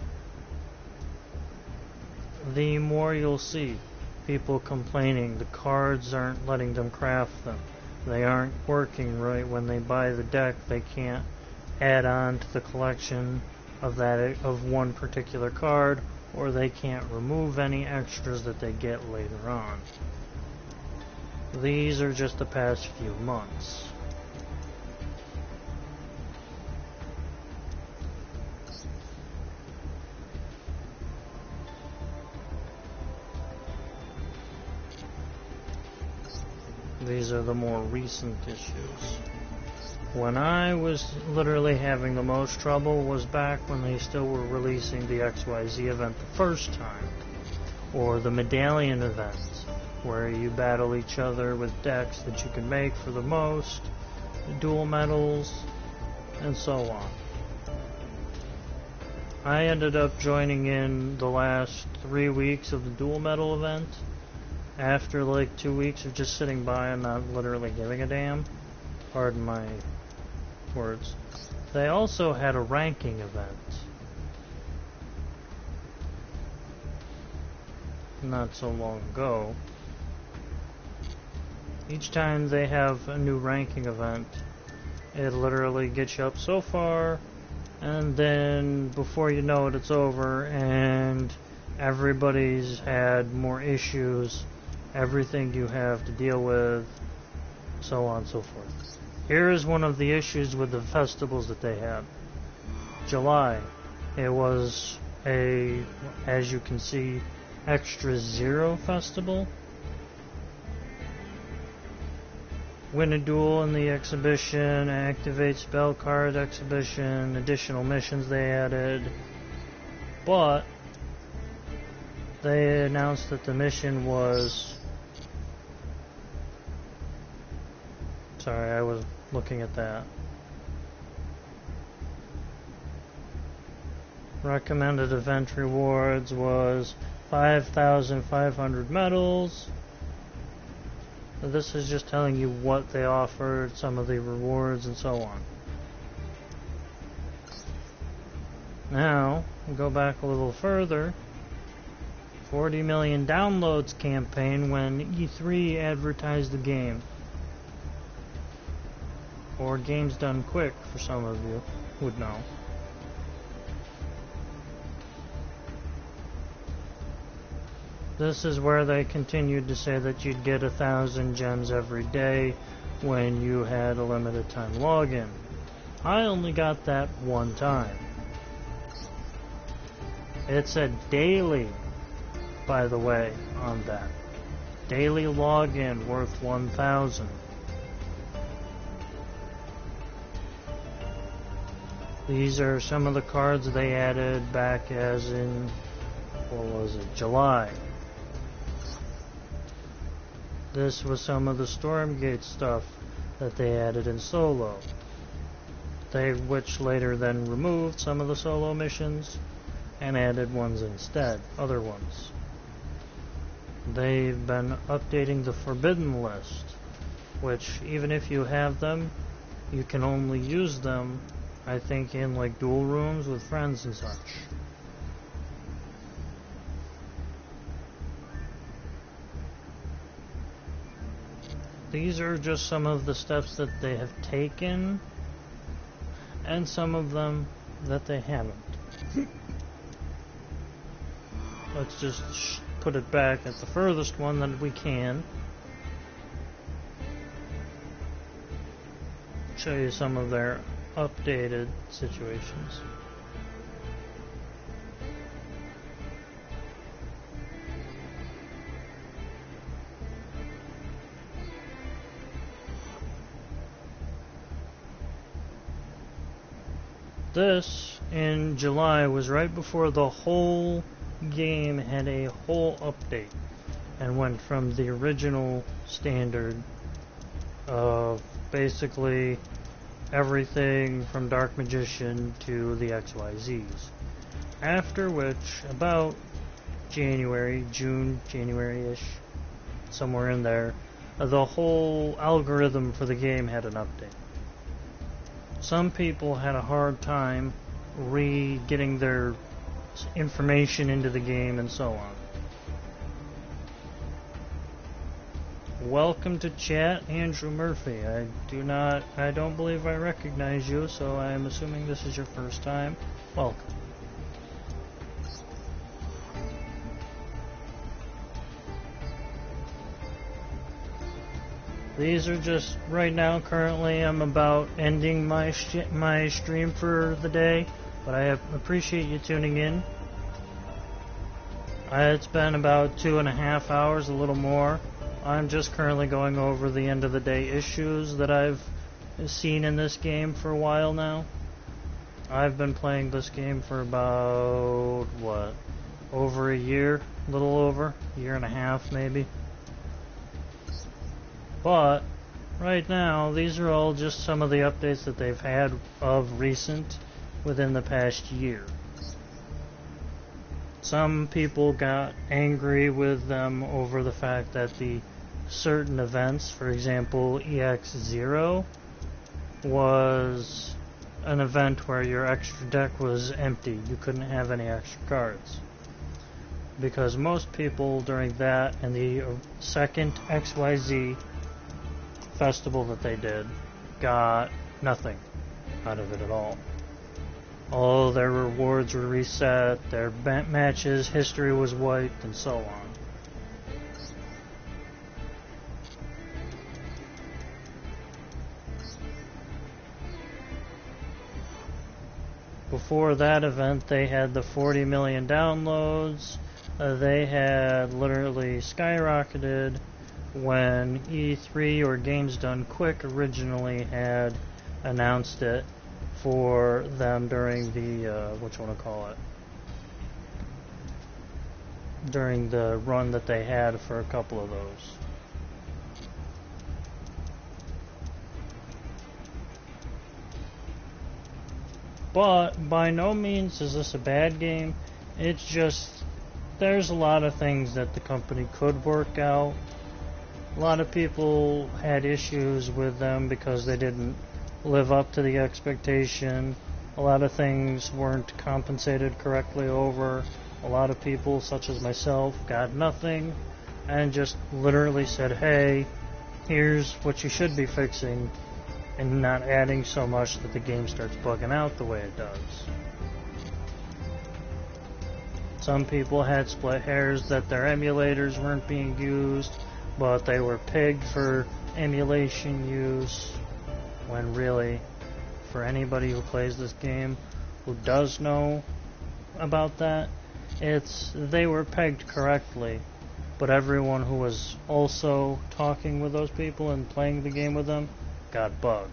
the more you'll see people complaining the cards aren't letting them craft them. They aren't working right. When they buy the deck, they can't add on to the collection of one particular card, or they can't remove any extras that they get later on. These are just the past few months. These are the more recent issues. When I was literally having the most trouble was back when they still were releasing the XYZ event the first time, or the medallion event, where you battle each other with decks that you can make for the most, the dual medals, and so on. I ended up joining in the last 3 weeks of the dual medal event, after like 2 weeks of just sitting by and not literally giving a damn. Pardon my words. They also had a ranking event not so long ago. Each time they have a new ranking event, it literally gets you up so far, and then before you know it, it's over, and everybody's had more issues, everything you have to deal with, so on and so forth. Here is one of the issues with the festivals that they had. July, it was a, as you can see, Extra Zero festival. Win a duel in the exhibition, activate spell card exhibition, additional missions they added. But they announced that the mission was... Sorry, I was looking at that. Recommended event rewards was 5,500 medals. This is just telling you what they offered, some of the rewards, and so on. Now, we'll go back a little further. 40 million downloads campaign when E3 advertised the game. Or games done quick, for some of you would know. This is where they continued to say that you'd get 1,000 gems every day when you had a limited time login. I only got that one time. It said daily, by the way, on that. Daily login worth 1,000. These are some of the cards they added back as in, what was it, July. This was some of the Stormgate stuff that they added in solo. Which later then removed some of the solo missions and added ones instead, other ones. They've been updating the Forbidden List, which even if you have them, you can only use them, I think, in like dual rooms with friends and such. These are just some of the steps that they have taken, and some of them that they haven't. Let's just put it back at the furthest one that we can. Show you some of their updated situations. This, in July, was right before the whole game had a whole update and went from the original standard of basically everything from Dark Magician to the XYZs. After which, about January-ish, somewhere in there, the whole algorithm for the game had an update. Some people had a hard time getting their information into the game and so on. Welcome to chat, Andrew Murphy. I don't believe I recognize you, so I'm assuming this is your first time. Welcome. These are just, right now, currently I'm about ending my stream for the day, but I appreciate you tuning in. It's been about 2.5 hours, a little more. I'm just currently going over the end of the day issues that I've seen in this game for a while now. I've been playing this game for about, what, over a year? A little over, a year and a half maybe. But right now, these are all just some of the updates that they've had of recent within the past year. Some people got angry with them over the fact that the certain events, for example, EX0, was an event where your extra deck was empty. You couldn't have any extra cards. Because most people during that and the second XYZ festival that they did got nothing out of it at all. All their rewards were reset, their matches, history was wiped, and so on. Before that event, they had the 40 million downloads. They had literally skyrocketed when E3 or Games Done Quick originally had announced it for them during the, during the run that they had for a couple of those. But by no means is this a bad game. It's just there's a lot of things that the company could work out. A lot of people had issues with them because they didn't live up to the expectation. A lot of things weren't compensated correctly over. A lot of people, such as myself, got nothing and just literally said, hey, here's what you should be fixing, and not adding so much that the game starts bugging out the way it does. Some people had split hairs that their emulators weren't being used, but they were pegged for emulation use, when really, for anybody who plays this game, who does know about that, they were pegged correctly, but everyone who was also talking with those people and playing the game with them got bugged.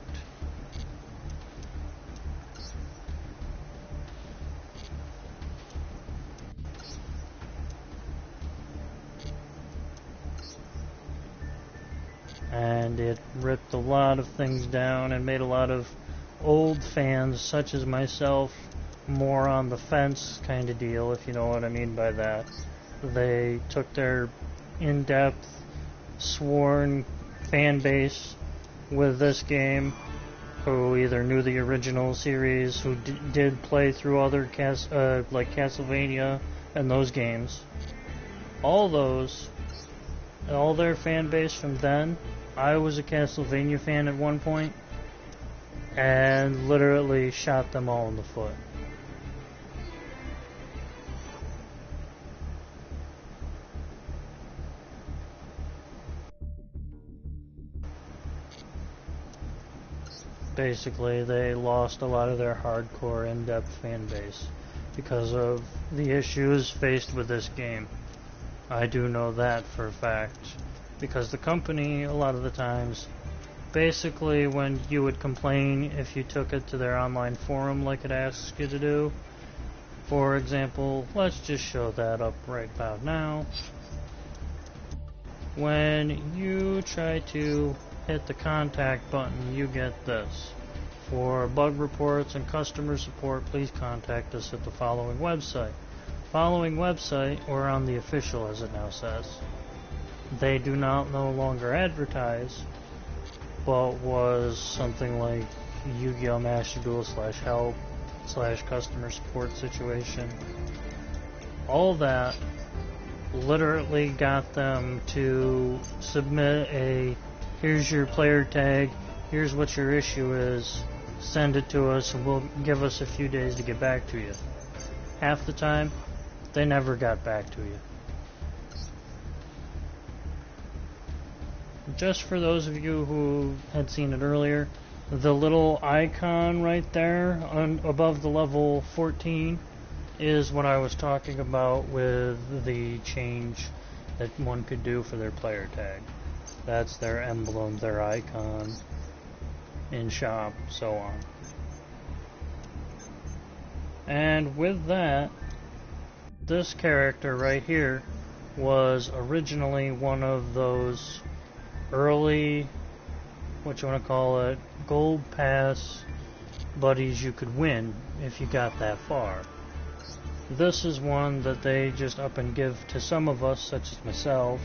And it ripped a lot of things down and made a lot of old fans, such as myself, more on the fence kind of deal, if you know what I mean by that. They took their in-depth, sworn fan base with this game, who either knew the original series, who did play through other like Castlevania and those games. All their fan base from then. I was a Castlevania fan at one point, and literally shot them all in the foot. Basically, they lost a lot of their hardcore, in-depth fan base because of the issues faced with this game. I do know that for a fact, because the company, a lot of the times, basically when you would complain if you took it to their online forum like it asks you to do, for example, let's just show that up right about now. When you try to hit the contact button, you get this. For bug reports and customer support, please contact us at the following website. Following website, or on the official as it now says. They do not no longer advertise, but was something like Yu-Gi-Oh! Master Duel /help / customer support situation. All that literally got them to submit a, here's your player tag, here's what your issue is, send it to us and we'll give us a few days to get back to you. Half the time, they never got back to you. Just for those of you who had seen it earlier, the little icon right there above the level 14 is what I was talking about with the change that one could do for their player tag. That's their emblem, their icon in shop, so on. And with that, this character right here was originally one of those early, what you want to call it, gold pass buddies you could win if you got that far. This is one that they just up and give to some of us, such as myself,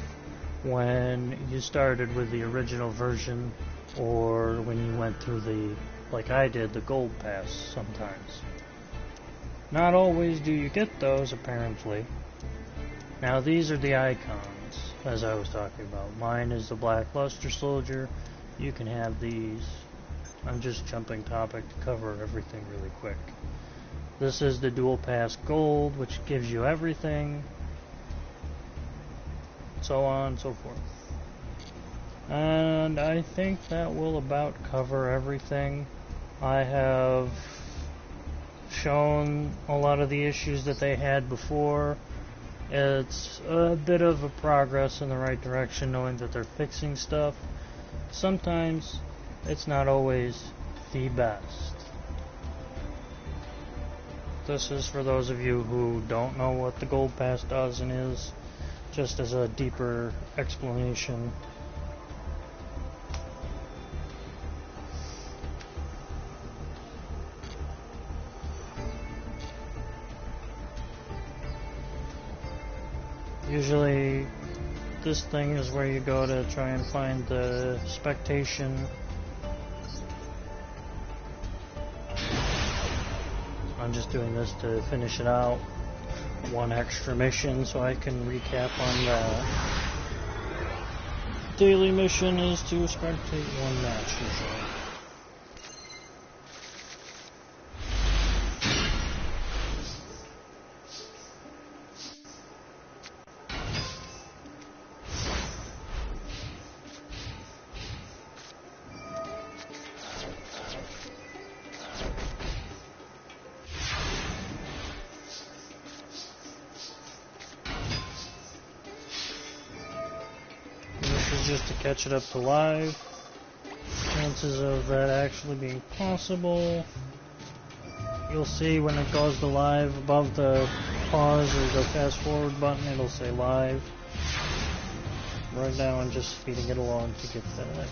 when you started with the original version, or when you went through the, like I did, the gold pass sometimes. Not always do you get those, apparently. Now these are the icons, as I was talking about. Mine is the Black Luster Soldier. You can have these. I'm just jumping topic to cover everything really quick. This is the Dual Pass Gold, which gives you everything. So on and so forth. And I think that will about cover everything. I have shown a lot of the issues that they had before. It's a bit of a progress in the right direction, knowing that they're fixing stuff. Sometimes it's not always the best. This is for those of you who don't know what the Gold Pass does and is, just as a deeper explanation. Usually this thing is where you go to try and find the spectation. I'm just doing this to finish it out. One extra mission so I can recap on that. Daily mission is to spectate one match usually. Just to catch it up to live. Chances of that actually being possible. You'll see when it goes to live, above the pause or the fast forward button, it'll say live. Right now I'm just speeding it along to get that.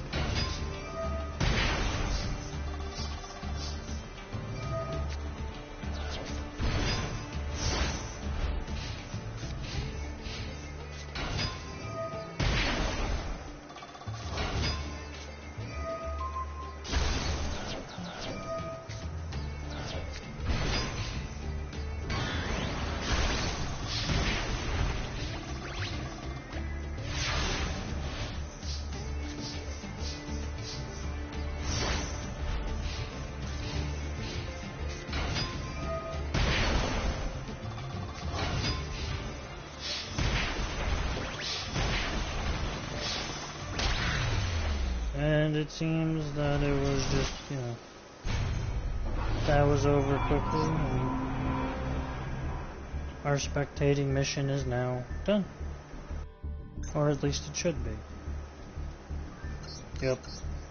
And it seems that it was just, that was over quickly, and our spectating mission is now done. Or at least it should be. Yep,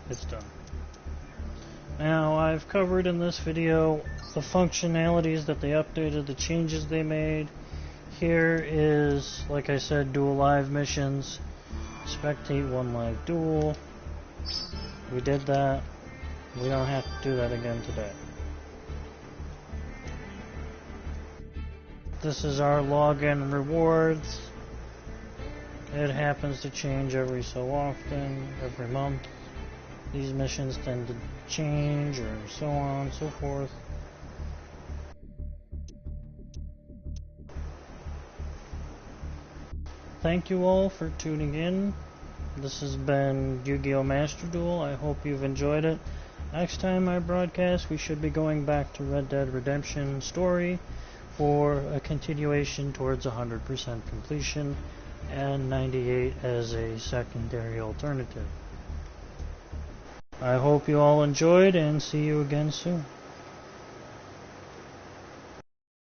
it's done. Now, I've covered in this video the functionalities that they updated, the changes they made. Here is, like I said, dual live missions. Spectate one live duel. We did that. We don't have to do that again today. This is our login rewards. It happens to change every so often, every month. These missions tend to change, or so on and so forth. Thank you all for tuning in. This has been Yu-Gi-Oh! Master Duel. I hope you've enjoyed it. Next time I broadcast, we should be going back to Red Dead Redemption story for a continuation towards 100% completion, and 98 as a secondary alternative. I hope you all enjoyed, and see you again soon.